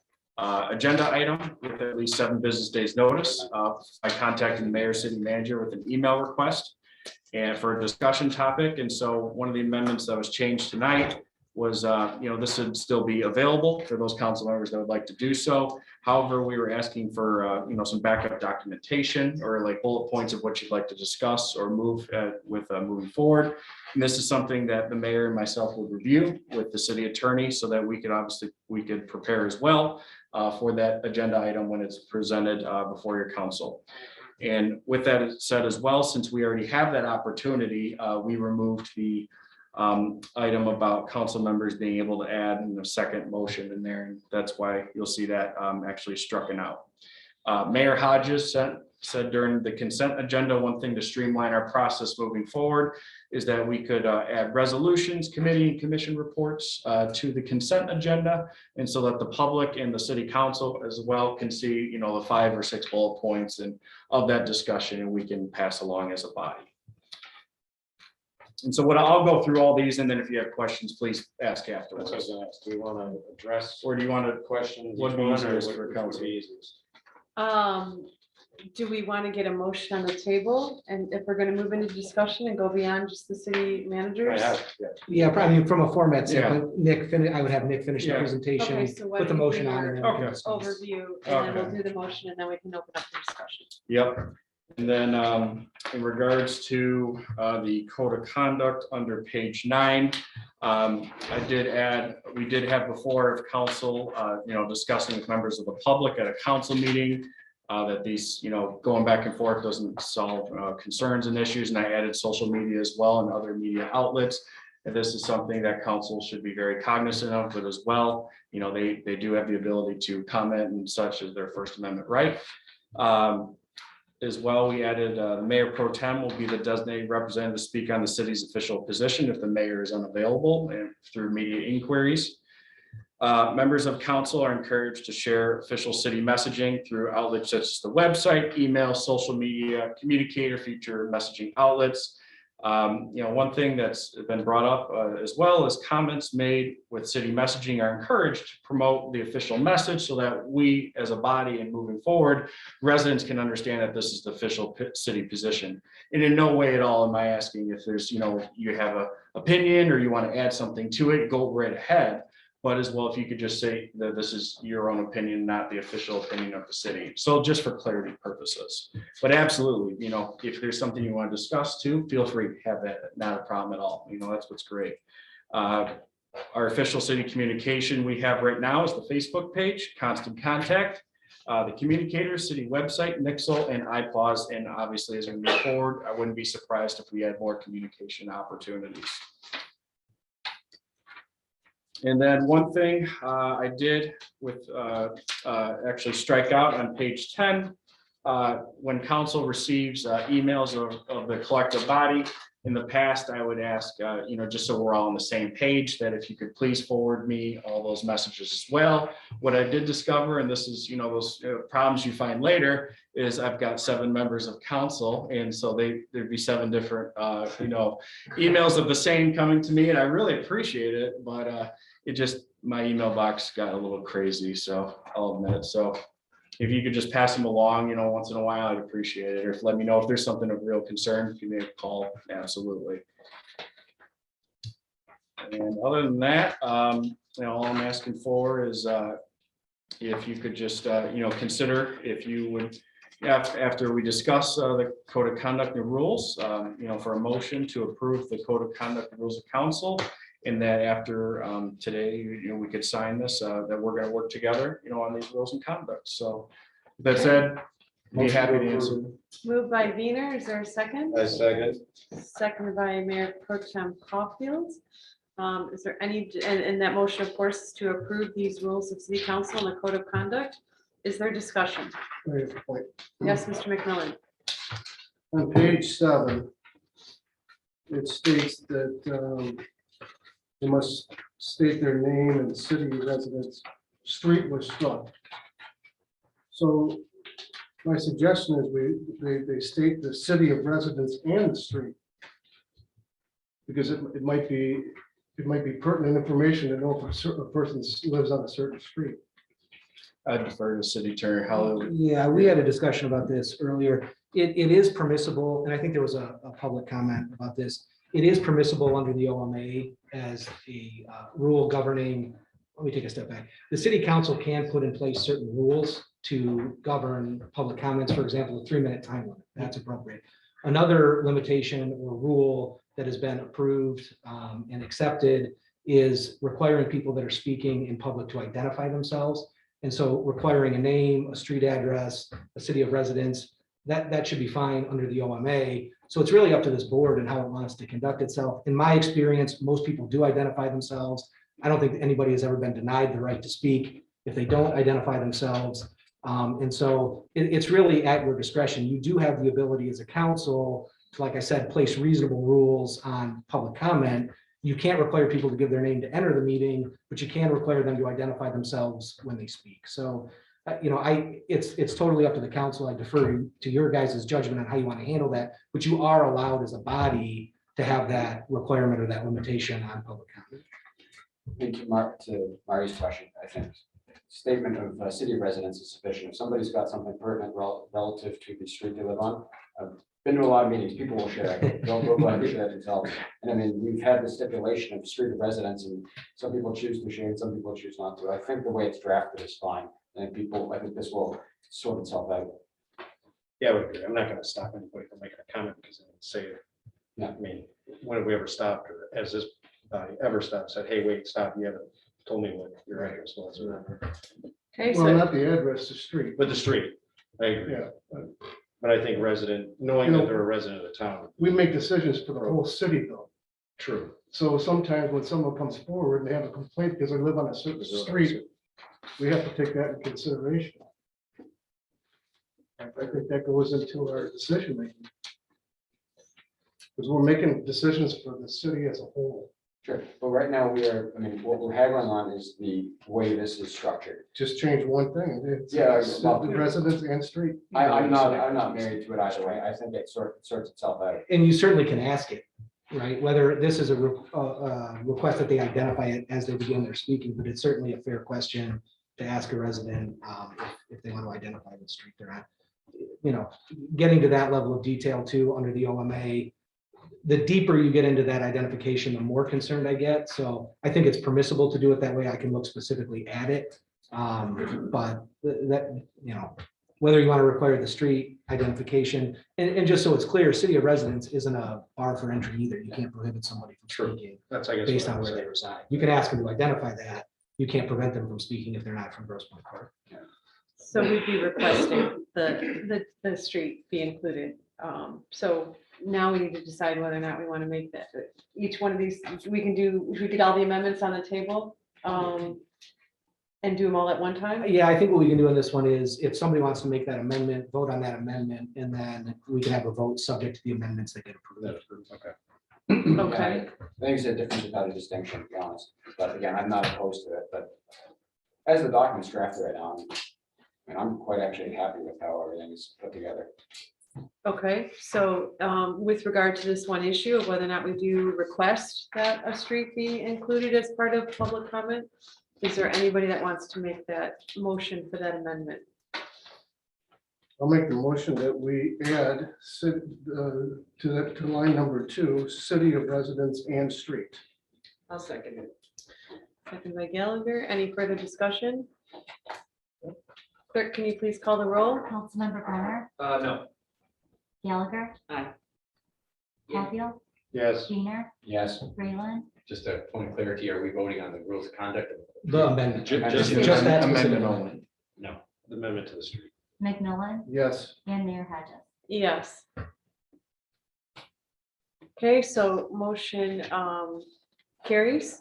agenda item with at least 7 business days notice by contacting the mayor, city manager with an email request and for a discussion topic. And so one of the amendments that was changed tonight was, this would still be available for those council members that would like to do so. However, we were asking for, some backup documentation or like bullet points of what you'd like to discuss or move with moving forward. And this is something that the mayor and myself would review with the city attorney so that we could prepare as well for that agenda item when it's presented before your council. And with that said as well, since we already have that opportunity, we removed the item about council members being able to add a second motion in there. And that's why you'll see that actually struck out. Mayor Hodges said during the consent agenda, one thing to streamline our process moving forward is that we could add resolutions, committee and commission reports to the consent agenda. And so that the public and the city council as well can see, the 5 or 6 bullet points and of that discussion, and we can pass along as a body. And so I'll go through all these, and then if you have questions, please ask afterwards. That's what I was gonna ask. Do we want to address Or do you want to questions? What each be one, or easiest what for would council? be easiest? Do we want to get a motion on the table? And if we're going to move into discussion and go beyond just the city I managers? have, yeah. Yeah, probably from a format standpoint, I would have Nick finish the Yeah. presentation, Okay, so why put the don't you motion do on. your and then we can Okay. discuss. Overview, and then we'll do the motion, and then we can open up the discussion. Yep. And then in regards to the code of conduct under page 9, we did have before of council, discussing with members of the public at a council meeting that these, going back and forth doesn't solve concerns and issues. And I added social media as well and other media outlets. And this is something that council should be very cognizant of, but as well, they do have the ability to comment and such as their First Amendment right. As well, we added the mayor pro tem will be the designated representative to speak on the city's official position if the mayor is unavailable and through media inquiries. Members of council are encouraged to share official city messaging through outlets such as the website, email, social media, communicator, future messaging outlets. One thing that's been brought up as well is comments made with city messaging are encouraged to promote the official message so that we as a body and moving forward, residents can understand that this is the official city position. And in no way at all am I asking if there's, you have an opinion or you want to add something to it, go right ahead. But as well, if you could just say that this is your own opinion, not the official opinion of the city. So just for clarity purposes. But absolutely, you know, if there's something you want to discuss too, feel free to have that, not a problem at all. You know, that's what's great. Our official city communication we have right now is the Facebook page, Constant Contact, the communicators, city website, Nixle, and iPause. And obviously, as we move forward, I wouldn't be surprised if we had more communication opportunities. And then one thing I did with actually strike out on page 10, when council receives emails of the collective body. In the past, I would ask, you know, just so we're all on the same page, that if you could please forward me all those messages as well. What I did discover, and this is, you know, those problems you find later, is I've got 7 members of council, and so there'd be 7 different, you know, emails of the same coming to me, and I really appreciate it, but it just, my email box got a little crazy, so I'll admit it. So if you could just pass them along, you know, once in a while, I'd appreciate it. Or let me know if there's something of real concern, give me a call, absolutely. And other than that, you know, all I'm asking for is if you could just, you know, consider if you would, after we discuss the code of conduct and rules, you know, for a motion to approve the code of conduct and rules of council. And that after today, you know, we could sign this, that we're going to work together, you know, on these rules and conduct. So that said, be happy to answer. Moved by Wiener, is there a second? I second. Seconded by Mayor Pro Tem Caulfield. Is there any, and that motion, of course, is to approve these rules of city council and the code of conduct. Is there discussion? Yes, Mr. McMillan. On page 7, it states that they must state their name and city residence. Street was struck. So my suggestion is they state the city of residence and the street. Because it might be pertinent information to know if a person lives on a certain street. I defer to city attorney Holly. Yeah, we had a discussion about this earlier. It is permissible, and I think there was a public comment about this. It is permissible under the OMA as a rule governing, let me take a step back. The city council can put in place certain rules to govern public comments, for example, a 3-minute time limit. That's appropriate. Another limitation or rule that has been approved and accepted is requiring people that are speaking in public to identify themselves. And so requiring a name, a street address, a city of residence, that should be fine under the OMA. So it's really up to this board and how it wants to conduct itself. In my experience, most people do identify themselves. I don't think anybody has ever been denied the right to speak if they don't identify themselves. And so it's really at your discretion. You do have the ability as a council to, like I said, place reasonable rules on public comment. You can't require people to give their name to enter the meeting, but you can require them to identify themselves when they speak. So, you know, it's totally up to the council. I defer to your guys' judgment on how you want to handle that, but you are allowed as a body to have that requirement or that limitation on public comment. To Mari's question, I think statement of city residence is sufficient. If somebody's got something pertinent relative to the street they live on, I've been to a lot of meetings, people will share it. They'll go ahead and share it themselves. And I mean, we've had the stipulation of street of residence, and some people choose to share and some people choose not to. I think the way it's drafted is fine. And I think this will sort itself out. Yeah, I would agree. I'm not going to stop anybody from making a comment because I didn't say it. Yeah. I mean, when have we ever stopped, or has this body ever stopped, said, hey, wait, stop, you haven't told me what your address was or whatever. Okay, Well, so not the address, the street. But the street, I agree. Yeah, But I think resident, knowing that they're a resident of the town. we make decisions for the whole city though. True. So sometimes when someone comes forward and they have a complaint because they live on a certain street, we have to take that in consideration. I think that goes into our decision making. Because we're making decisions for the city as a whole. Sure, but right now what we're haggling on is the way this is structured. Just change one thing. It's well, the residence and street. I'm not married to it either way. I think it sorts itself out. And you certainly can ask it, right? Whether this is a request that they identify it as they begin their speaking, but it's certainly a fair question to ask a resident if they want to identify the street they're on. You know, getting to that level of detail too under the OMA, the deeper you get into that identification, the more concerned I get. So I think it's permissible to do it that way. I can look specifically at it. But that, you know, whether you want to require the street identification, and just so it's clear, city of residence isn't a bar for entry either. You can't prohibit somebody from speaking That's, I guess. based what on I'm where they saying. reside. You can ask them to identify that. You can't prevent them from speaking if they're not from Grosse Pointe Park. So we'd be requesting the street be included. So now we need to decide whether or not we want to make that, each one of these, we can do, if we get all the amendments on the table, and do them all at one time? Yeah, I think what we can do in this one is if somebody wants to make that amendment, vote on that amendment, and then we can have a vote subject to the amendments that get approved. Okay. Okay, I think it's a difference without a distinction, to be honest, but again, I'm not opposed to it, but as the document's drafted right now, and I'm quite actually happy with how everything is put together. okay, so with regard to this one issue of whether or not we do request that a street be included as part of public comment, is there anybody that wants to make that motion for that amendment? I'll make the motion that we add to line number 2, city of residence and street. I'll second it. Second by Gallagher. Any further discussion? Clerk, can you please call the roll? Councilmember Brenner, No. Gallagher. Aye. Hatfield, Yes. Diener, Yes, Breland, Just a point of clarity, are we voting on the rules of conduct? The amendment. Just Just that amendment specific only. No. The amendment to the street. McMillan, Yes. and Mayor Hodges. Yes. Okay, so motion carries.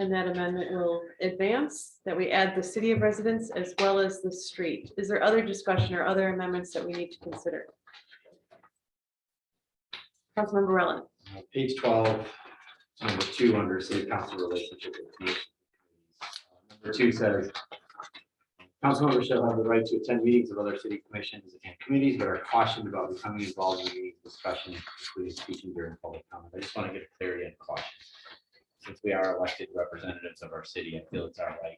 And that amendment will advance, that we add the city of residence as well as the street. Is there other discussion or other amendments that we need to consider? Councilmember Rowland. Page 12, number 2, under city council relationship with commission. Number 2 says, council members shall have the right to attend meetings of other city commissions and committees, but are cautioned about becoming involved in meeting discussion, including speaking during public comment. I just want to get clarity and caution. Since we are elected representatives of our city, I feel it's our right,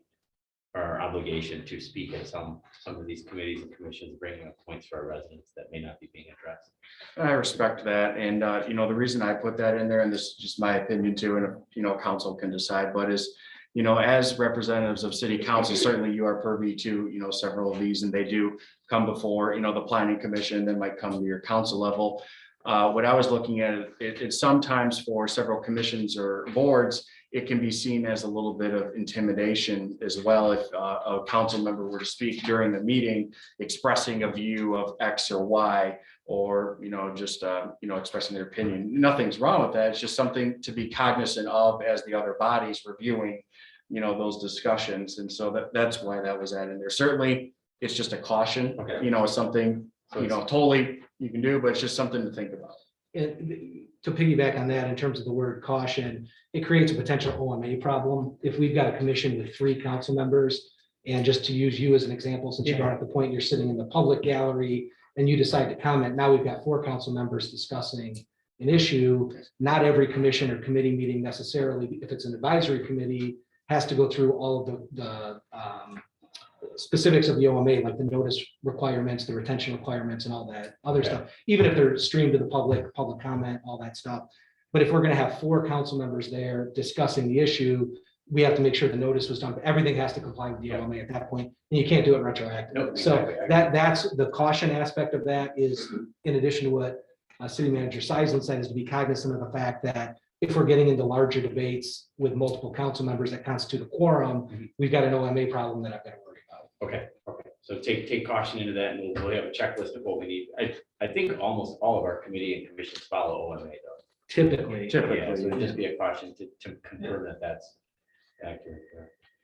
our obligation to speak at some of these committees and commissions, bringing up points for our residents that may not be being addressed. I respect that. And, you know, the reason I put that in there, and this is just my opinion too, and, you know, council can decide, but is, you know, as representatives of city council, certainly you are privy to, you know, several of these, and they do come before, you know, the planning commission, then might come to your council level. What I was looking at, it's sometimes for several commissions or boards, it can be seen as a little bit of intimidation as well. If a council member were to speak during the meeting, expressing a view of X or Y, or, you know, just, you know, expressing their opinion. Nothing's wrong with that. It's just something to be cognizant of as the other bodies reviewing, you know, those discussions. And so that's why that was added in there. Certainly, it's just a caution, Okay. you know, something, you know, totally you can do, but it's just something to think about. And to piggyback on that, in terms of the word caution, it creates a potential OMA problem. If we've got a commission with 3 council members, and just to use you as an example, since you brought up the point, you're sitting in the public gallery and you decide to comment, now we've got 4 council members discussing an issue. Not every commission or committee meeting necessarily, if it's an advisory committee, has to go through all of the specifics of the OMA, like the notice requirements, the retention requirements, and all that other stuff, even if they're streamed to the public comment, all that stuff. But if we're going to have 4 council members there discussing the issue, we have to make sure the notice was done. Everything has to comply with the OMA at that point, and you can't do it retroactively. Nope, So exactly. that's the caution aspect of that, is in addition to what City Manager Seisman said, is to be cognizant of the fact that if we're getting into larger debates with multiple council members that constitute a quorum, we've got an OMA problem that I've got to worry about. Okay, so take caution into that, and we'll have a checklist of what we need. I think almost all of our committee and commissions follow OMA though. Typically. Yeah, so it'd just be a caution to confirm that that's accurate.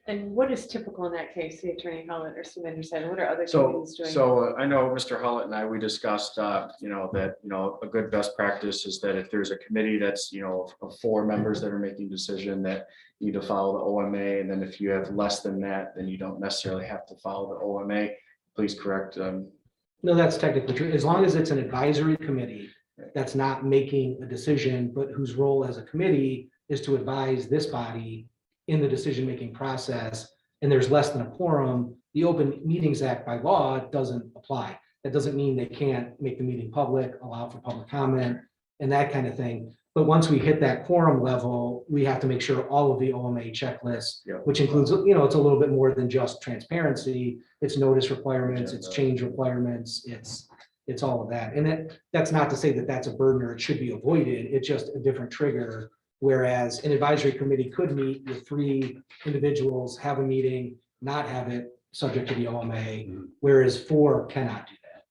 And what is typical in that case, the Attorney Hollett or City Manager said, what are other So, committees doing? I know Mr. Hollett and I, we discussed, you know, that, you know, a good best practice is that if there's a committee that's, you know, of 4 members that are making decision, that you need to follow the OMA. And then if you have less than that, then you don't necessarily have to follow the OMA. Please correct. No, that's technically true. As long as it's an advisory committee that's not making a decision, but whose role as a committee is to advise this body in the decision-making process, and there's less than a quorum, the Open Meetings Act by law doesn't apply. That doesn't mean they can't make the meeting public, allow for public comment, and that kind of thing. But once we hit that quorum level, we have to make sure all of the OMA checklists, Yeah. which includes, it's a little bit more than just transparency. It's notice requirements, it's change requirements, it's all of that. And that's not to say that that's a burden or it should be avoided. It's just a different trigger. Whereas an advisory committee could meet with 3 individuals, have a meeting, not have it subject to the OMA, whereas 4 cannot do that.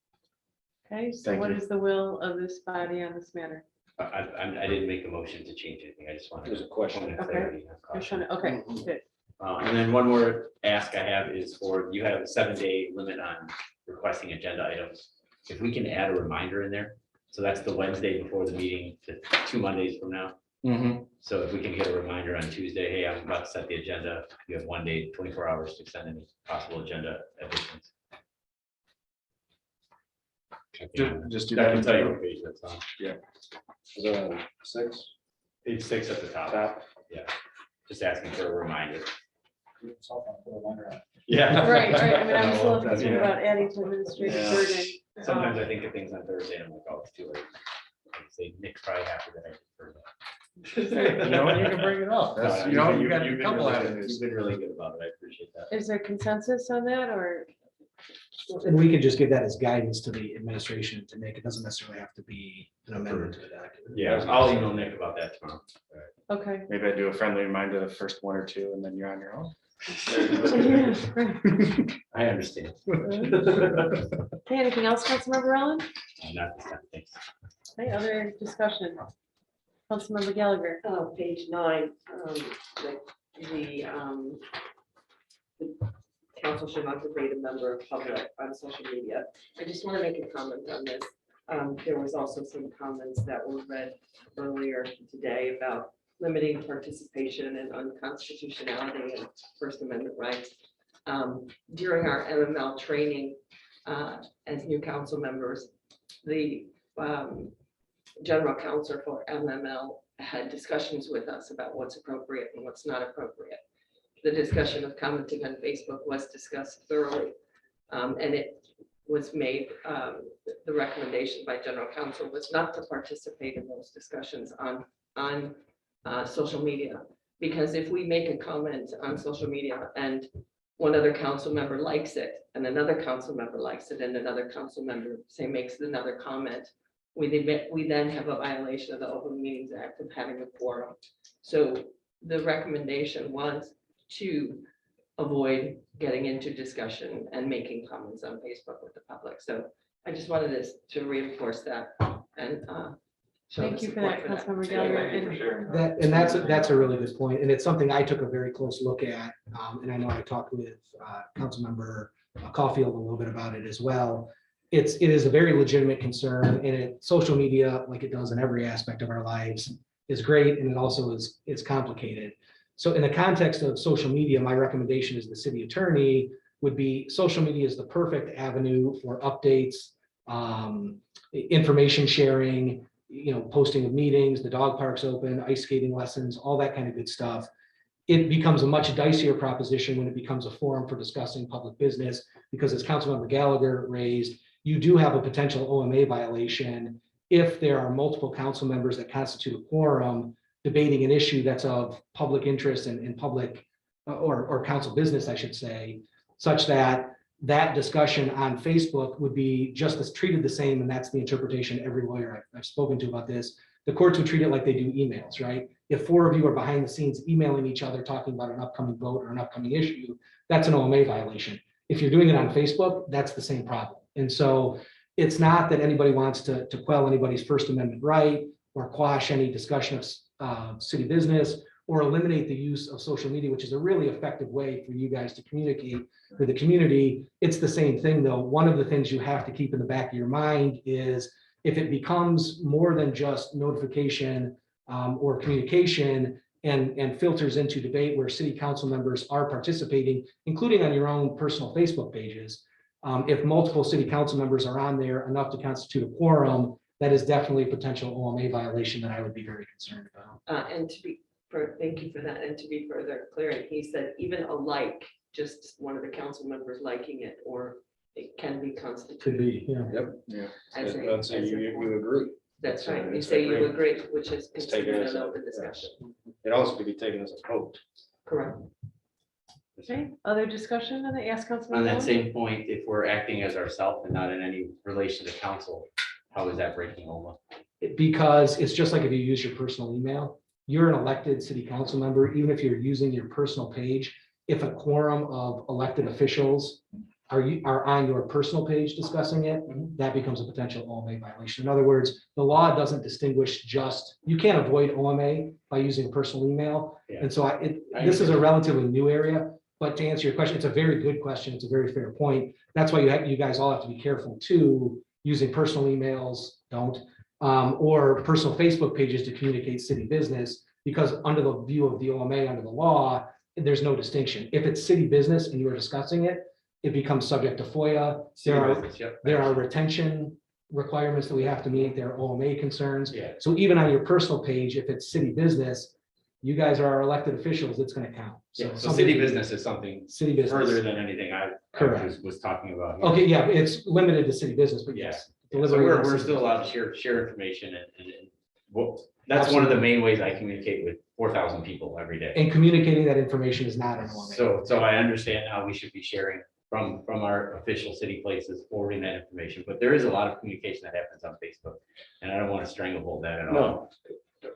Okay, so Thank what you. is the will of this body on this matter? I didn't make a motion to change anything. I just wanted. There's a question. point of Okay. clarity. Okay, good. And then one more ask I have is you have a 7-day limit on requesting agenda items. If we can add a reminder in there, so that's the Wednesday before the meeting, 2 Mondays from now. So if we can get a reminder on Tuesday, hey, I'm about to set the agenda, you have 1 day, 24 hours to send any possible agenda additions. Just do I that. can tell you what page that's on. Is it on 6? Page 6 at the top. Yeah, just asking for a reminder. Yeah. Right, I mean, I'm still No, thinking yeah. about adding to administrative Yeah. burden. Sometimes I think of things on Thursday and I'm like, oh, it's too late. I say Nick's probably happy that I deferred that. You know, you can bring it up. That's, you got a You've been couple really good. avenues. You've been really good about it. I appreciate that. Is there consensus on that, or? And we could just give that as guidance to the administration to make. It doesn't necessarily have to be an amendment to the document. Yeah, I'll email Nick about that tomorrow. Okay. Maybe I do a friendly reminder the first 1 or 2, and then you're on your own. Yeah, right. I understand. Okay, anything else, Councilmember Ellen? Not this time, thanks. Okay, other discussion? Councilmember Gallagher. Page 9, the council should not debate a member of public on social media. I just want to make a comment on this. There was also some comments that were read earlier today about limiting participation and unconstitutionality and First Amendment rights. During our MML training, as new council members, the general counsel for MML had discussions with us about what's appropriate and what's not appropriate. The discussion of commenting on Facebook was discussed thoroughly, and it was made, the recommendation by general counsel was not to participate in those discussions on social media. Because if we make a comment on social media and one other council member likes it, and another council member likes it, and another council member say makes another comment, we then have a violation of the Open Meetings Act of having a quorum. So the recommendation was to avoid getting into discussion and making comments on Facebook with the public. So I just wanted us to reinforce that and show the Thank you for support that, Councilmember Gallagher. And that's a really good point, and it's something I took a very close look at, and I know I talked with Councilmember Caulfield a little bit about it as well. It is a very legitimate concern, and social media, like it does in every aspect of our lives, is great, and it also is complicated. So in the context of social media, my recommendation as the city attorney would be social media is the perfect avenue for updates, information sharing, posting of meetings, the dog park's open, ice skating lessons, all that kind of good stuff. It becomes a much dicier proposition when it becomes a forum for discussing public business, because as Councilmember Gallagher raised, you do have a potential OMA violation if there are multiple council members that constitute a quorum debating an issue that's of public interest and public or council business, I should say, such that discussion on Facebook would be just as treated the same. And that's the interpretation every lawyer I've spoken to about this. The courts would treat it like they do emails, right? If 4 of you are behind the scenes emailing each other, talking about an upcoming vote or an upcoming issue, that's an OMA violation. If you're doing it on Facebook, that's the same problem. And so it's not that anybody wants to quell anybody's First Amendment right or quash any discussion of city business or eliminate the use of social media, which is a really effective way for you guys to communicate with the community. It's the same thing though. One of the things you have to keep in the back of your mind is if it becomes more than just notification or communication and filters into debate where city council members are participating, including on your own personal Facebook pages, if multiple city council members are on there enough to constitute a quorum, that is definitely a potential OMA violation that I would be very concerned about. Thank you for that. And to be further clear, he said even a like, just one of the council members liking it, or it can be constituted. Could be, yeah. Yep. Yeah. as a- Let's say as a you quorum. agree. That's right. You It's say you agreed. agree, which is It's taken considered as an a- open discussion. It also could be taken as a vote. Correct. Okay, other discussion on the ask Councilman On that Nolan? same point, if we're acting as ourselves and not in any relation to council, how is that breaking OMA? Because it's just like if you use your personal email, you're an elected city council member, even if you're using your personal page, if a quorum of elected officials are on your personal page discussing it, that becomes a potential OMA violation. In other words, the law doesn't distinguish just, you can't avoid OMA by using personal email. Yeah. And so this is a relatively new area, but to answer your question, it's a very good question. It's a very fair point. That's why you guys all have to be careful too, using personal emails, don't, or personal Facebook pages to communicate city business, because under the view of the OMA, under the law, there's no distinction. If it's city business and you are discussing it, it becomes subject to FOIA. There are retention requirements that we have to meet. There are OMA concerns. Yeah. So even on your personal page, if it's city business, you guys are our elected officials, it's gonna count. So somebody- city business is something City business. further than anything I Correct. was talking about. Okay, yeah, it's limited to city business, but yes. So delivering we're city still allowed to share information and well, that's one of the main ways I communicate with 4,000 people every day. And communicating that information is not an OMA. So I understand how we should be sharing from our official city places, forwarding that information, but there is a lot of communication that happens on Facebook. And I don't want to stranglehold that at all. No,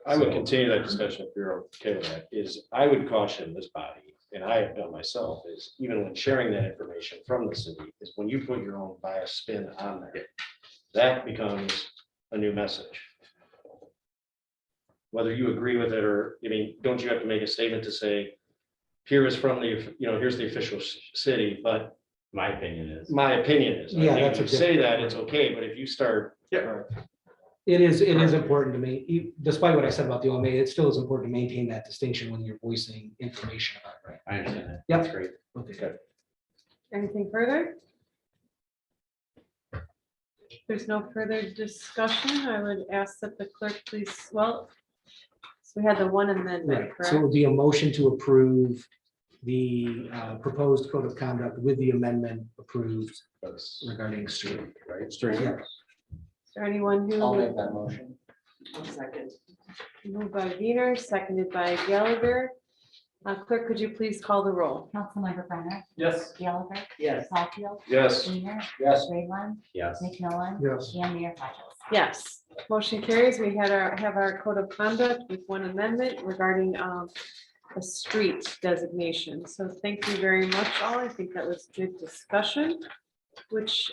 I would continue that discussion if you're okay with that, is I would caution this body, and I have done myself, is even when sharing that information from the city, is when you put your own bias spin on there, that becomes a new message. Whether you agree with it or, I mean, don't you have to make a statement to say, here is from the, here's the official city, but My opinion is. my opinion is. I Yeah, think that's if a you say different- that, it's okay, but if you start. It is important to me, despite what I said about the OMA, it still is important to maintain that distinction when you're voicing information about it, right? I understand that. Yep. That's great. Okay. Anything further? If there's no further discussion, I would ask that the clerk please, so we had the one amendment, Right, so it correct? would be a motion to approve the proposed code of conduct with the amendment approved regarding street. Right, straight. Yeah. Is there anyone who? I'll make that motion. One second. Moved by Wiener, seconded by Gallagher. Clerk, could you please call the roll? Councilmember Brenner, Yes. Gallagher, Yes. Caulfield, Yes. Weiner, Yes. Grayling, Yes. McMillan, Yes. and Mayor Hodges. Yes, motion carries. We have our code of conduct with one amendment regarding a street designation. So thank you very much all. I think that was good discussion, which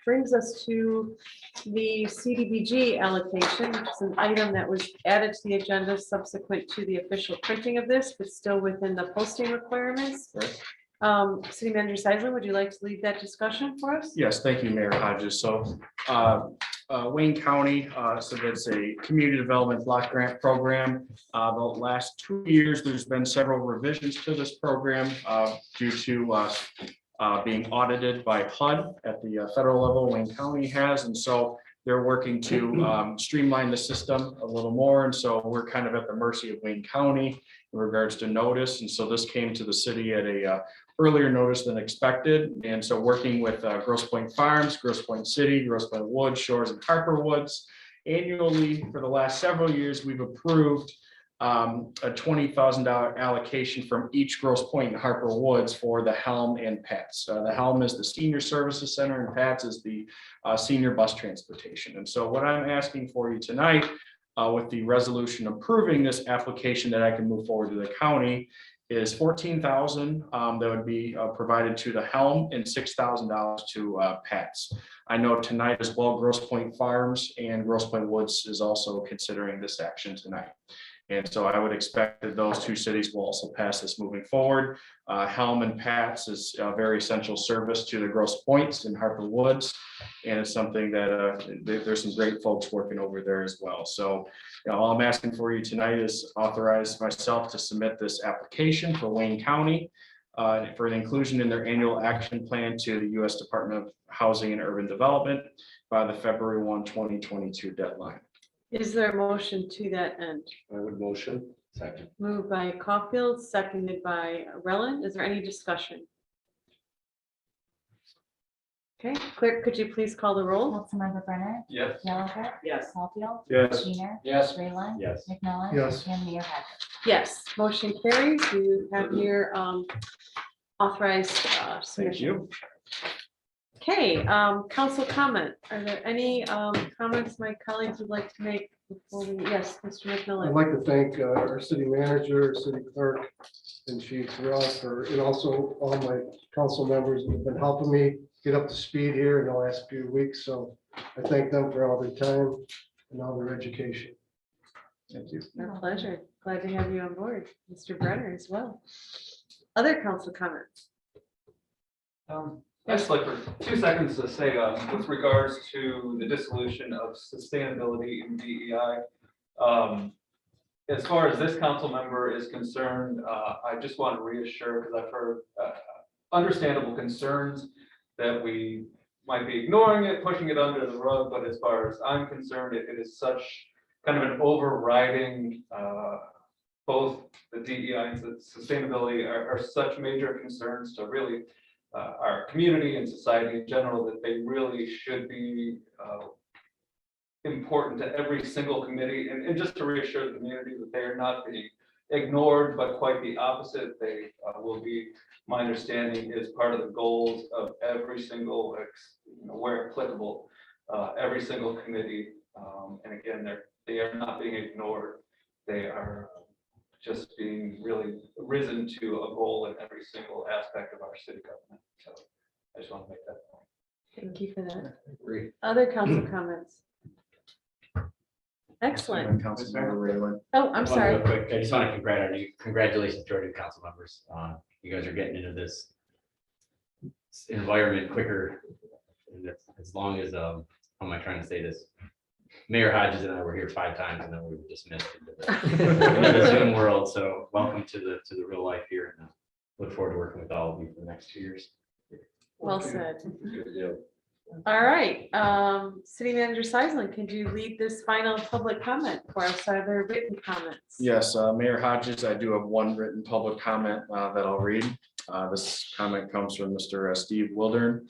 brings us to the CDBG allocation, which is an item that was added to the agenda subsequent to the official printing of this, but still within the posting requirements. City Manager Seisler, would you like to lead that discussion for us? Yes, thank you, Mayor Hodges. So Wayne County, so that's a community development block grant program. The last 2 years, there's been several revisions to this program due to being audited by HUD at the federal level. Wayne County has, and so they're working to streamline the system a little more. And so we're kind of at the mercy of Wayne County in regards to notice. And so this came to the city at a earlier notice than expected. And so working with Grosse Pointe Farms, Grosse Pointe City, Grosse Pointe Woods, Shores, and Harper Woods, annually for the last several years, we've approved a $20,000 allocation from each Grosse Pointe and Harper Woods for the Helm and Pats. The Helm is the senior services center and Pats is the senior bus transportation. And so what I'm asking for you tonight with the resolution approving this application that I can move forward to the county is $14,000 that would be provided to the Helm and $6,000 to Pats. I know tonight as well, Grosse Pointe Farms and Grosse Pointe Woods is also considering this action tonight. And so I would expect that those two cities will also pass this moving forward. Helm and Pats is a very essential service to the Grosse Pointes and Harper Woods. And it's something that there's some great folks working over there as well. So all I'm asking for you tonight is authorize myself to submit this application for Wayne County for an inclusion in their annual action plan to the U.S. Department of Housing and Urban Development by the February 1, 2022 deadline. Is there a motion to that end? I would motion. Second. Moved by Caulfield, seconded by Rellin. Is there any discussion? Okay, clerk, could you please call the roll? Councilmember Brenner, Yes. Gallagher, Yes. Caulfield, Yes. Weiner, Yes. Grayling, Yes. McMillan. Yes. And Mayor Hodges. Yes, motion carries. You have your authorized Thank submission. you. Okay, council comment. Are there any comments my colleagues would like to make before we, yes, Mr. I'd McMillan? like to thank our city manager, city clerk, and Chief Terrell and also all my council members that have been helping me get up to speed here in the last few weeks. So I thank them for all their time and all their education. Thank you. Our pleasure. Glad to have you on board, Mr. Brenner as well. Other council comments? I'd just like for 2 seconds to say, with regards to the dissolution of sustainability in DEI. As far as this council member is concerned, I just want to reassure, because I've heard understandable concerns that we might be ignoring it, pushing it under the rug, but as far as I'm concerned, it is such kind of an overriding, both the DEI and sustainability are such major concerns to really our community and society in general, that they really should be important to every single committee, and just to reassure the community that they are not being ignored, but quite the opposite. They will be, my understanding, is part of the goals of every single, where applicable, every single committee. And again, they are not being ignored. They are just being really risen to a goal in every single aspect of our city government. So I just want to make that point. Thank you for that. Agree. Other council comments? Excellent. Councilmember Rayland. Oh, I'm One sorry. real quick, I just want to congratulations to our new council members. You guys are getting into this environment quicker. And as long as, how am I trying to say this? Mayor Hodges and I were here 5 times and then we were dismissed into the Zoom world. So welcome to the real life here, and look forward to working with all of you for the next 2 years. Well said. All right, City Manager Seisland, could you lead this final public comment for us? Are there written comments? Yes, Mayor Hodges, I do have one written public comment that I'll read. This comment comes from Mr. Steve Wildern.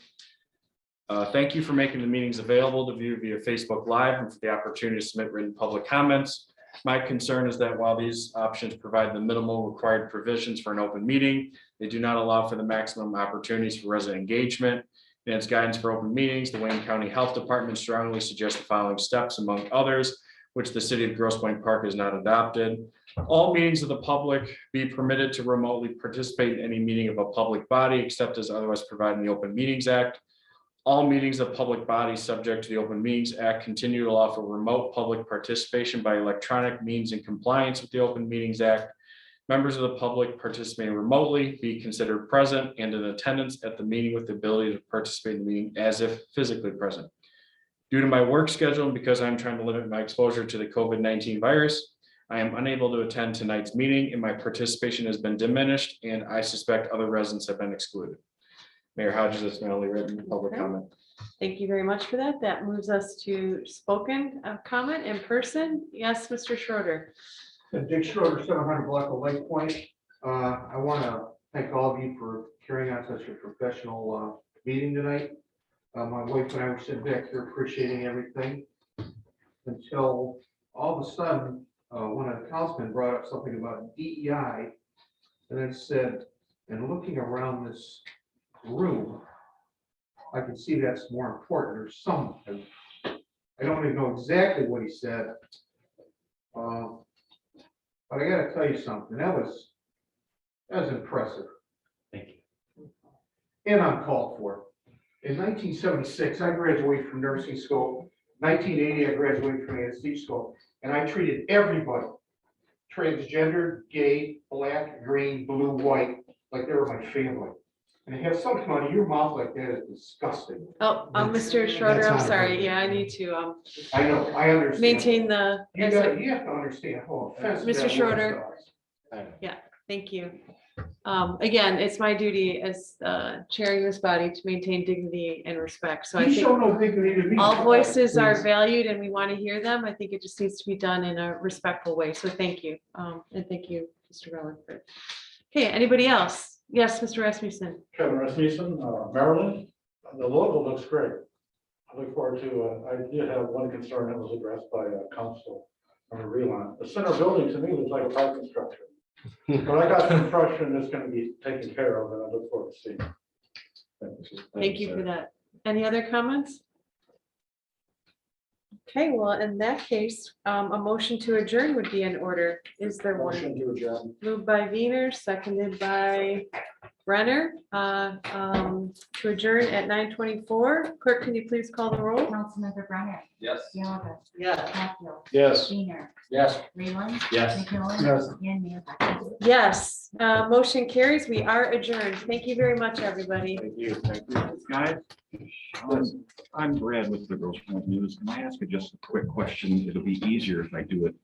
Thank you for making the meetings available to view via Facebook Live and for the opportunity to submit written public comments. My concern is that while these options provide the minimal required provisions for an open meeting, they do not allow for the maximum opportunities for resident engagement. In its guidance for open meetings, the Wayne County Health Department strongly suggests the following steps, among others, which the city of Grosse Pointe Park has not adopted. All meetings of the public be permitted to remotely participate in any meeting of a public body except as otherwise provided in the Open Meetings Act. All meetings of public bodies subject to the Open Meetings Act continue to allow for remote public participation by electronic means in compliance with the Open Meetings Act. Members of the public participating remotely be considered present and in attendance at the meeting with the ability to participate in the meeting as if physically present. Due to my work schedule and because I'm trying to limit my exposure to the COVID-19 virus, I am unable to attend tonight's meeting and my participation has been diminished and I suspect other residents have been excluded. Mayor Hodges, that's my only written public Okay. comment. Thank you very much for that. That moves us to spoken comment in person. Yes, Mr. Schroeder. Dick Schroeder, 700 block of Lake Point. I want to thank all of you for carrying on such a professional meeting tonight. My wife and I were sitting back there appreciating everything until all of a sudden, one of the councilmen brought up something about DEI and then said, and looking around this room, I can see that's more important. There's something. I don't even know exactly what he said. But I gotta tell you something, that was impressive. Thank you. And uncalled for. In 1976, I graduated from nursing school. 1980, I graduated from anesthesia school, and I treated everybody, transgender, gay, black, green, blue, white, like they were my family. And to have something out of your mouth like that is disgusting. Oh, Mr. Schroeder, I'm sorry. Yeah, I need to I know, I understand. maintain the. You have to understand how offensive. Mr. that Schroeder. was. Thank you. Again, it's my duty as chairing this body to maintain dignity and respect. So I You show think no dignity to me. all voices are valued and we want to hear them. I think it just needs to be done in a respectful way. So thank you. And thank you, Mr. Rutherford. Okay, anybody else? Yes, Mr. Rasmussen. Kevin Rasmussen, Maryland. The logo looks great. I look forward to, I did have one concern that was addressed by council on the relaunch. The center building to me looks like a parking structure. But I got the impression it's gonna be taken care of, and I look forward to seeing it. Thank you for that. Any other comments? Okay, well, in that case, a motion to adjourn would be in order. Is there one? Motion to adjourn. Moved by Wiener, seconded by Brenner, to adjourn at 9:24. Clerk, can you please call the roll? Councilmember Brenner, Yes. Gallagher, Yes. Hatfield, Yes. Weiner, Yes. Leland, Yes. McMillan. Yes. And Mayor Beckman. Yes, motion carries. We are adjourned. Thank you very much, everybody. Thank you. Thank you. Guys, I'm Brad with the Grosse Pointe News. Can I ask you just a quick question? It'll be easier if I do it